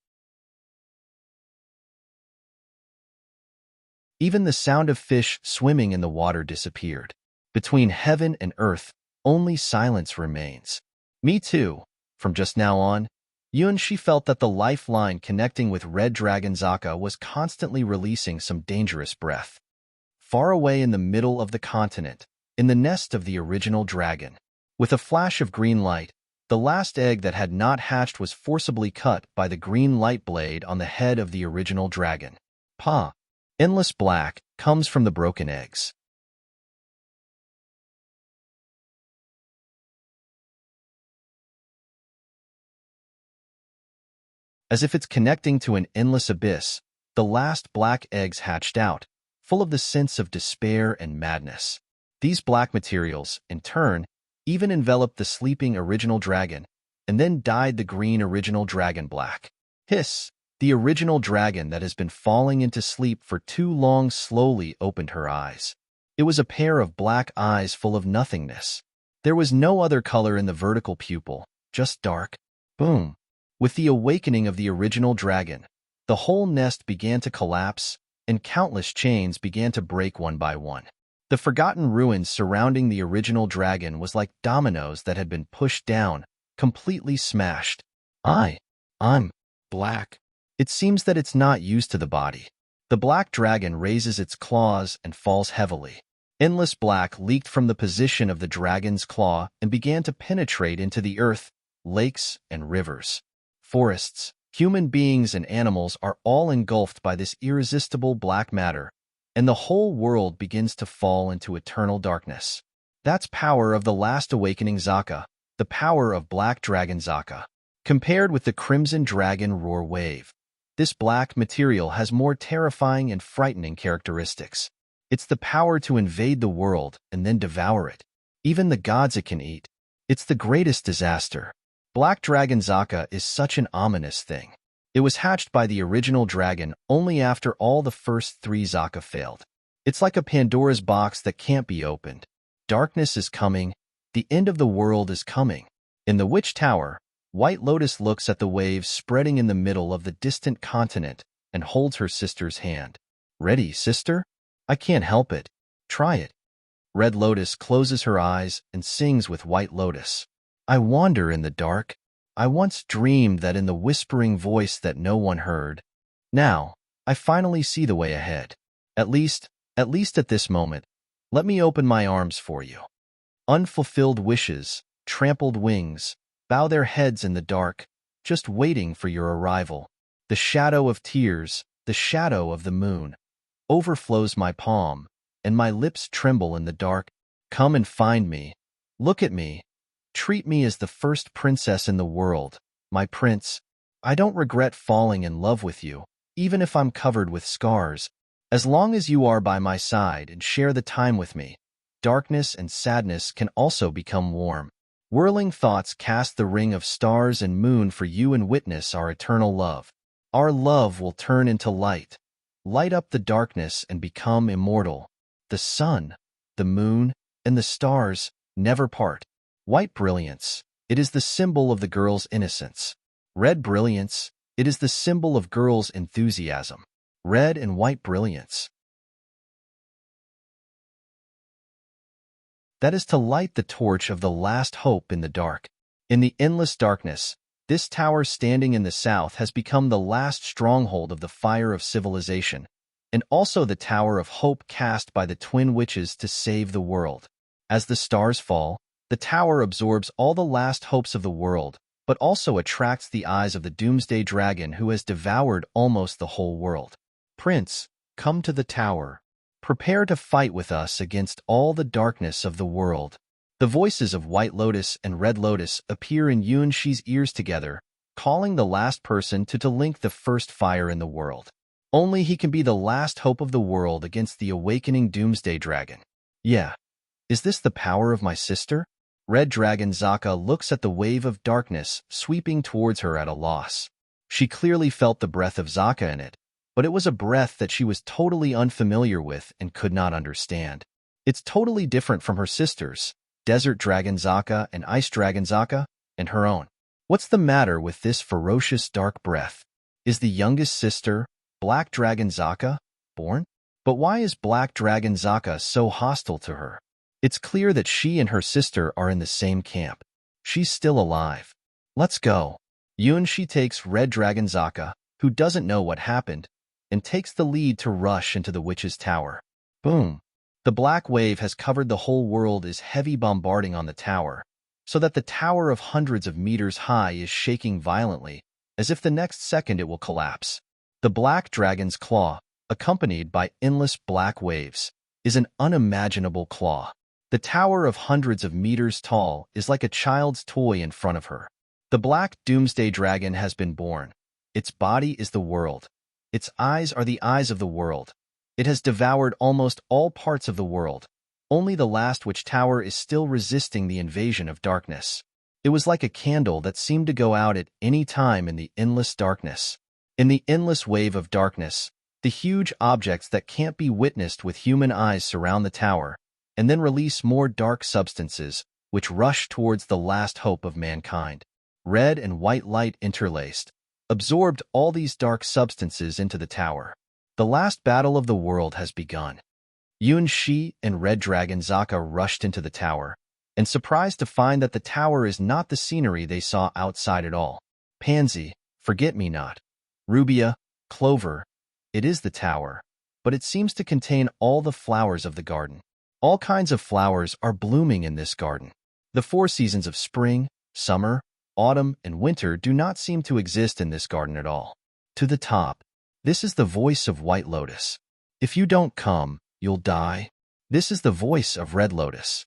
Even the sound of fish swimming in the water disappeared. Between heaven and earth, only silence remains. Me too. From just now on, Yunshi felt that the lifeline connecting with Red Dragon Zaka was constantly releasing some dangerous breath. Far away in the middle of the continent, in the nest of the original dragon, with a flash of green light, the last egg that had not hatched was forcibly cut by the green light blade on the head of the original dragon. Pa! Endless black comes from the broken eggs. As if it's connecting to an endless abyss, the last black eggs hatched out, full of the sense of despair and madness. These black materials, in turn, even enveloped the sleeping original dragon, and then dyed the green original dragon black. Hiss! The original dragon that has been falling into sleep for too long slowly opened her eyes. It was a pair of black eyes full of nothingness. There was no other color in the vertical pupil, just dark. Boom! With the awakening of the original dragon, the whole nest began to collapse, and countless chains began to break one by one. The forgotten ruins surrounding the original dragon was like dominoes that had been pushed down, completely smashed. I'm black. It seems that it's not used to the body. The black dragon raises its claws and falls heavily. Endless black leaked from the position of the dragon's claw and began to penetrate into the earth, lakes, and rivers. Forests, human beings, and animals are all engulfed by this irresistible black matter, and the whole world begins to fall into eternal darkness. That's power of the last awakening Zaka, the power of Black Dragon Zaka. Compared with the Crimson Dragon Roar Wave, this black material has more terrifying and frightening characteristics. It's the power to invade the world and then devour it. Even the gods it can eat. It's the greatest disaster. Black Dragon Zaka is such an ominous thing. It was hatched by the original dragon only after all the first 3 Zaka failed. It's like a Pandora's box that can't be opened. Darkness is coming. The end of the world is coming. In the Witch Tower, White Lotus looks at the waves spreading in the middle of the distant continent and holds her sister's hand. Ready, sister? I can't help it. Try it. Red Lotus closes her eyes and sings with White Lotus. I wander in the dark. I once dreamed that in the whispering voice that no one heard. Now, I finally see the way ahead. At least, at least at this moment, let me open my arms for you. Unfulfilled wishes, trampled wings, bow their heads in the dark, just waiting for your arrival. The shadow of tears, the shadow of the moon, overflows my palm, and my lips tremble in the dark. Come and find me. Look at me. Treat me as the first princess in the world, my prince. I don't regret falling in love with you, even if I'm covered with scars. As long as you are by my side and share the time with me, darkness and sadness can also become warm. Whirling thoughts cast the ring of stars and moon for you and witness our eternal love. Our love will turn into light, light up the darkness and become immortal. The sun, the moon, and the stars never part. White brilliance, it is the symbol of the girl's innocence. Red brilliance, it is the symbol of girl's enthusiasm. Red and white brilliance. That is to light the torch of the last hope in the dark. In the endless darkness, this tower standing in the south has become the last stronghold of the fire of civilization, and also the tower of hope cast by the twin witches to save the world. As the stars fall, the tower absorbs all the last hopes of the world, but also attracts the eyes of the doomsday dragon who has devoured almost the whole world. Prince, come to the tower. Prepare to fight with us against all the darkness of the world. The voices of White Lotus and Red Lotus appear in Yuan-Shi's ears together, calling the last person to link the first fire in the world. Only he can be the last hope of the world against the awakening doomsday dragon. Yeah. Is this the power of my sister? Red Dragon Zaka looks at the wave of darkness sweeping towards her at a loss. She clearly felt the breath of Zaka in it, but it was a breath that she was totally unfamiliar with and could not understand. It's totally different from her sisters, Desert Dragon Zaka and Ice Dragon Zaka, and her own. What's the matter with this ferocious dark breath? Is the youngest sister, Black Dragon Zaka, born? But why is Black Dragon Zaka so hostile to her? It's clear that she and her sister are in the same camp. She's still alive. Let's go. Yuan-Shi takes Red Dragon Zaka, who doesn't know what happened, and takes the lead to rush into the witch's tower. Boom. The black wave has covered the whole world as heavy bombarding on the tower, so that the tower of hundreds of meters high is shaking violently, as if the next second it will collapse. The black dragon's claw, accompanied by endless black waves, is an unimaginable claw. The tower of hundreds of meters tall is like a child's toy in front of her. The black doomsday dragon has been born. Its body is the world. Its eyes are the eyes of the world. It has devoured almost all parts of the world. Only the last witch tower is still resisting the invasion of darkness. It was like a candle that seemed to go out at any time in the endless darkness. In the endless wave of darkness, the huge objects that can't be witnessed with human eyes surround the tower, and then release more dark substances, which rush towards the last hope of mankind. Red and white light interlaced, absorbed all these dark substances into the tower. The last battle of the world has begun. Yuan-Shi and Red Dragon Zaka rushed into the tower, and surprised to find that the tower is not the scenery they saw outside at all. Pansy, forget-me-not, Rubia, Clover, it is the tower, but it seems to contain all the flowers of the garden. All kinds of flowers are blooming in this garden. The 4 seasons of spring, summer, autumn, and winter do not seem to exist in this garden at all. To the top, this is the voice of White Lotus. If you don't come, you'll die. This is the voice of Red Lotus.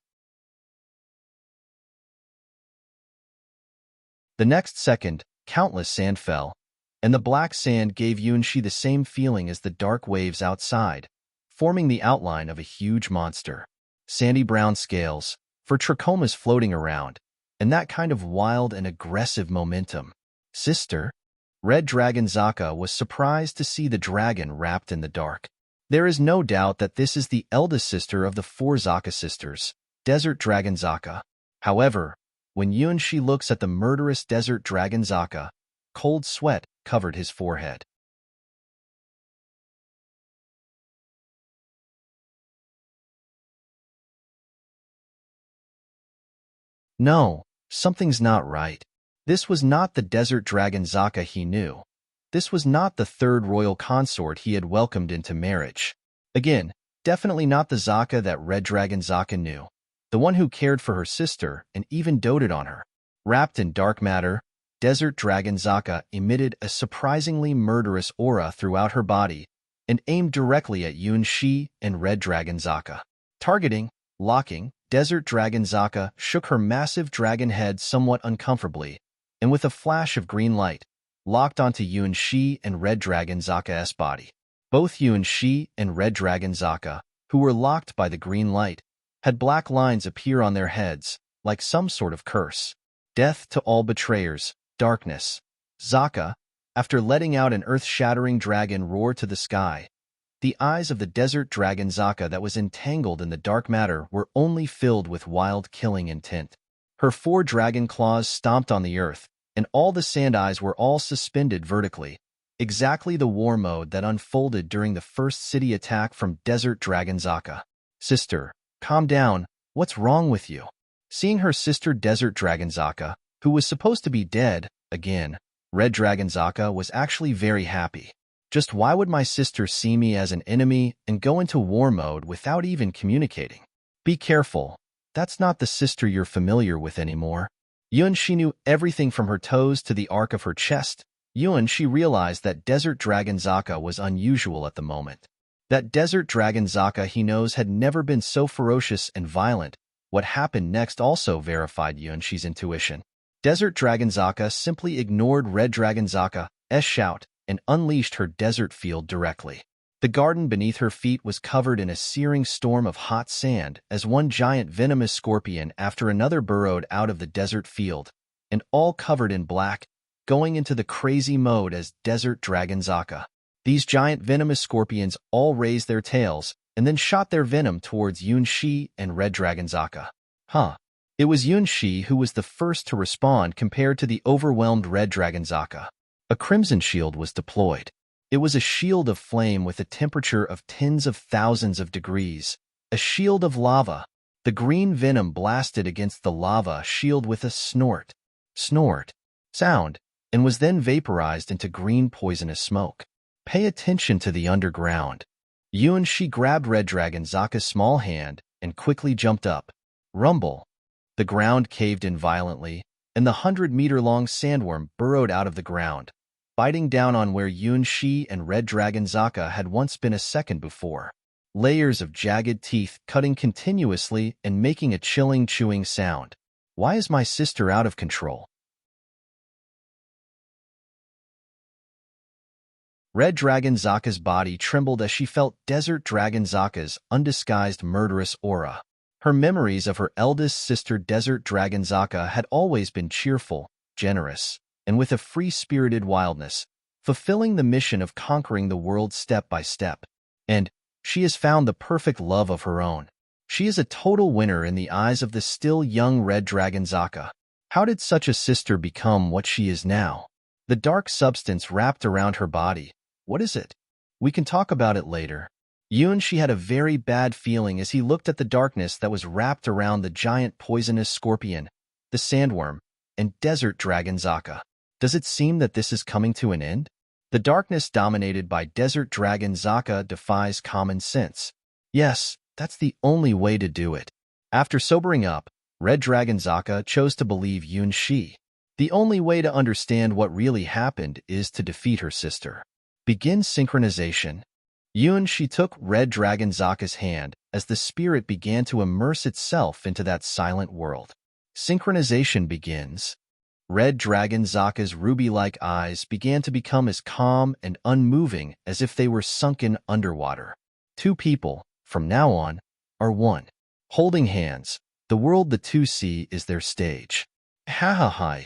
The next second, countless sand fell, and the black sand gave Yuan-Shi the same feeling as the dark waves outside, forming the outline of a huge monster. Sandy brown scales, for trichomas floating around, and that kind of wild and aggressive momentum. Sister? Red Dragon Zaka was surprised to see the dragon wrapped in the dark. There is no doubt that this is the eldest sister of the 4 Zaka sisters, Desert Dragon Zaka. However, when Yuan-Shi looks at the murderous Desert Dragon Zaka, cold sweat covered his forehead. No, something's not right. This was not the Desert Dragon Zaka he knew. This was not the third royal consort he had welcomed into marriage. Again, definitely not the Zaka that Red Dragon Zaka knew, the one who cared for her sister and even doted on her. Wrapped in dark matter, Desert Dragon Zaka emitted a surprisingly murderous aura throughout her body and aimed directly at Yun Shi and Red Dragon Zaka. Targeting, locking, Desert Dragon Zaka shook her massive dragon head somewhat uncomfortably, and with a flash of green light, locked onto Yun Shi and Red Dragon Zaka's body. Both Yun Shi and Red Dragon Zaka, who were locked by the green light, had black lines appear on their heads, like some sort of curse. Death to all betrayers, darkness. Zaka, after letting out an earth-shattering dragon roar to the sky, the eyes of the desert dragon Zaka that was entangled in the dark matter were only filled with wild killing intent. Her 4 dragon claws stomped on the earth, and all the sand eyes were all suspended vertically, exactly the war mode that unfolded during the first city attack from Desert Dragon Zaka. Sister, calm down, what's wrong with you? Seeing her sister Desert Dragon Zaka, who was supposed to be dead, again, Red Dragon Zaka was actually very happy. Just why would my sister see me as an enemy and go into war mode without even communicating? Be careful, that's not the sister you're familiar with anymore. Yun Shi knew everything from her toes to the arc of her chest. Yun Shi realized that Desert Dragon Zaka was unusual at the moment. That Desert Dragon Zaka he knows had never been so ferocious and violent. What happened next also verified Yun Shi's intuition. Desert Dragon Zaka simply ignored Red Dragon Zaka's shout and unleashed her desert field directly. The garden beneath her feet was covered in a searing storm of hot sand as one giant venomous scorpion after another burrowed out of the desert field, and all covered in black, going into the crazy mode as Desert Dragon Zaka. These giant venomous scorpions all raised their tails and then shot their venom towards Yun Shi and Red Dragon Zaka. It was Yun Shi who was the first to respond compared to the overwhelmed Red Dragon Zaka. A crimson shield was deployed. It was a shield of flame with a temperature of tens of thousands of degrees, a shield of lava. The green venom blasted against the lava shield with a snort sound, and was then vaporized into green poisonous smoke. Pay attention to the underground. Yun Shi grabbed Red Dragon Zaka's small hand and quickly jumped up. Rumble. The ground caved in violently, and the 100-meter-long sandworm burrowed out of the ground, biting down on where Yun Shi and Red Dragon Zaka had once been a second before. Layers of jagged teeth cutting continuously and making a chilling chewing sound. Why is my sister out of control? Red Dragon Zaka's body trembled as she felt Desert Dragon Zaka's undisguised murderous aura. Her memories of her eldest sister Desert Dragon Zaka had always been cheerful, generous, and with a free-spirited wildness, fulfilling the mission of conquering the world step by step. And she has found the perfect love of her own. She is a total winner in the eyes of the still young Red Dragon Zaka. How did such a sister become what she is now? The dark substance wrapped around her body. What is it? We can talk about it later. Yun Shi had a very bad feeling as he looked at the darkness that was wrapped around the giant poisonous scorpion, the sandworm, and Desert Dragon Zaka. Does it seem that this is coming to an end? The darkness dominated by Desert Dragon Zaka defies common sense. Yes, that's the only way to do it. After sobering up, Red Dragon Zaka chose to believe Yun Shi. The only way to understand what really happened is to defeat her sister. Begin synchronization. Yun Shi took Red Dragon Zaka's hand as the spirit began to immerse itself into that silent world. Synchronization begins. Red Dragon Zaka's ruby-like eyes began to become as calm and unmoving as if they were sunken underwater. Two people, from now on, are one. Holding hands, the world the two see is their stage. Ha ha ha.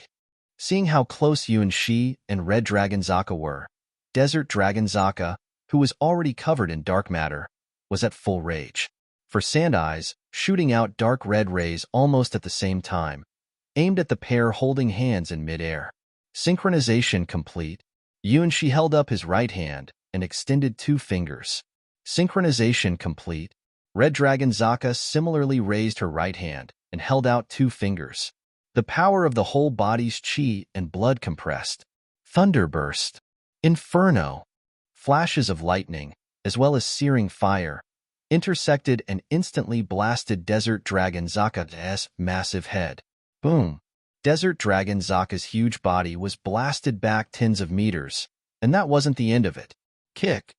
Seeing how close Yun Shi and Red Dragon Zaka were, Desert Dragon Zaka, who was already covered in dark matter, was at full rage. For Sand Eyes, shooting out dark red rays almost at the same time, aimed at the pair holding hands in midair. Synchronization complete. Yun Shi held up his right hand and extended 2 fingers. Synchronization complete. Red Dragon Zaka similarly raised her right hand and held out 2 fingers. The power of the whole body's chi and blood compressed. Thunderburst. Inferno! Flashes of lightning, as well as searing fire, intersected and instantly blasted Desert Dragon Zaka's massive head. Boom! Desert Dragon Zaka's huge body was blasted back tens of meters, and that wasn't the end of it. Kick!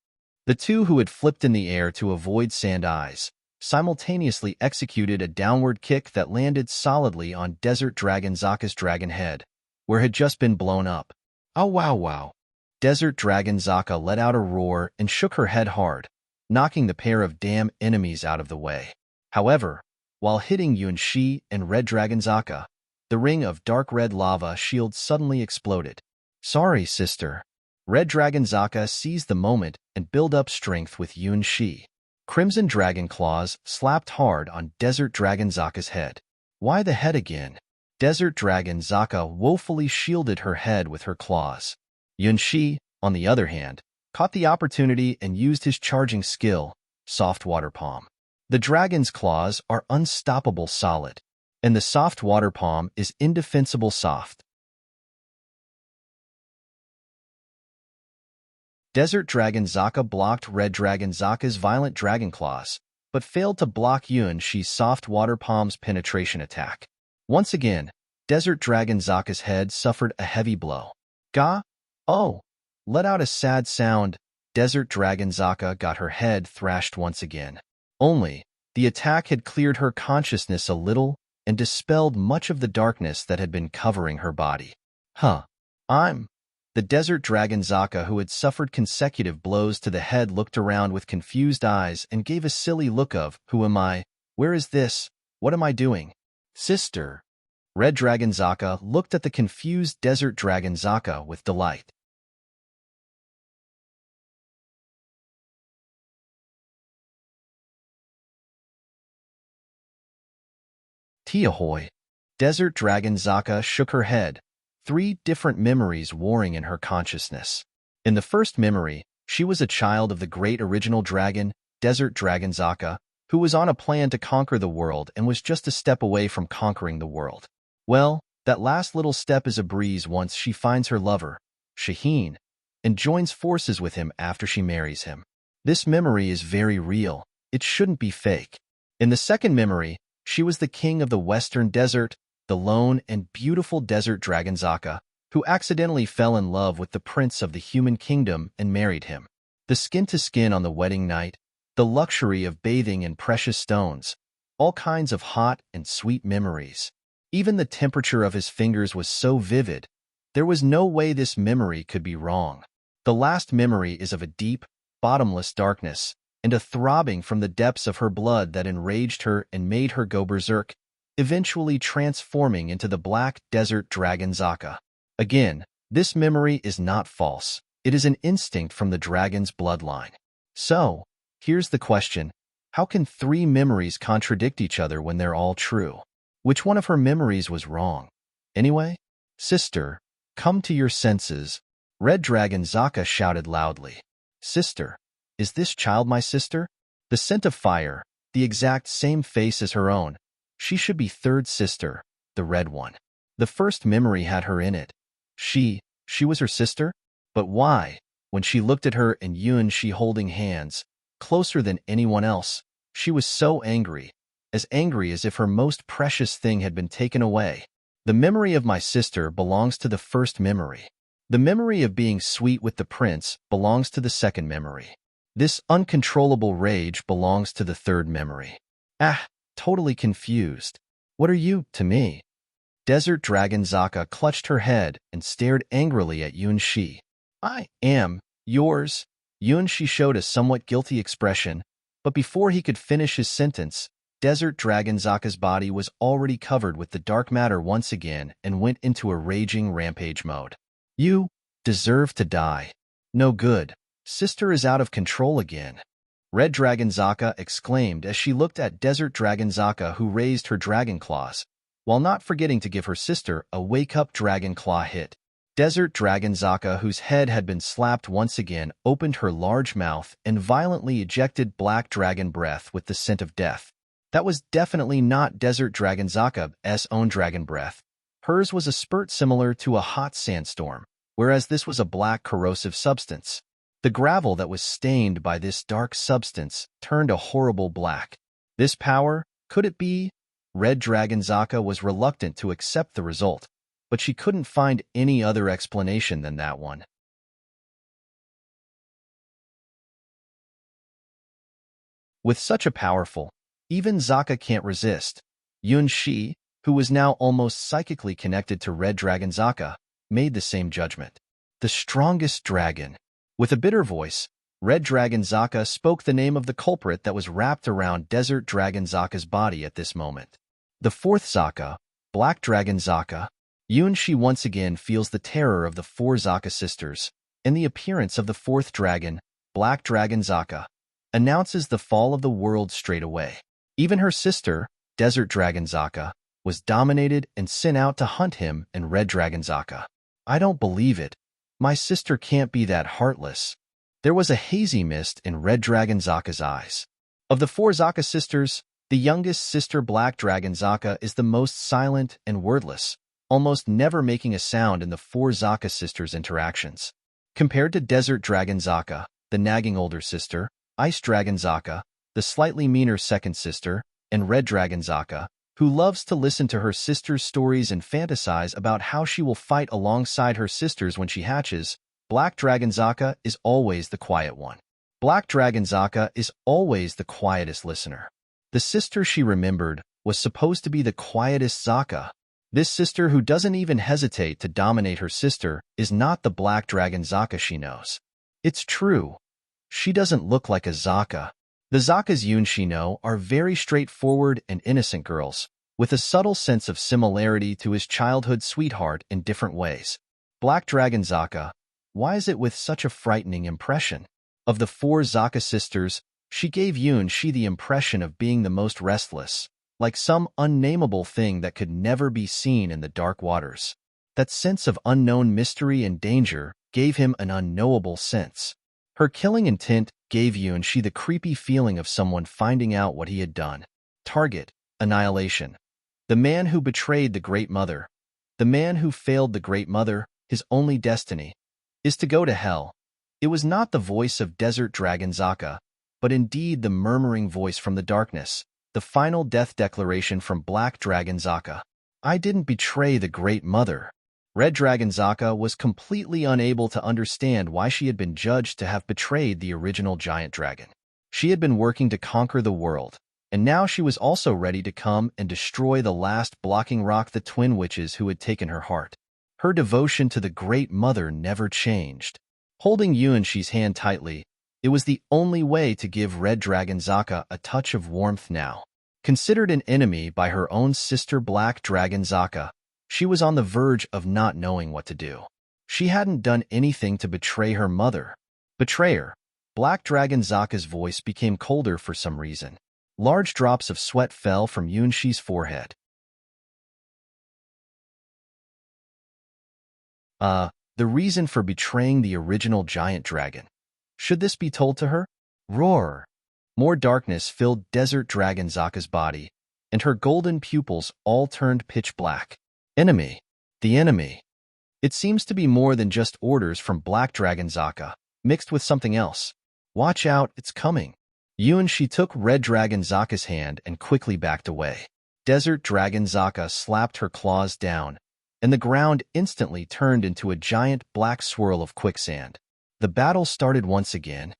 The two who had flipped in the air to avoid Sand Eyes simultaneously executed a downward kick that landed solidly on Desert Dragon Zaka's dragon head, where it had just been blown up. Oh wow wow! Desert Dragon Zaka let out a roar and shook her head hard, knocking the pair of damn enemies out of the way. However, while hitting Yunshi and Red Dragon Zaka, the ring of dark red lava shield suddenly exploded. Sorry, sister. Red Dragon Zaka seized the moment and built up strength with Yunshi. Crimson Dragon Claws slapped hard on Desert Dragon Zaka's head. Why the head again? Desert Dragon Zaka woefully shielded her head with her claws. Yunshi, on the other hand, caught the opportunity and used his charging skill, Soft Water Palm. The dragon's claws are unstoppable solid, and the Soft Water Palm is indefensible soft. Desert Dragon Zaka blocked Red Dragon Zaka's violent dragon claws, but failed to block Yunshi's Soft Water Palm's penetration attack. Once again, Desert Dragon Zaka's head suffered a heavy blow. Ga? Oh! Let out a sad sound. Desert Dragon Zaka got her head thrashed once again. Only, the attack had cleared her consciousness a little and dispelled much of the darkness that had been covering her body. Huh. The Desert Dragon Zaka, who had suffered consecutive blows to the head, looked around with confused eyes and gave a silly look of, who am I? Where is this? What am I doing? Sister. Red Dragon Zaka looked at the confused Desert Dragon Zaka with delight. Tiahoy. Desert Dragon Zaka shook her head, 3 different memories warring in her consciousness. In the first memory, she was a child of the great original dragon, Desert Dragon Zaka, who was on a plan to conquer the world and was just a step away from conquering the world. Well, that last little step is a breeze once she finds her lover, Shaheen, and joins forces with him after she marries him. This memory is very real. It shouldn't be fake. In the second memory, she was the king of the Western Desert, the lone and beautiful Desert Dragon Zaka, who accidentally fell in love with the prince of the human kingdom and married him. The skin-to-skin on the wedding night, the luxury of bathing in precious stones, all kinds of hot and sweet memories. Even the temperature of his fingers was so vivid, there was no way this memory could be wrong. The last memory is of a deep, bottomless darkness, and a throbbing from the depths of her blood that enraged her and made her go berserk, eventually transforming into the Black Desert Dragon Zaka. Again, this memory is not false. It is an instinct from the dragon's bloodline. So, here's the question. How can 3 memories contradict each other when they're all true? Which one of her memories was wrong? Anyway, sister, come to your senses. Red Dragon Zaka shouted loudly. Sister, is this child my sister? The scent of fire, the exact same face as her own. She should be third sister, the red one. The first memory had her in it. She was her sister? But why? When she looked at her and Yunshi holding hands, closer than anyone else, she was so angry, as if her most precious thing had been taken away. The memory of my sister belongs to the first memory. The memory of being sweet with the prince belongs to the second memory. This uncontrollable rage belongs to the third memory. Totally confused. What are you to me? Desert Dragon Zaka clutched her head and stared angrily at Yunshi. I am yours. Yunshi showed a somewhat guilty expression, but before he could finish his sentence, Desert Dragon Zaka's body was already covered with the dark matter once again and went into a raging rampage mode. You deserve to die. No good. Sister is out of control again. Red Dragon Zaka exclaimed as she looked at Desert Dragon Zaka, who raised her dragon claws, while not forgetting to give her sister a wake-up dragon claw hit. Desert Dragon Zaka, whose head had been slapped once again, opened her large mouth and violently ejected black dragon breath with the scent of death. That was definitely not Desert Dragon Zaka's own dragon breath. Hers was a spurt similar to a hot sandstorm, whereas this was a black corrosive substance. The gravel that was stained by this dark substance turned a horrible black. This power, could it be? Red Dragon Zaka was reluctant to accept the result, but she couldn't find any other explanation than that one. With such a powerful, even Zaka can't resist. Yun Shi, who was now almost psychically connected to Red Dragon Zaka, made the same judgment. The strongest dragon. With a bitter voice, Red Dragon Zaka spoke the name of the culprit that was wrapped around Desert Dragon Zaka's body at this moment. The fourth Zaka, Black Dragon Zaka. Yun Shi once again feels the terror of the four Zaka sisters, and the appearance of the fourth dragon, Black Dragon Zaka, announces the fall of the world straight away. Even her sister, Desert Dragon Zaka, was dominated and sent out to hunt him and Red Dragon Zaka. I don't believe it. My sister can't be that heartless. There was a hazy mist in Red Dragon Zaka's eyes. Of the four Zaka sisters, the youngest sister Black Dragon Zaka is the most silent and wordless, almost never making a sound in the four Zaka sisters' interactions. Compared to Desert Dragon Zaka, the nagging older sister, Ice Dragon Zaka, the slightly meaner second sister, and Red Dragon Zaka, who loves to listen to her sister's stories and fantasize about how she will fight alongside her sisters when she hatches, Black Dragon Zaka is always the quiet one. Black Dragon Zaka is always the quietest listener. The sister she remembered was supposed to be the quietest Zaka. This sister who doesn't even hesitate to dominate her sister is not the Black Dragon Zaka she knows. It's true. She doesn't look like a Zaka. The Zakas Yun Shi know are very straightforward and innocent girls, with a subtle sense of similarity to his childhood sweetheart in different ways. Black Dragon Zaka, why is it with such a frightening impression? Of the four Zaka sisters, she gave Yun Shi the impression of being the most restless, like some unnameable thing that could never be seen in the dark waters. That sense of unknown mystery and danger gave him an unknowable sense. Her killing intent gave Yun Shi the creepy feeling of someone finding out what he had done. Target, annihilation. The man who betrayed the Great Mother. The man who failed the Great Mother, his only destiny, is to go to hell. It was not the voice of Desert Dragon Zaka, but indeed the murmuring voice from the darkness, the final death declaration from Black Dragon Zaka. I didn't betray the Great Mother. Red Dragon Zaka was completely unable to understand why she had been judged to have betrayed the original giant dragon. She had been working to conquer the world, and now she was also ready to come and destroy the last blocking rock, the twin witches who had taken her heart. Her devotion to the Great Mother never changed. Holding Yun Shi's hand tightly, it was the only way to give Red Dragon Zaka a touch of warmth now. Considered an enemy by her own sister Black Dragon Zaka, she was on the verge of not knowing what to do. She hadn't done anything to betray her mother. Betrayer. Black Dragon Zaka's voice became colder for some reason. Large drops of sweat fell from Yun Shi's forehead. The reason for betraying the original giant dragon. Should this be told to her? Roar. More darkness filled Desert Dragon Zaka's body, and her golden pupils all turned pitch black. Enemy. The enemy. It seems to be more than just orders from Black Dragon Zaka, mixed with something else. Watch out, it's coming. Yun Shi took Red Dragon Zaka's hand and quickly backed away. Desert Dragon Zaka slapped her claws down, and the ground instantly turned into a giant black swirl of quicksand. The battle started once again.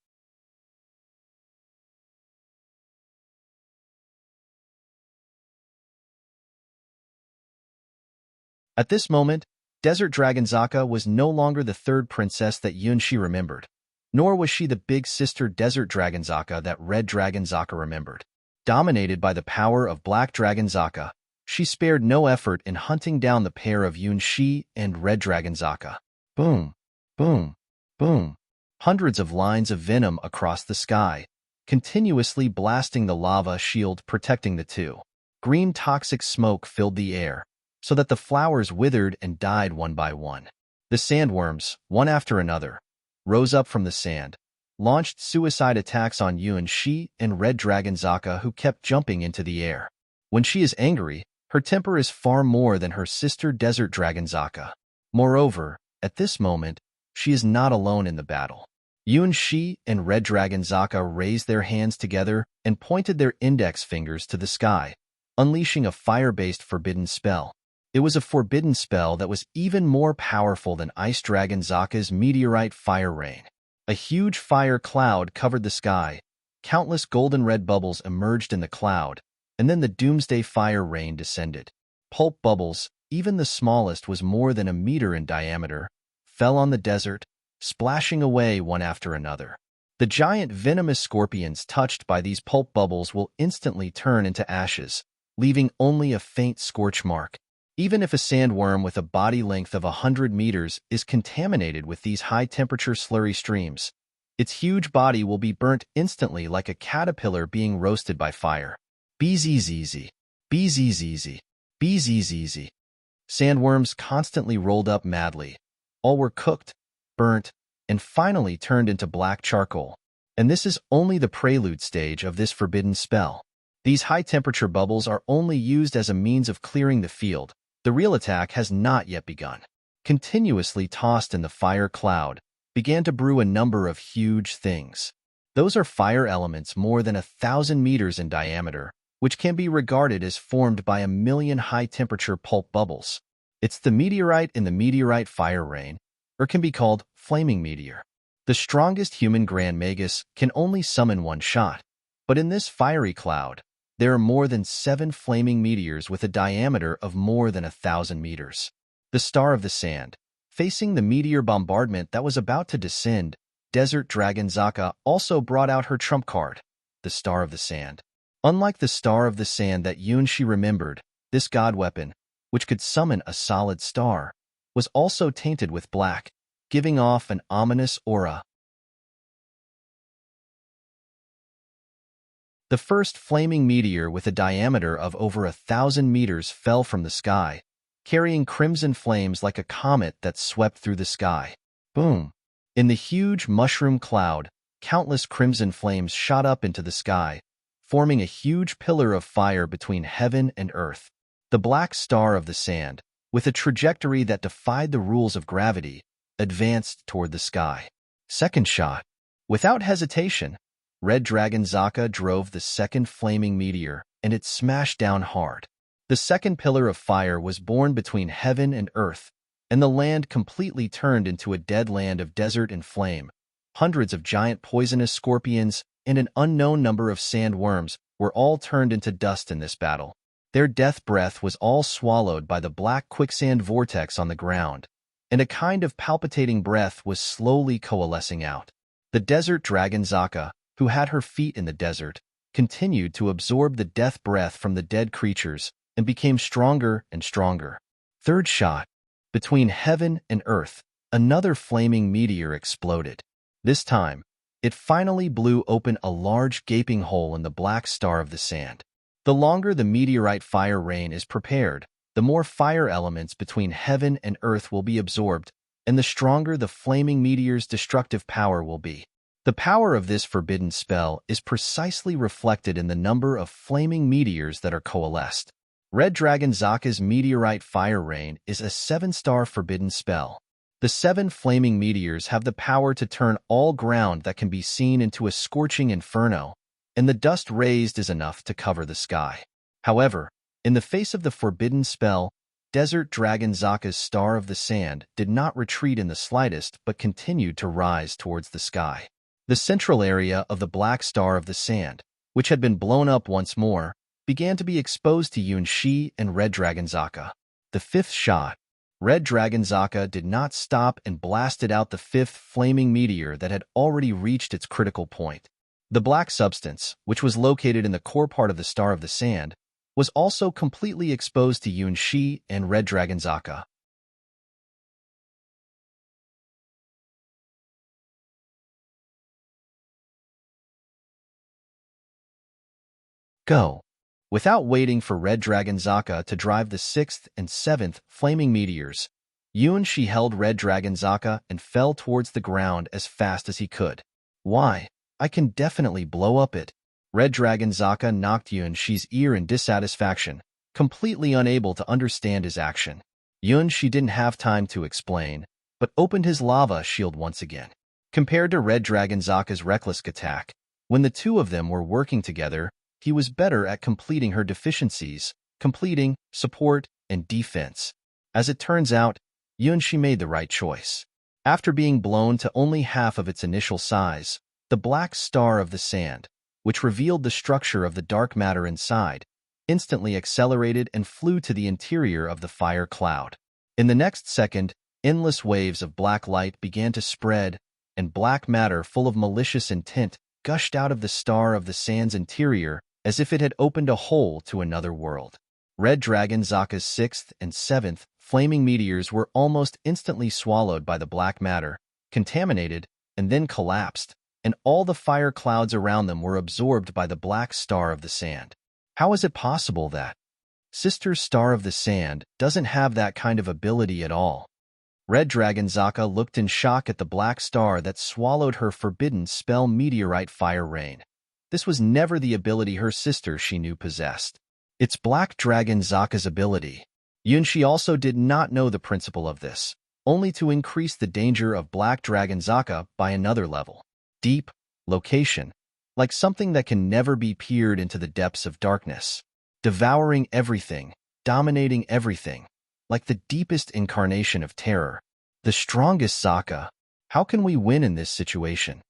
At this moment, Desert Dragon Zaka was no longer the third princess that Yun Shi remembered, nor was she the big sister Desert Dragon Zaka that Red Dragon Zaka remembered. Dominated by the power of Black Dragon Zaka, she spared no effort in hunting down the pair of Yun Shi and Red Dragon Zaka. Boom, boom, boom. Hundreds of lines of venom across the sky, continuously blasting the lava shield protecting the two. Green toxic smoke filled the air, so that the flowers withered and died one by one. The sandworms, one after another, rose up from the sand, launched suicide attacks on Yun Shi and Red Dragon Zaka, who kept jumping into the air. When she is angry, her temper is far more than her sister Desert Dragon Zaka. Moreover, at this moment, she is not alone in the battle. Yun-Shi and Red Dragon Zaka raised their hands together and pointed their index fingers to the sky, unleashing a fire-based forbidden spell. It was a forbidden spell that was even more powerful than Ice Dragon Zaka's meteorite fire rain. A huge fire cloud covered the sky, countless golden red bubbles emerged in the cloud, and then the doomsday fire rain descended. Pulp bubbles, even the smallest was more than a meter in diameter, fell on the desert, splashing away one after another. The giant venomous scorpions touched by these pulp bubbles will instantly turn into ashes, leaving only a faint scorch mark. Even if a sandworm with a body length of 100 meters is contaminated with these high-temperature slurry streams, its huge body will be burnt instantly like a caterpillar being roasted by fire. Bzzz, bzzz, bzzz. Sandworms constantly rolled up madly. All were cooked, burnt, and finally turned into black charcoal. And this is only the prelude stage of this forbidden spell. These high-temperature bubbles are only used as a means of clearing the field. The real attack has not yet begun. Continuously tossed in the fire cloud, began to brew a number of huge things. Those are fire elements more than 1,000 meters in diameter, which can be regarded as formed by 1,000,000 high-temperature pulp bubbles. It's the meteorite in the meteorite fire rain, or can be called flaming meteor. The strongest human Grand Magus can only summon one shot, but in this fiery cloud, there are more than 7 flaming meteors with a diameter of more than 1,000 meters. The Star of the Sand. Facing the meteor bombardment that was about to descend, Desert Dragon Zaka also brought out her trump card, the Star of the Sand. Unlike the Star of the Sand that Yun-Shi remembered, this god weapon, which could summon a solid star, was also tainted with black, giving off an ominous aura. The first flaming meteor with a diameter of over 1,000 meters fell from the sky, carrying crimson flames like a comet that swept through the sky. Boom! In the huge mushroom cloud, countless crimson flames shot up into the sky, forming a huge pillar of fire between heaven and earth. The black Star of the Sand, with a trajectory that defied the rules of gravity, advanced toward the sky. Second shot. Without hesitation, Red Dragon Zaka drove the second flaming meteor, and it smashed down hard. The second pillar of fire was born between heaven and earth, and the land completely turned into a dead land of desert and flame. Hundreds of giant poisonous scorpions and an unknown number of sandworms were all turned into dust in this battle. Their death breath was all swallowed by the black quicksand vortex on the ground, and a kind of palpitating breath was slowly coalescing out. The Desert Dragon Zaka, who had her feet in the desert, continued to absorb the death breath from the dead creatures and became stronger and stronger. Third shot. Between heaven and earth, another flaming meteor exploded. This time, it finally blew open a large gaping hole in the black Star of the Sand. The longer the meteorite fire rain is prepared, the more fire elements between heaven and earth will be absorbed, and the stronger the flaming meteor's destructive power will be. The power of this forbidden spell is precisely reflected in the number of flaming meteors that are coalesced. Red Dragon Zaka's meteorite fire rain is a 7-star forbidden spell. The 7 flaming meteors have the power to turn all ground that can be seen into a scorching inferno, and the dust raised is enough to cover the sky. However, in the face of the forbidden spell, Desert Dragon Zaka's Star of the Sand did not retreat in the slightest but continued to rise towards the sky. The central area of the black Star of the Sand, which had been blown up once more, began to be exposed to Yun-Shi and Red Dragon Zaka. The 5th shot. Red Dragon Zaka did not stop and blasted out the 5th flaming meteor that had already reached its critical point. The black substance, which was located in the core part of the Star of the Sand, was also completely exposed to Yun-Shi and Red Dragon Zaka. Go. Without waiting for Red Dragon Zaka to drive the 6th and 7th flaming meteors, Yun-Shi held Red Dragon Zaka and fell towards the ground as fast as he could. Why? I can definitely blow up it. Red Dragon Zaka knocked Yun-Shi's ear in dissatisfaction, completely unable to understand his action. Yun-Shi didn't have time to explain, but opened his lava shield once again. Compared to Red Dragon Zaka's reckless attack, when the two of them were working together, he was better at completing her deficiencies, completing support and defense. As it turns out, Yunshi made the right choice. After being blown to only half of its initial size, the black star of the sand, which revealed the structure of the dark matter inside, instantly accelerated and flew to the interior of the fire cloud. In the next second, endless waves of black light began to spread, and black matter full of malicious intent gushed out of the star of the sand's interior as if it had opened a hole to another world. Red Dragon Zaka's 6th and 7th flaming meteors were almost instantly swallowed by the black matter, contaminated, and then collapsed, and all the fire clouds around them were absorbed by the black star of the sand. How is it possible that Sister Star of the Sand doesn't have that kind of ability at all? Red Dragon Zaka looked in shock at the black star that swallowed her forbidden spell meteorite fire rain. This was never the ability her sister she knew possessed. It's Black Dragon Zaka's ability. Yunshi also did not know the principle of this, only to increase the danger of Black Dragon Zaka by another level. Deep, location, like something that can never be peered into the depths of darkness. Devouring everything, dominating everything, like the deepest incarnation of terror. The strongest Zaka. How can we win in this situation?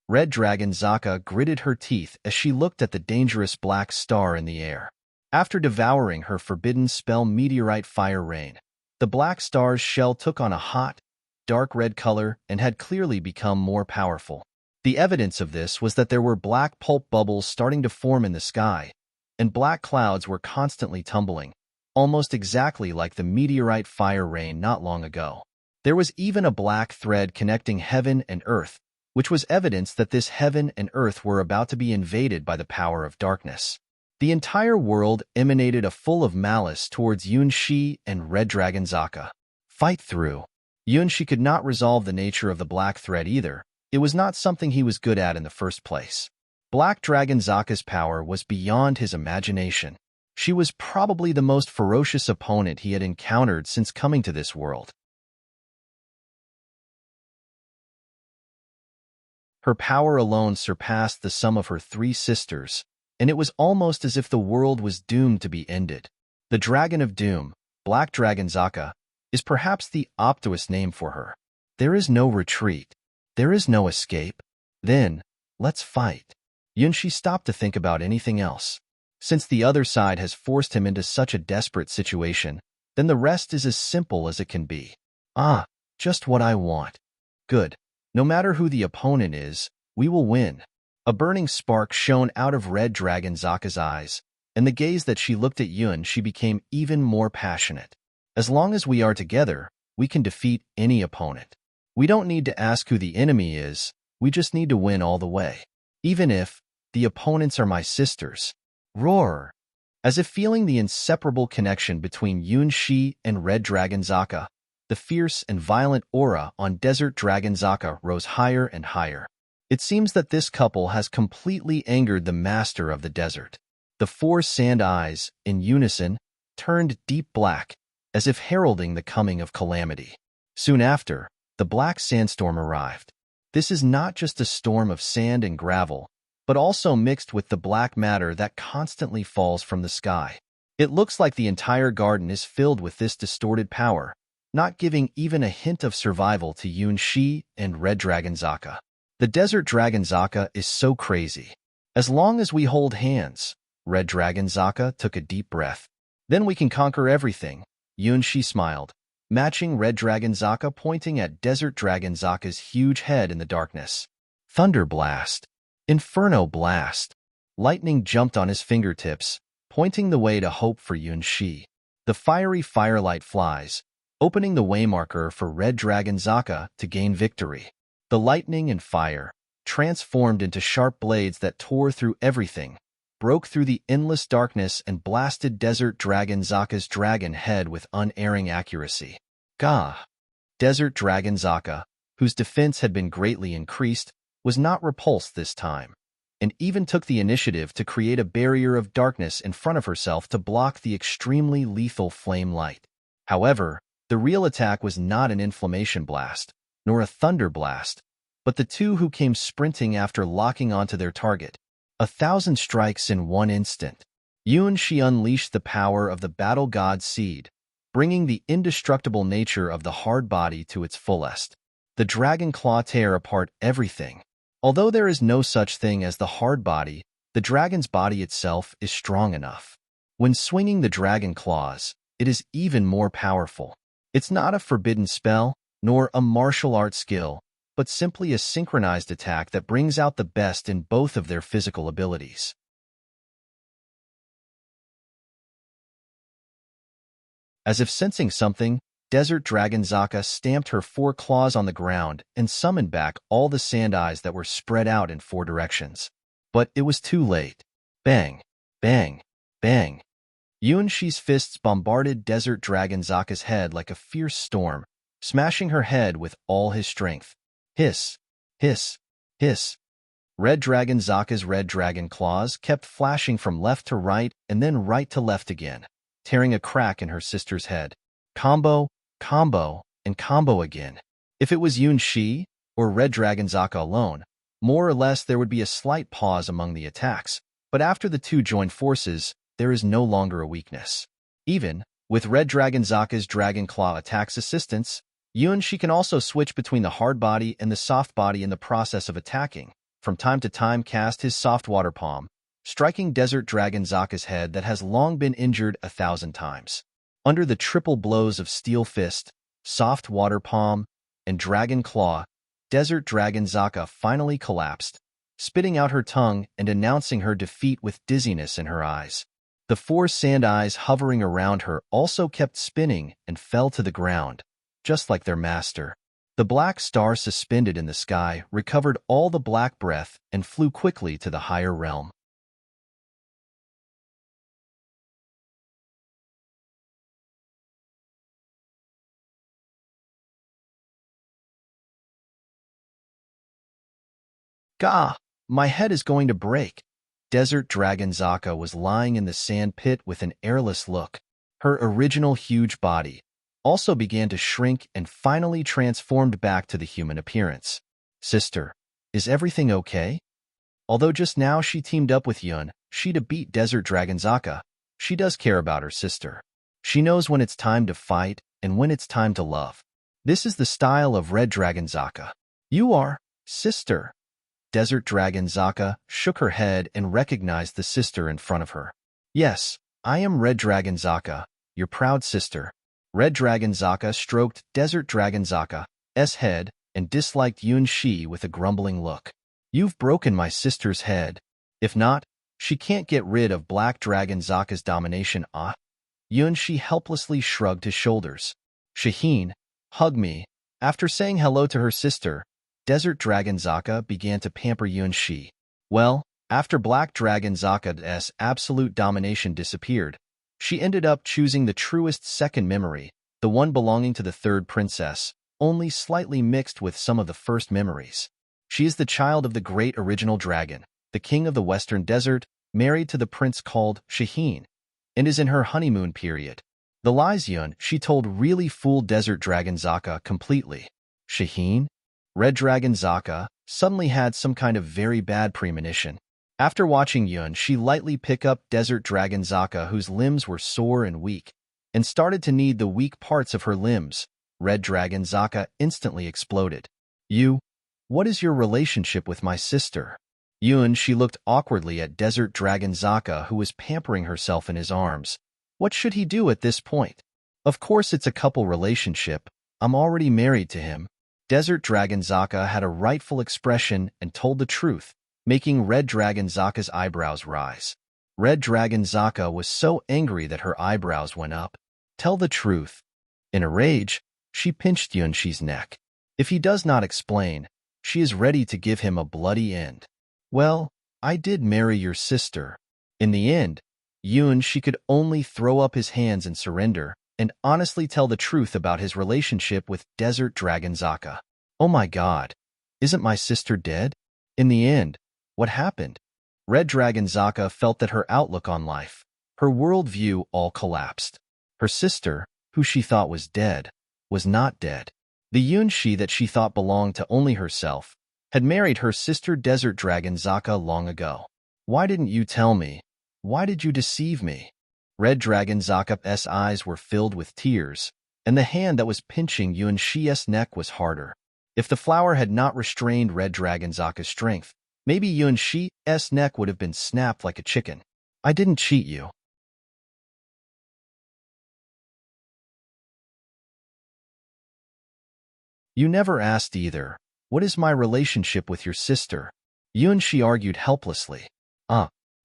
Red Dragon Zaka gritted her teeth as she looked at the dangerous black star in the air. After devouring her forbidden spell meteorite fire rain, the black star's shell took on a hot, dark red color and had clearly become more powerful. The evidence of this was that there were black pulp bubbles starting to form in the sky, and black clouds were constantly tumbling, almost exactly like the meteorite fire rain not long ago. There was even a black thread connecting heaven and earth, which was evidence that this heaven and earth were about to be invaded by the power of darkness. The entire world emanated a full of malice towards Yunshi and Red Dragon Zaka. Fight through. Yunshi could not resolve the nature of the black thread either. It was not something he was good at in the first place. Black Dragon Zaka's power was beyond his imagination. She was probably the most ferocious opponent he had encountered since coming to this world. Her power alone surpassed the sum of her three sisters, and it was almost as if the world was doomed to be ended. The Dragon of Doom, Black Dragon Zaka, is perhaps the optimist name for her. There is no retreat. There is no escape. Then, let's fight. Yunshi stopped to think about anything else. Since the other side has forced him into such a desperate situation, then the rest is as simple as it can be. Ah, just what I want. Good. No matter who the opponent is, we will win. A burning spark shone out of Red Dragon Zaka's eyes, and the gaze that she looked at Yun, she became even more passionate. As long as we are together, we can defeat any opponent. We don't need to ask who the enemy is, we just need to win all the way. Even if the opponents are my sisters. Roar! As if feeling the inseparable connection between Yunshi and Red Dragon Zaka, the fierce and violent aura on Desert Dragon Zaka rose higher and higher. It seems that this couple has completely angered the master of the desert. The four sand eyes, in unison, turned deep black, as if heralding the coming of calamity. Soon after, the black sandstorm arrived. This is not just a storm of sand and gravel, but also mixed with the black matter that constantly falls from the sky. It looks like the entire garden is filled with this distorted power, not giving even a hint of survival to Yunshi and Red Dragon Zaka. The Desert Dragon Zaka is so crazy. As long as we hold hands, Red Dragon Zaka took a deep breath. Then we can conquer everything. Yunshi smiled, matching Red Dragon Zaka pointing at Desert Dragon Zaka's huge head in the darkness. Thunder Blast. Inferno Blast. Lightning jumped on his fingertips, pointing the way to hope for Yunshi. The fiery firelight flies, opening the waymarker for Red Dragon Zaka to gain victory. The lightning and fire, transformed into sharp blades that tore through everything, broke through the endless darkness and blasted Desert Dragon Zaka's dragon head with unerring accuracy. Gah! Desert Dragon Zaka, whose defense had been greatly increased, was not repulsed this time, and even took the initiative to create a barrier of darkness in front of herself to block the extremely lethal flame light. However, The real attack was not an inflammation blast, nor a thunder blast, but the two who came sprinting after locking onto their target. 1,000 strikes in one instant. Yuan-Shi unleashed the power of the battle god seed, bringing the indestructible nature of the hard body to its fullest. The dragon claw tear apart everything. Although there is no such thing as the hard body, the dragon's body itself is strong enough. When swinging the dragon claws, it is even more powerful. It's not a forbidden spell, nor a martial art skill, but simply a synchronized attack that brings out the best in both of their physical abilities. As if sensing something, Desert Dragon Zaka stamped her 4 claws on the ground and summoned back all the sand eyes that were spread out in 4 directions. But it was too late. Bang, bang, bang. Yuan-Shi's fists bombarded Desert Dragon Zaka's head like a fierce storm, smashing her head with all his strength. Hiss, hiss, hiss. Red Dragon Zaka's red dragon claws kept flashing from left to right and then right to left again, tearing a crack in her sister's head. Combo, combo, and combo again. If it was Yuan-Shi or Red Dragon Zaka alone, more or less there would be a slight pause among the attacks, but after the two join forces, there is no longer a weakness. Even with Red Dragon Zaka's Dragon Claw attacks assistance, Yuan-Shi can also switch between the hard body and the soft body in the process of attacking, from time to time cast his soft water palm, striking Desert Dragon Zaka's head that has long been injured 1,000 times. Under the triple blows of Steel Fist, Soft Water Palm, and Dragon Claw, Desert Dragon Zaka finally collapsed, spitting out her tongue and announcing her defeat with dizziness in her eyes. The 4 sand eyes hovering around her also kept spinning and fell to the ground, just like their master. The black star suspended in the sky recovered all the black breath and flew quickly to the higher realm. Gah! My head is going to break. Desert Dragon Zaka was lying in the sand pit with an airless look. Her original huge body also began to shrink and finally transformed back to the human appearance. Sister, is everything okay? Although just now she teamed up with Yuan-Shi to beat Desert Dragon Zaka, she does care about her sister. She knows when it's time to fight and when it's time to love. This is the style of Red Dragon Zaka. You are, sister. Desert Dragon Zaka shook her head and recognized the sister in front of her. Yes, I am Red Dragon Zaka, your proud sister. Red Dragon Zaka stroked Desert Dragon Zaka's head and disliked Yuan-Shi with a grumbling look. You've broken my sister's head. If not, she can't get rid of Black Dragon Zaka's domination. Yuan-Shi helplessly shrugged his shoulders. Shaheen, hug me. After saying hello to her sister, Desert Dragon Zaka began to pamper Yuan-Shi. Well, after Black Dragon Zaka's absolute domination disappeared, she ended up choosing the truest second memory, the one belonging to the third princess, only slightly mixed with some of the first memories. She is the child of the great original dragon, the king of the western desert, married to the prince called Shaheen, and is in her honeymoon period. The lies Yuan-Shi told really fooled Desert Dragon Zaka completely. Shaheen? Red Dragon Zaka suddenly had some kind of very bad premonition. After watching Yuan-Shi lightly pick up Desert Dragon Zaka, whose limbs were sore and weak, and started to knead the weak parts of her limbs, Red Dragon Zaka instantly exploded. What is your relationship with my sister? Yuan-Shi looked awkwardly at Desert Dragon Zaka, who was pampering herself in his arms. What should he do at this point? Of course it's a couple relationship. I'm already married to him. Desert Dragon Zaka had a rightful expression and told the truth, making Red Dragon Zaka's eyebrows rise. Red Dragon Zaka was so angry that her eyebrows went up. Tell the truth. In a rage, she pinched Yuan-Shi's neck. If he does not explain, she is ready to give him a bloody end. Well, I did marry your sister. In the end, Yuan-Shi could only throw up his hands and surrender, and honestly tell the truth about his relationship with Desert Dragon Zaka. Oh my god, isn't my sister dead? In the end, what happened? Red Dragon Zaka felt that her outlook on life, her worldview all collapsed. Her sister, who she thought was dead, was not dead. The Yunshi that she thought belonged to only herself had married her sister Desert Dragon Zaka long ago. Why didn't you tell me? Why did you deceive me? Red Dragon Zaka's eyes were filled with tears, and the hand that was pinching Yunshi's neck was harder. If the flower had not restrained Red Dragon Zaka's strength, maybe Yunshi's neck would have been snapped like a chicken. I didn't cheat you. You never asked either. What is my relationship with your sister? Yunshi argued helplessly.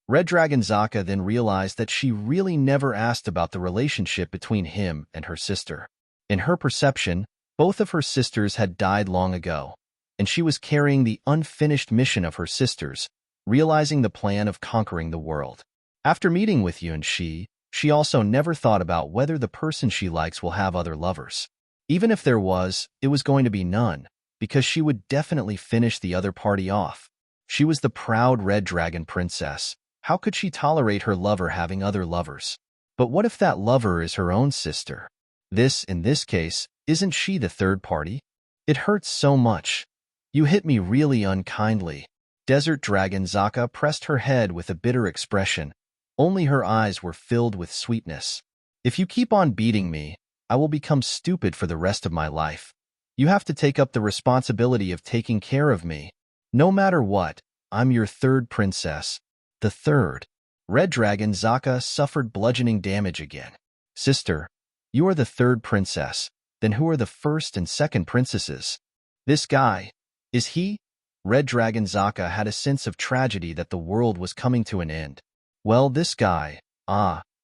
Red Dragon Zaka then realized that she really never asked about the relationship between him and her sister. In her perception, both of her sisters had died long ago, and she was carrying the unfinished mission of her sisters, realizing the plan of conquering the world. After meeting with Yunshi, she also never thought about whether the person she likes will have other lovers. Even if there was, it was going to be none, because she would definitely finish the other party off. She was the proud Red Dragon Princess. How could she tolerate her lover having other lovers? But what if that lover is her own sister? In this case, isn't she the third party? It hurts so much. You hit me really unkindly. Desert Dragon Zaka pressed her head with a bitter expression. Only her eyes were filled with sweetness. If you keep on beating me, I will become stupid for the rest of my life. You have to take up the responsibility of taking care of me. No matter what, I'm your third princess. The third. Red Dragon Zaka suffered bludgeoning damage again. Sister, you are the third princess. Then who are the first and second princesses? This guy. Is he? Red Dragon Zaka had a sense of tragedy that the world was coming to an end. Well, this guy.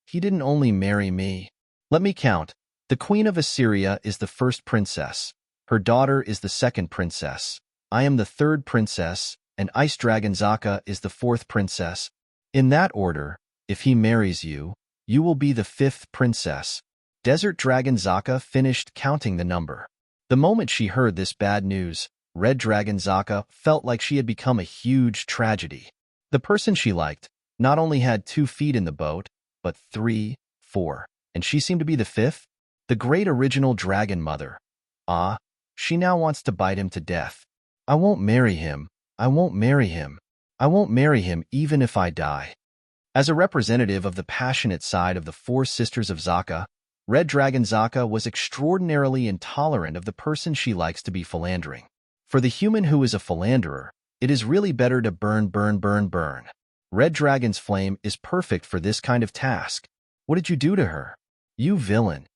He didn't only marry me. Let me count. The Queen of Assyria is the first princess. Her daughter is the second princess. I am the third princess, and Ice Dragon Zaka is the fourth princess. In that order, if he marries you, you will be the fifth princess. Desert Dragon Zaka finished counting the number. The moment she heard this bad news, Red Dragon Zaka felt like she had become a huge tragedy. The person she liked not only had 2 feet in the boat, but 3, 4, and she seemed to be the fifth. The great original Dragon Mother. She now wants to bite him to death. I won't marry him. I won't marry him. I won't marry him even if I die. As a representative of the passionate side of the 4 sisters of Zaka, Red Dragon Zaka was extraordinarily intolerant of the person she likes to be philandering. For the human who is a philanderer, it is really better to burn, burn, burn, burn. Red Dragon's flame is perfect for this kind of task. What did you do to her? You villain.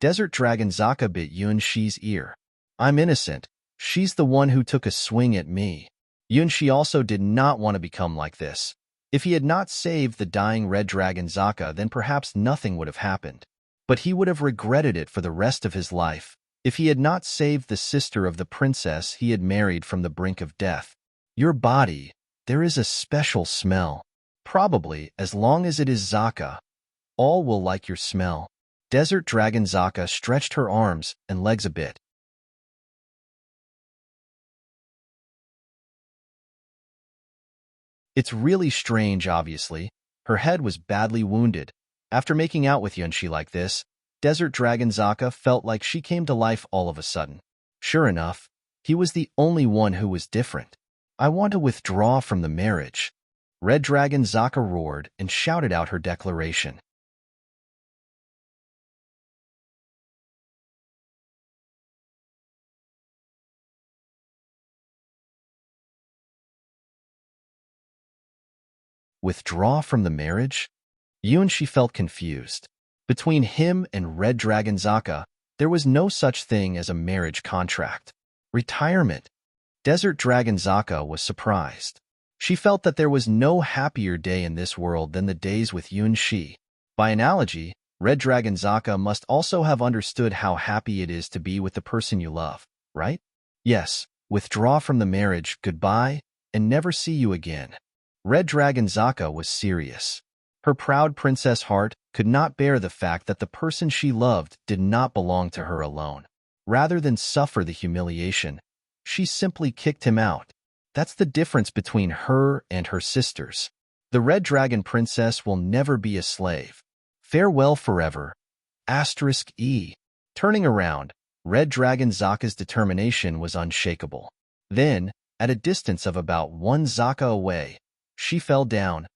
Desert Dragon Zaka bit Yunshi's ear. I'm innocent. She's the one who took a swing at me. Yunshi also did not want to become like this. If he had not saved the dying Red Dragon Zaka, then perhaps nothing would have happened. But he would have regretted it for the rest of his life if he had not saved the sister of the princess he had married from the brink of death. Your body, there is a special smell. Probably, as long as it is Zaka, all will like your smell. Desert Dragon Zaka stretched her arms and legs a bit. It's really strange, obviously. Her head was badly wounded. After making out with Yunshi like this, Desert Dragon Zaka felt like she came to life all of a sudden. Sure enough, he was the only one who was different. I want to withdraw from the marriage. Red Dragon Zaka roared and shouted out her declaration. Withdraw from the marriage? Yunshi felt confused. Between him and Red Dragon Zaka, there was no such thing as a marriage contract. Retirement. Desert Dragon Zaka was surprised. She felt that there was no happier day in this world than the days with Yunshi. By analogy, Red Dragon Zaka must also have understood how happy it is to be with the person you love, right? Yes, withdraw from the marriage, goodbye, and never see you again. Red Dragon Zaka was serious. Her proud princess heart could not bear the fact that the person she loved did not belong to her alone. Rather than suffer the humiliation, she simply kicked him out. That's the difference between her and her sisters. The Red Dragon Princess will never be a slave. Farewell forever. *E. Turning around, Red Dragon Zaka's determination was unshakable. Then, at a distance of about 1 Zaka away, she fell down,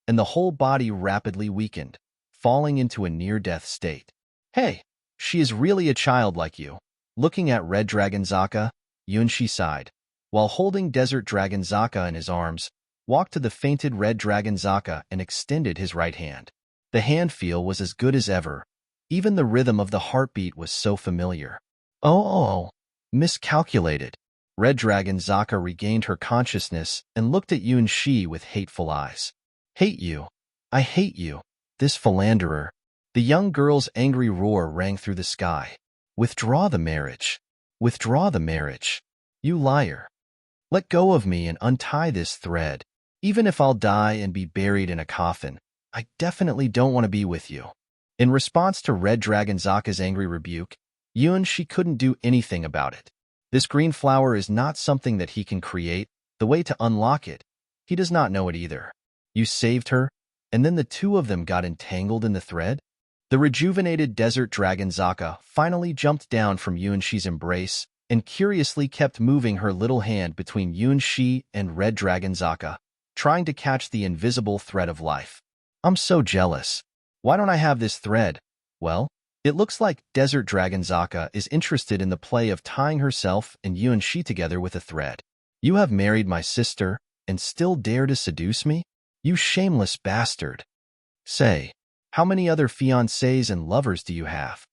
and the whole body rapidly weakened, falling into a near-death state. Hey, she is really a child like you. Looking at Red Dragon Zaka, Yunshi sighed. While holding Desert Dragon Zaka in his arms, walked to the fainted Red Dragon Zaka and extended his right hand. The hand feel was as good as ever. Even the rhythm of the heartbeat was so familiar. Oh, miscalculated. Red Dragon Zaka regained her consciousness and looked at Yunshi with hateful eyes. Hate you. I hate you. This philanderer. The young girl's angry roar rang through the sky. Withdraw the marriage. Withdraw the marriage. You liar. Let go of me and untie this thread. Even if I'll die and be buried in a coffin, I definitely don't want to be with you. In response to Red Dragon Zaka's angry rebuke, Yunshi couldn't do anything about it. This green flower is not something that he can create. The way to unlock it, he does not know it either. You saved her, and then the two of them got entangled in the thread? The rejuvenated Desert Dragon Zaka finally jumped down from Yunshi's embrace and curiously kept moving her little hand between Yunshi and Red Dragon Zaka, trying to catch the invisible thread of life. I'm so jealous. Why don't I have this thread? Well, it looks like Desert Dragon Zaka is interested in the play of tying herself and Yunshi together with a thread. You have married my sister and still dare to seduce me? You shameless bastard. Say, how many other fiancés and lovers do you have?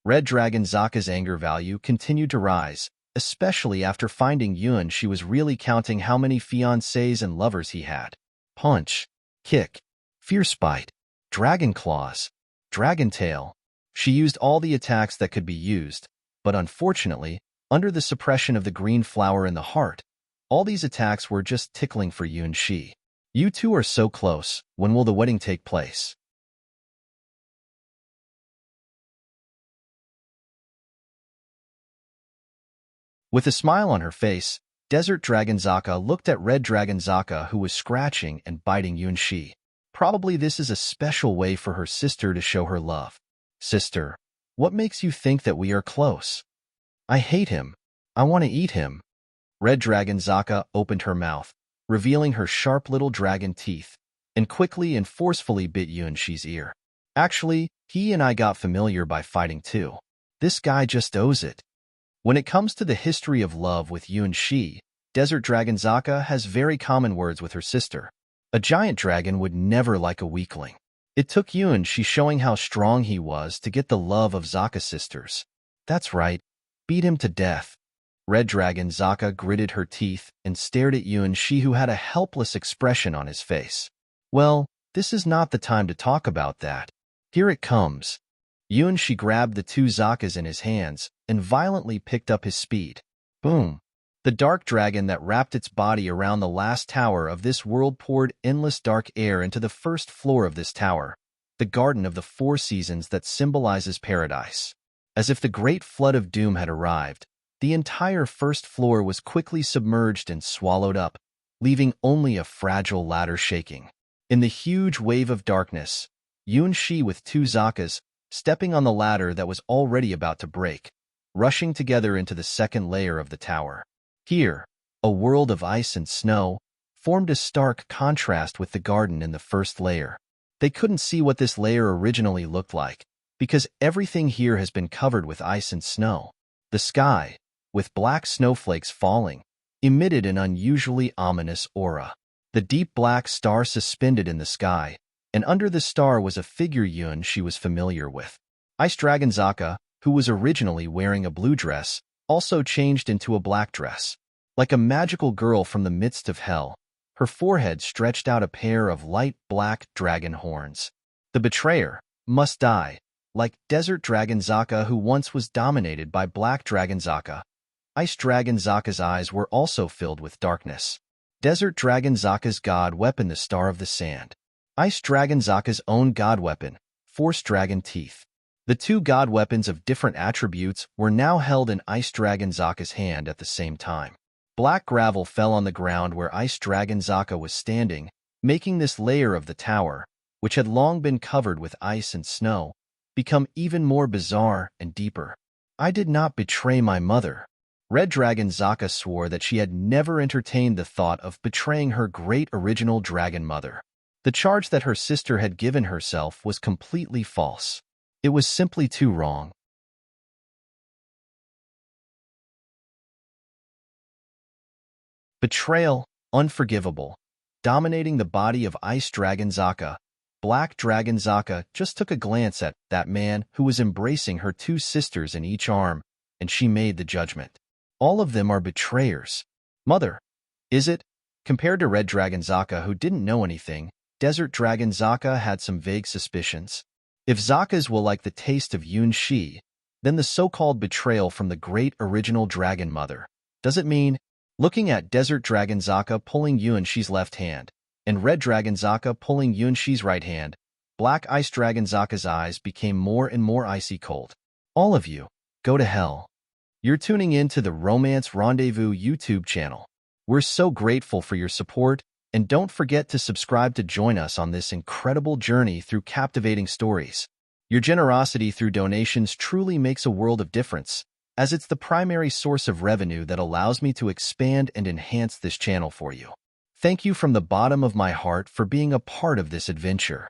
Red Dragon Zaka's anger value continued to rise, especially after finding Yunshi was really counting how many fiancés and lovers he had. Punch, kick, fierce bite, dragon claws, dragon tail. She used all the attacks that could be used, but unfortunately, under the suppression of the green flower in the heart, all these attacks were just tickling for Yunshi. You two are so close. When will the wedding take place? With a smile on her face, Desert Dragon Zaka looked at Red Dragon Zaka, who was scratching and biting Yunshi. Probably this is a special way for her sister to show her love. Sister, what makes you think that we are close? I hate him. I want to eat him. Red Dragon Zaka opened her mouth, revealing her sharp little dragon teeth, and quickly and forcefully bit Yunshi's ear. Actually, he and I got familiar by fighting too. This guy just owes it. When it comes to the history of love with Yunshi, Desert Dragon Zaka has very common words with her sister. A giant dragon would never like a weakling. It took Yunshi showing how strong he was to get the love of Zaka's sisters. That's right, beat him to death. Red Dragon Zaka gritted her teeth and stared at Yunshi, who had a helpless expression on his face. Well, this is not the time to talk about that. Here it comes. Yunshi grabbed the two Zakas in his hands and violently picked up his speed. Boom! The dark dragon that wrapped its body around the last tower of this world poured endless dark air into the first floor of this tower, the Garden of the Four Seasons that symbolizes paradise. As if the great flood of doom had arrived, the entire first floor was quickly submerged and swallowed up, leaving only a fragile ladder shaking. In the huge wave of darkness, Yunshi with two Zakas, stepping on the ladder that was already about to break, rushing together into the second layer of the tower. Here, a world of ice and snow formed a stark contrast with the garden in the first layer. They couldn't see what this layer originally looked like, because everything here has been covered with ice and snow. The sky, with black snowflakes falling, emitted an unusually ominous aura. The deep black star suspended in the sky, and under the star was a figure Yunshi was familiar with. Ice Dragon Zaka, who was originally wearing a blue dress, also changed into a black dress. Like a magical girl from the midst of hell, her forehead stretched out a pair of light black dragon horns. The betrayer must die, like Desert Dragon Zaka, who once was dominated by Black Dragon Zaka. Ice Dragon Zaka's eyes were also filled with darkness. Desert Dragon Zaka's god weapon, the Star of the Sand. Ice Dragon Zaka's own god weapon, Force Dragon Teeth. The two god weapons of different attributes were now held in Ice Dragon Zaka's hand at the same time. Black gravel fell on the ground where Ice Dragon Zaka was standing, making this layer of the tower, which had long been covered with ice and snow, become even more bizarre and deeper. I did not betray my mother. Red Dragon Zaka swore that she had never entertained the thought of betraying her great original dragon mother. The charge that her sister had given herself was completely false. It was simply too wrong. Betrayal, unforgivable. Dominating the body of Ice Dragon Zaka, Black Dragon Zaka just took a glance at that man who was embracing her two sisters in each arm, and she made the judgment. All of them are betrayers. Mother, is it? Compared to Red Dragon Zaka, who didn't know anything, Desert Dragon Zaka had some vague suspicions. If Zakas will like the taste of Yun Shi, then the so-called betrayal from the great original Dragon Mother. Does it mean? Looking at Desert Dragon Zaka pulling Yun Shi's left hand, and Red Dragon Zaka pulling Yun Shi's right hand, Black Ice Dragon Zaka's eyes became more and more icy cold. All of you, go to hell. You're tuning in to the Romance Rendezvous YouTube channel. We're so grateful for your support, and don't forget to subscribe to join us on this incredible journey through captivating stories. Your generosity through donations truly makes a world of difference, as it's the primary source of revenue that allows me to expand and enhance this channel for you. Thank you from the bottom of my heart for being a part of this adventure.